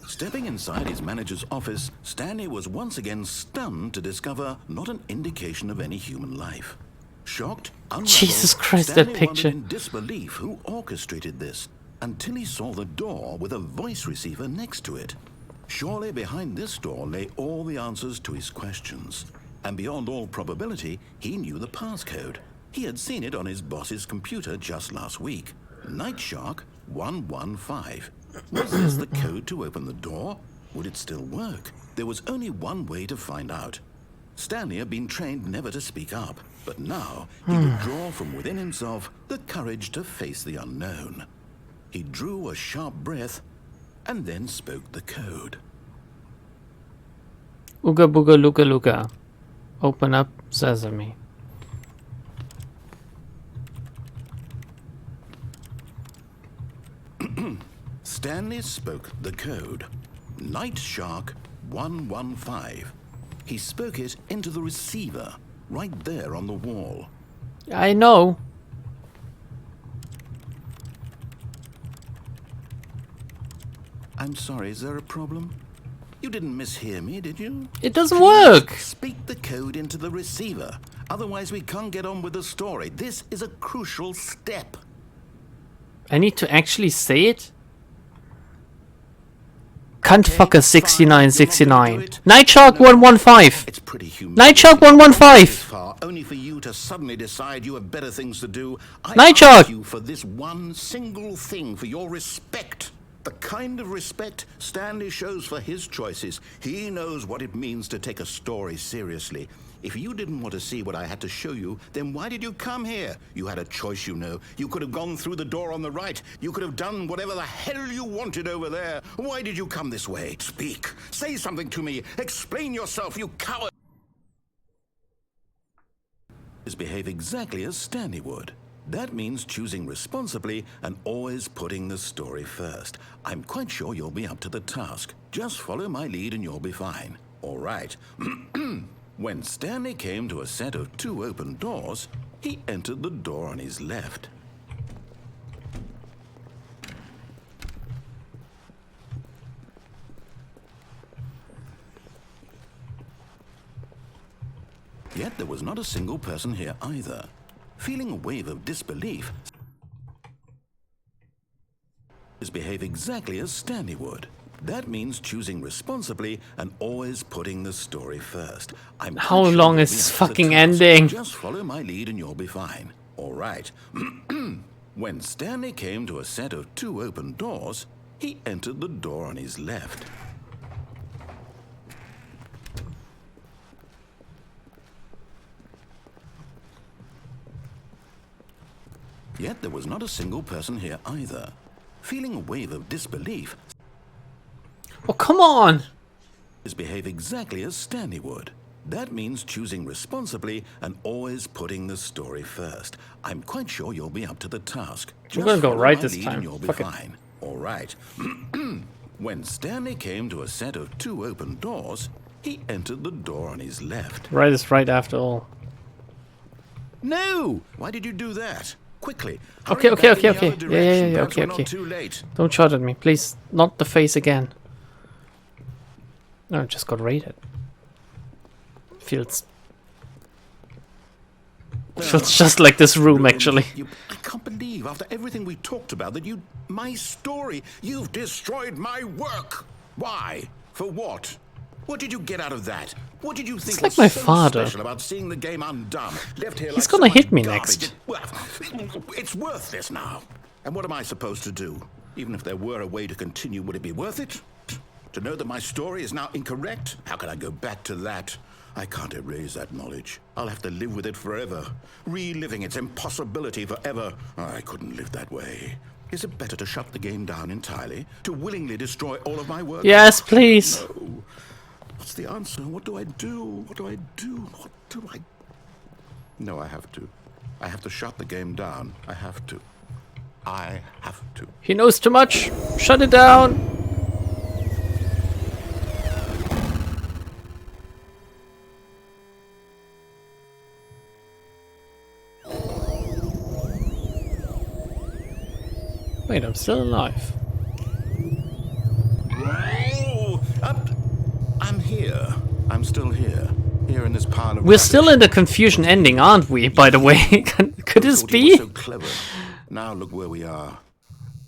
Stepping inside his manager's office, Stanley was once again stunned to discover not an indication of any human life. Shocked, unraveled, Jesus Christ, Stanley that picture. wondered in disbelief who orchestrated this, until he saw the door with a voice receiver next to it. Surely behind this door lay all the answers to his questions. And beyond all probability, he knew the passcode. He had seen it on his boss's computer just last week. Nightshark 115. Was this the code to open the door? Would it still work? There was only one way to find out. Stanley had been trained never to speak up, but now he would draw from within himself the courage to face the unknown. He drew a sharp breath and then spoke the code. Ooga booga luga luga. Open up sesame. Stanley spoke the code. Nightshark 115. He spoke it into the receiver, right there on the wall. I know. I'm sorry, is there a problem? You didn't mishear me, did you? It doesn't work. Speak the code into the receiver. Otherwise, we can't get on with the story. This is a crucial step. I need to actually say it? Cuntfucker 6969. Nightshark 115. It's pretty human. Nightshark 115. Only for you to suddenly decide you have better things to do. I Nightshark. ask you for this one single thing, for your respect. The kind of respect Stanley shows for his choices. He knows what it means to take a story seriously. If you didn't want to see what I had to show you, then why did you come here? You had a choice, you know. You could have gone through the door on the right. You could have done whatever the hell you wanted over there. Why did you come this way? Speak. Say something to me. Explain yourself, you coward. Behave exactly as Stanley would. That means choosing responsibly and always putting the story first. I'm quite sure you'll be up to the task. Just follow my lead and you'll be fine. All right. When Stanley came to a set of 2 open doors, he entered the door on his left. Yet there was not a single person here either. Feeling a wave of disbelief, behave exactly as Stanley would. That means choosing responsibly and always putting the story first. How long is this fucking ending? Just follow my lead and you'll be fine. All right. When Stanley came to a set of 2 open doors, he entered the door on his left. Yet there was not a single person here either. Feeling a wave of disbelief, Oh, come on! behave exactly as Stanley would. That means choosing responsibly and always putting the story first. I'm quite sure you'll be up to the task. We're gonna go follow right my this lead time. and you'll be Fuck it. fine. All right. When Stanley came to a set of 2 open doors, he entered the door on his left. Right is right after all. No! Why did you do that? Quickly. Okay, hurry okay, back okay, in the okay. other Yeah, direction. yeah, Perhaps okay, we're not okay. too late. Don't shout at me, please. Not the face again. No, it just got raided. Feels just like this room, actually. I can't believe, after everything we talked about, that my story, you've destroyed my work. Why? For what? What did you get out of that? What did you think like was my so father. special about seeing the game undone? Left here He's like gonna so much hit me garbage? next. Well, it's worthless now. And what am I supposed to do? Even if there were a way to continue, would it be worth it? To know that my story is now incorrect? How can I go back to that? I can't erase that knowledge. I'll have to live with it forever, reliving its impossibility forever. I couldn't live that way. Is it better to shut the game down entirely? To willingly destroy all of my work? Yes, please. No. What's the answer? What do I do? What do I do? What do I... No, I have to. I have to shut the game down. I have to. I have to. He knows too much. Shut it down. Wait, I'm still alive. Oh, I'm here. I'm still here. Here in this pile of We're still in the confusion ending, aren't we, by the way? Could this Thought he was be? so clever. Now look where we are.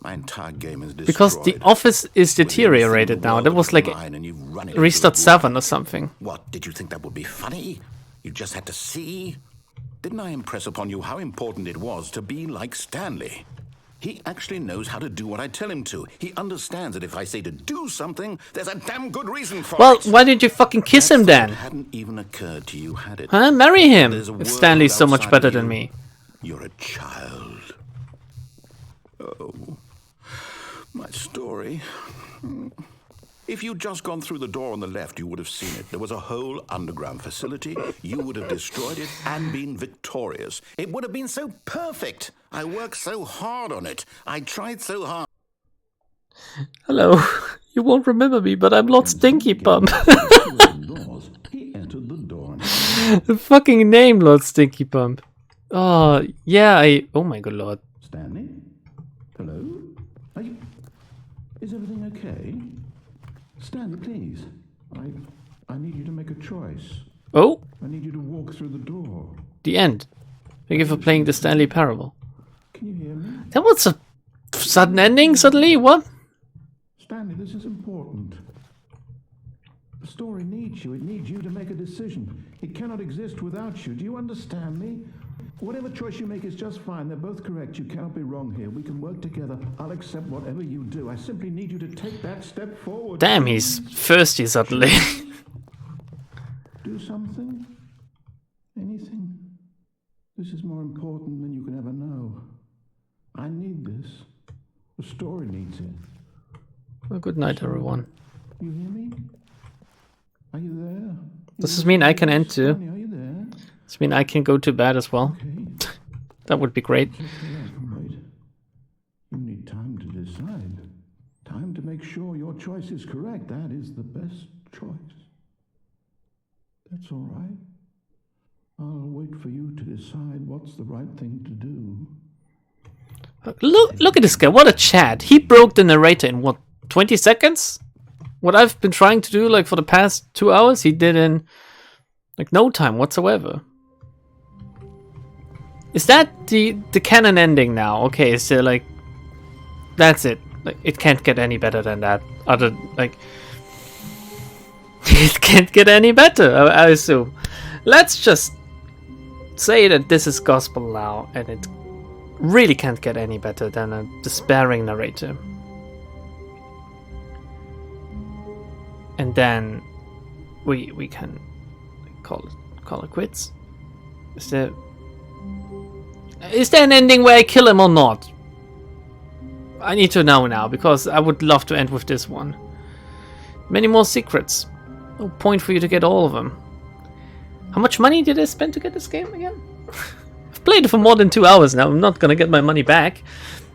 My entire game is destroyed. Because the office is deteriorated now. That was like restart 7 or something. What, did you think that would be funny? You just had to see? Didn't I impress upon you how important it was to be like Stanley? He actually knows how to do what I tell him to. He understands that if I say to do something, there's a damn good reason for it. Well, why did you fucking kiss him then? It hadn't even occurred to you, had it? Huh? Marry him There's a if world Stanley's so much outside better of than you. me. You're a child. Oh, my story. If you'd just gone through the door on the left, you would have seen it. There was a whole underground facility. You would have destroyed it and been victorious. It would have been so perfect. I worked so hard on it. I tried so hard. Hello. You won't remember me, but I'm Lord Stinky Bump. He entered the door. The fucking name, Lord Stinky Bump. Oh, yeah, oh my good lord. Stanley? Hello? Are you... Is everything okay? Stanley, please. I need you to make a choice. Oh, I need you to walk through the door. the end. Thank you for playing the Stanley Parable. Can you hear me? That was a sudden ending, suddenly? What? Stanley, this is important. The story needs you. It needs you to make a decision. It cannot exist without you. Do you understand me? Whatever choice you make is just fine. They're both correct. You cannot be wrong here. We can work together. I'll accept whatever you do. I simply need you to take that step forward. Damn, he's thirsty suddenly. Do something? Anything? This is more important than you can ever know. I need this. The story needs it. Well, good night, everyone. You hear me? Are you there? Does this mean I can end too? Stanley, are you there? Does this mean I can go to bed as well? Okay. That would be great. Okay, wait. You need time to decide. Time to make sure your choice is correct. That is the best choice. That's all right. I'll wait for you to decide what's the right thing to do. Look at this guy. What a chat. He broke the narrator in what, 20 seconds? What I've been trying to do like for the past 2 hours, he did in like no time whatsoever. Is that the canon ending now? Okay, so like that's it. Like it can't get any better than that. Other like it can't get any better, I assume. Let's just say that this is gospel now, and it really can't get any better than a despairing narrator. And then we can call it quits. Is there an ending where I kill him or not? I need to know now, because I would love to end with this one. Many more secrets. No point for you to get all of them. How much money did I spend to get this game again? I've played it for more than 2 hours now. I'm not gonna get my money back,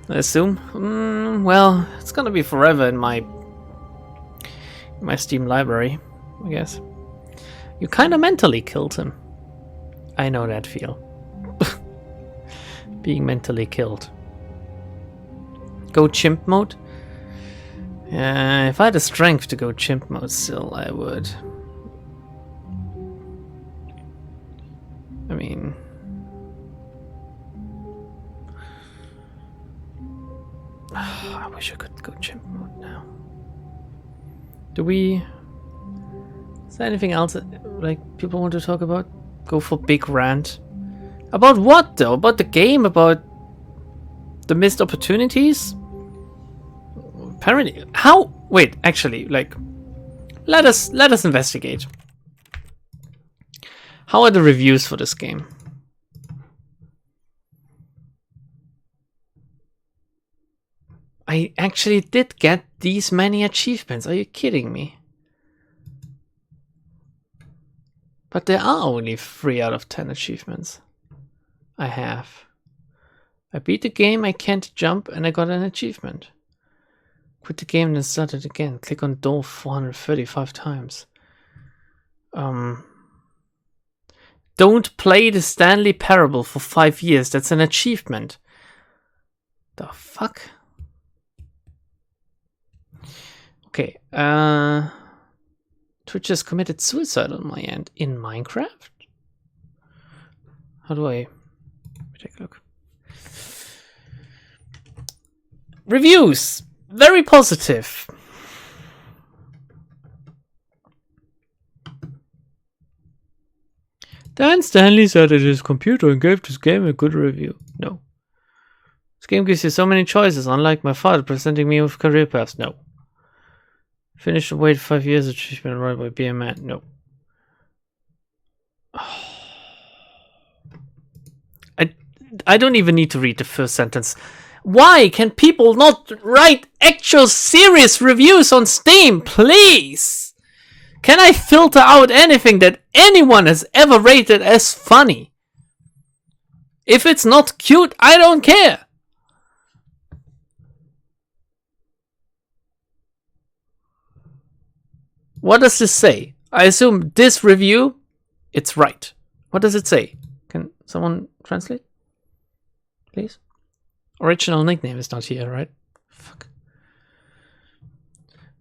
I assume. Well, it's gonna be forever in my Steam library, I guess. You kinda mentally killed him. I know that feel. Being mentally killed. Go chimp mode? If I had the strength to go chimp mode still, I would. I mean... I wish I could go chimp mode now. Do we... Is there anything else that, like, people want to talk about? Go for big rant. About what though? About the game? About the missed opportunities? Apparently, how? Wait, actually, like, let us investigate. How are the reviews for this game? I actually did get these many achievements. Are you kidding me? But there are only 3 out of 10 achievements. I have. I beat the game, I can't jump, and I got an achievement. Quit the game and then start it again. Click on door 435 times. Don't play the Stanley Parable for 5 years. That's an achievement. The fuck? Okay, Twitch has committed suicide on my end in Minecraft? How do I... Let me take a look. Reviews. Very positive. Dan Stanley sat at his computer and gave this game a good review. No. This game gives you so many choices, unlike my father presenting me with career paths. No. Finished and wait 5 years achievement right by being a man. No. I don't even need to read the first sentence. Why can people not write actual serious reviews on Steam, please? Can I filter out anything that anyone has ever rated as funny? If it's not cute, I don't care. What does this say? I assume this review, it's right. What does it say? Can someone translate? Please? Original nickname is not here, right? Fuck.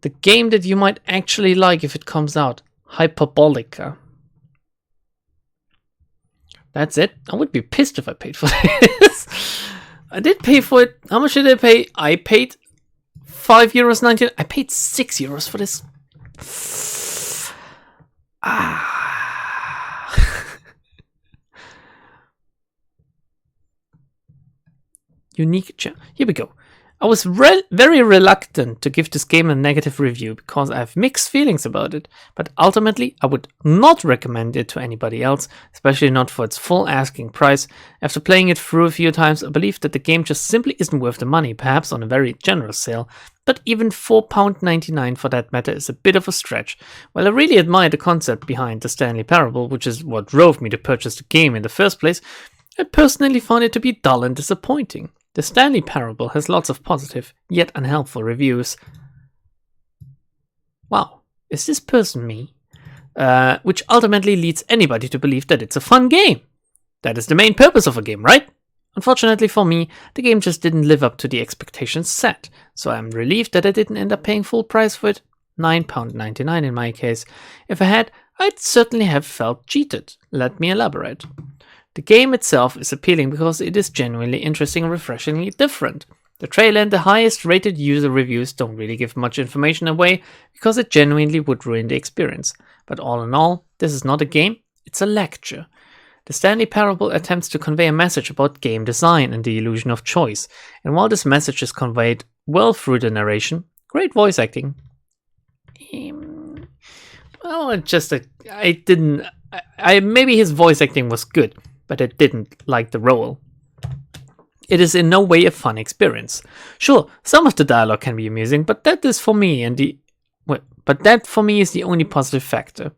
The game that you might actually like if it comes out. Hyperbolica. That's it? I would be pissed if I paid for this. I did pay for it. How much did I pay? I paid €5.99. I paid €6 for this. Unique. Here we go. I was very reluctant to give this game a negative review because I have mixed feelings about it, but ultimately I would not recommend it to anybody else, especially not for its full asking price. After playing it through a few times, I believe that the game just simply isn't worth the money, perhaps on a very generous sale, but even £4.99 for that matter is a bit of a stretch. While I really admire the concept behind the Stanley Parable, which is what drove me to purchase the game in the first place, I personally found it to be dull and disappointing. The Stanley Parable has lots of positive, yet unhelpful reviews. Wow, is this person me? Which ultimately leads anybody to believe that it's a fun game. That is the main purpose of a game, right? Unfortunately for me, the game just didn't live up to the expectations set, so I'm relieved that I didn't end up paying full price for it, £9.99 in my case. If I had, I'd certainly have felt cheated. Let me elaborate. The game itself is appealing because it is genuinely interesting and refreshingly different. The trailer and the highest rated user reviews don't really give much information away because it genuinely would ruin the experience. But all in all, this is not a game, it's a lecture. The Stanley Parable attempts to convey a message about game design and the illusion of choice, and while this message is conveyed well through the narration, great voice acting. Maybe his voice acting was good, but I didn't like the role. It is in no way a fun experience. Sure, some of the dialogue can be amusing, but that for me is the only positive factor.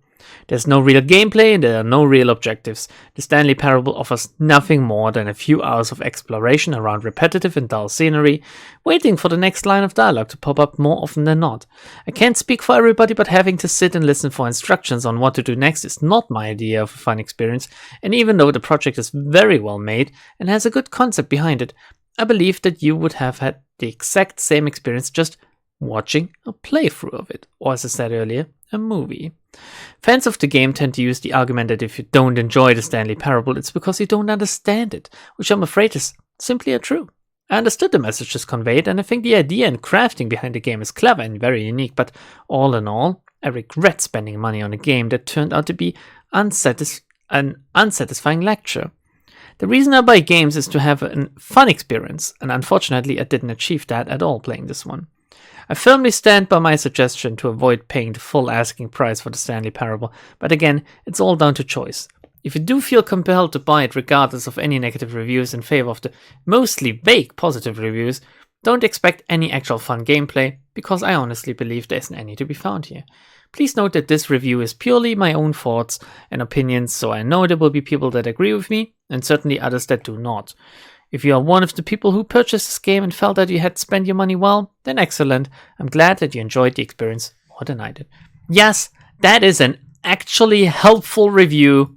There's no real gameplay and there are no real objectives. The Stanley Parable offers nothing more than a few hours of exploration around repetitive and dull scenery, waiting for the next line of dialogue to pop up more often than not. I can't speak for everybody, but having to sit and listen for instructions on what to do next is not my idea of a fun experience, and even though the project is very well made and has a good concept behind it, I believe that you would have had the exact same experience just watching a playthrough of it, or as I said earlier, a movie. Fans of the game tend to use the argument that if you don't enjoy the Stanley Parable, it's because you don't understand it, which I'm afraid is simply untrue. I understood the messages conveyed, and I think the idea and crafting behind the game is clever and very unique, but all in all, I regret spending money on a game that turned out to be an unsatisfying lecture. The reason I buy games is to have a fun experience, and unfortunately I didn't achieve that at all playing this one. I firmly stand by my suggestion to avoid paying the full asking price for the Stanley Parable, but again, it's all down to choice. If you do feel compelled to buy it regardless of any negative reviews in favor of the mostly vague positive reviews, don't expect any actual fun gameplay, because I honestly believe there isn't any to be found here. Please note that this review is purely my own thoughts and opinions, so I know there will be people that agree with me, and certainly others that do not. If you are one of the people who purchased this game and felt that you had spent your money well, then excellent. I'm glad that you enjoyed the experience more than I did. Yes, that is an actually helpful review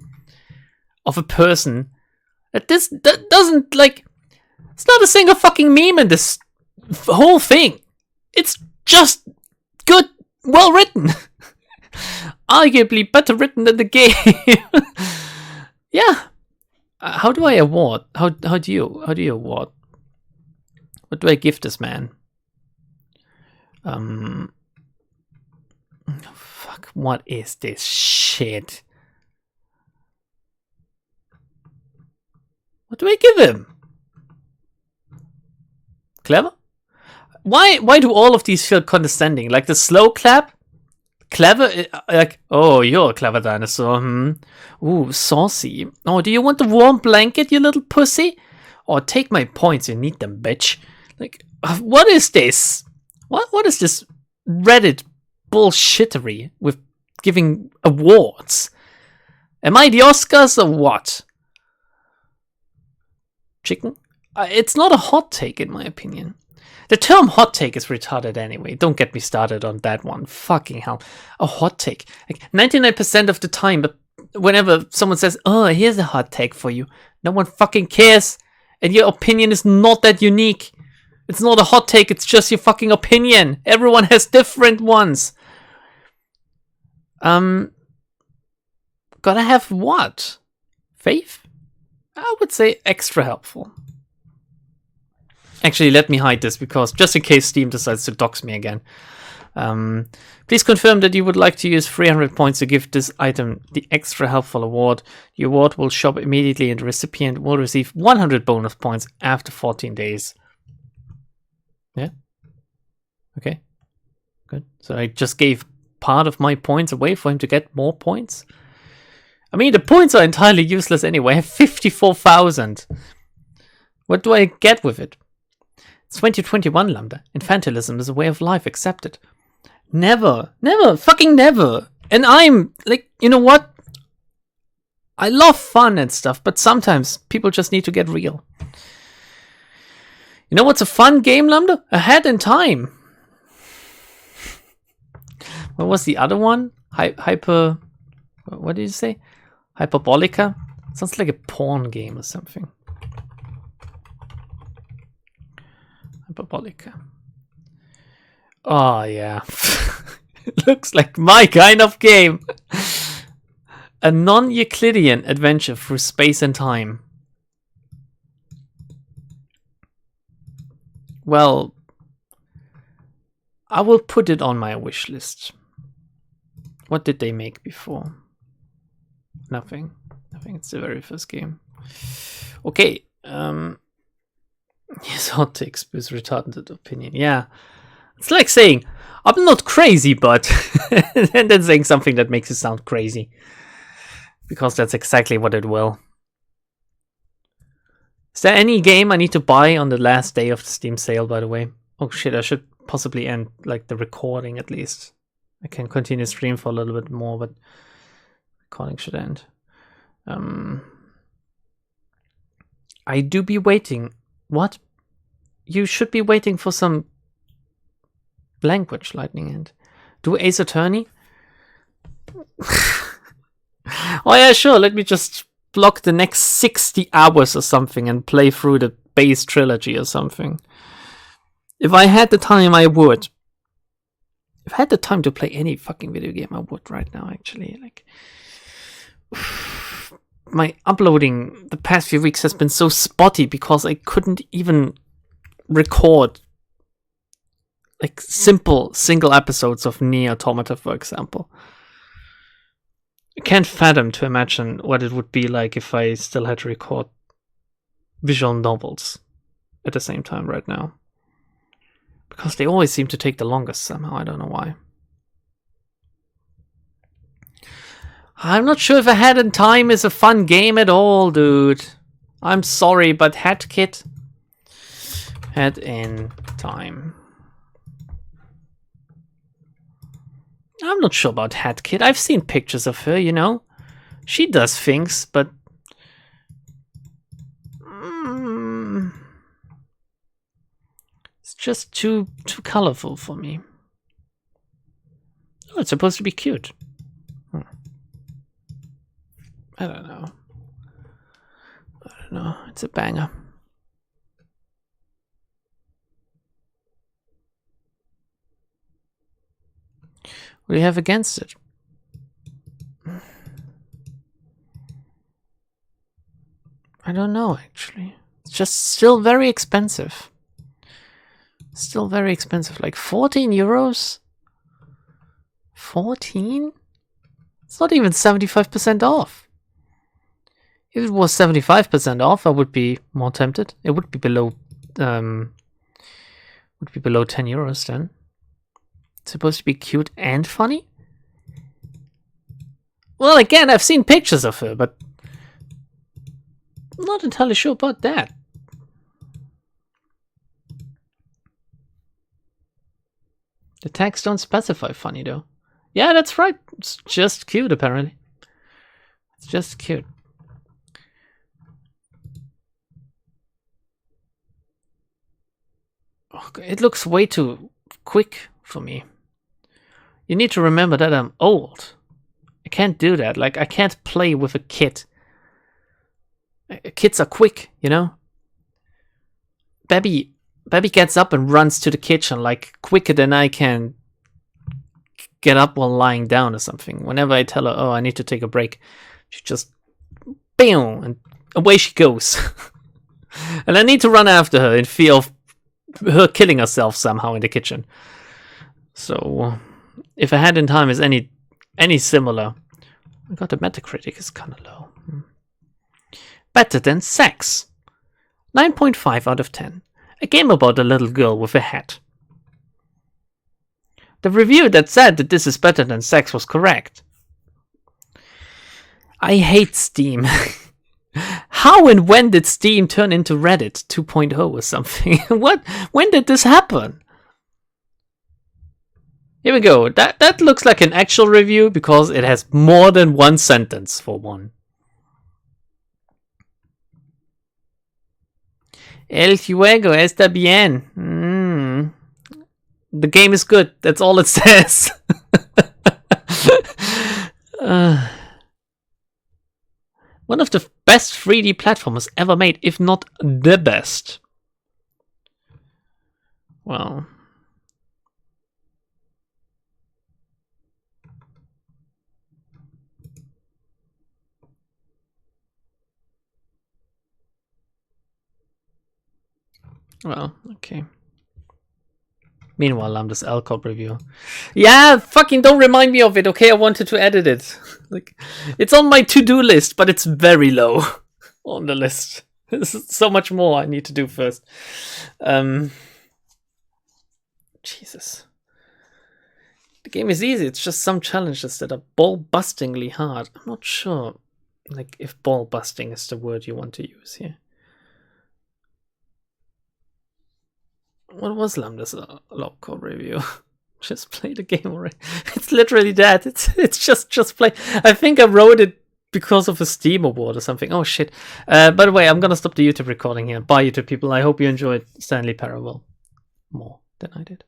of a person that doesn't like. It's not a single fucking meme in this whole thing. It's just good, well written. Arguably better written than the game. Yeah. How do I award? How do you award? What do I give this man? Fuck, what is this shit? What do I give him? Clever? Why do all of these feel condescending? Like the slow clap? Clever? Like, oh, you're a clever dinosaur. Ooh, saucy. Oh, do you want the warm blanket, you little pussy? Oh, take my points, you need them, bitch. Like, what is this? What is this Reddit bullshittery with giving awards? Am I the Oscars or what? Chicken? It's not a hot take in my opinion. The term hot take is retarded anyway. Don't get me started on that one. Fucking hell. A hot take. Like 99% of the time, but whenever someone says, oh, here's a hot take for you, no one fucking cares. And your opinion is not that unique. It's not a hot take, it's just your fucking opinion. Everyone has different ones. Gotta have what? Faith? I would say extra helpful. Actually, let me hide this because just in case Steam decides to dox me again. Please confirm that you would like to use 300 points to give this item the extra helpful award. The award will shop immediately and the recipient will receive 100 bonus points after 14 days. Yeah? Okay. Good. So I just gave part of my points away for him to get more points. I mean, the points are entirely useless anyway. I have 54,000. What do I get with it? It's 2021, Lambda. Infantilism is a way of life. Accept it. Never. Never. Fucking never. And I'm, like, you know what? I love fun and stuff, but sometimes people just need to get real. You know what's a fun game, Lambda? Ahead in Time. What was the other one? Hyper... What did you say? Hyperbolica? Sounds like a porn game or something. Hyperbolica. Oh, yeah. Looks like my kind of game. A non-Euclidean adventure through space and time. Well, I will put it on my wish list. What did they make before? Nothing. Nothing. It's the very first game. Okay. Yes, hot takes with retarded opinion. Yeah. It's like saying, I'm not crazy, but... and then saying something that makes it sound crazy. Because that's exactly what it will. Is there any game I need to buy on the last day of the Steam sale, by the way? Oh shit, I should possibly end like the recording at least. I can continue stream for a little bit more, but recording should end. I do be waiting. What? You should be waiting for some language, Lightning End. Do Ace Attorney? Oh yeah, sure. Let me just block the next 60 hours or something and play through the base trilogy or something. If I had the time, I would. If I had the time to play any fucking video game, I would right now, actually. Like, my uploading the past few weeks has been so spotty because I couldn't even record like simple single episodes of Nier Automata, for example. I can't fathom to imagine what it would be like if I still had to record visual novels at the same time right now. Because they always seem to take the longest somehow, I don't know why. I'm not sure if Ahead in Time is a fun game at all, dude. I'm sorry, but Head in Time. I'm not sure about Headkit. I've seen pictures of her, you know. She does things, but... it's just too colorful for me. Oh, it's supposed to be cute. I don't know. It's a banger. What do you have against it? I don't know, actually. It's just still very expensive. Still very expensive. Like 14 euros? 14? It's not even 75% off. If it was 75% off, I would be more tempted. It would be below 10 euros then. It's supposed to be cute and funny? Well, again, I've seen pictures of her, but I'm not entirely sure about that. The tags don't specify funny, though. Yeah, that's right. It's just cute, apparently. It's just cute. Okay, it looks way too quick for me. You need to remember that I'm old. I can't do that. Like, I can't play with a kid. Kids are quick, you know? Baby gets up and runs to the kitchen like quicker than I can get up while lying down or something. Whenever I tell her, oh, I need to take a break, she just, bam, and away she goes. And I need to run after her in fear of her killing herself somehow in the kitchen. So, if a Hand in Time is any similar, I got the Metacritic is kind of low. Better than Sex. 9.5 out of 10. A game about a little girl with a hat. The review that said that this is better than Sex was correct. I hate Steam. How and when did Steam turn into Reddit 2.0 or something? What? When did this happen? Here we go. That looks like an actual review because it has more than one sentence for one. El juego está bien. The game is good. That's all it says. One of the best 3D platformers ever made, if not the best. Well. Well, okay. Meanwhile, I'm this Alcop review. Yeah, fucking don't remind me of it, okay? I wanted to edit it. Like, it's on my to-do list, but it's very low on the list. There's so much more I need to do first. Jesus. The game is easy. It's just some challenges that are ball-bustingly hard. I'm not sure, like, if ball-busting is the word you want to use here. What was Lambda's Lobcore review? Just play the game already. It's literally that. It's just play. I think I wrote it because of a Steam award or something. Oh shit. By the way, I'm gonna stop the YouTube recording here. Bye YouTube people. I hope you enjoyed Stanley Parable more than I did.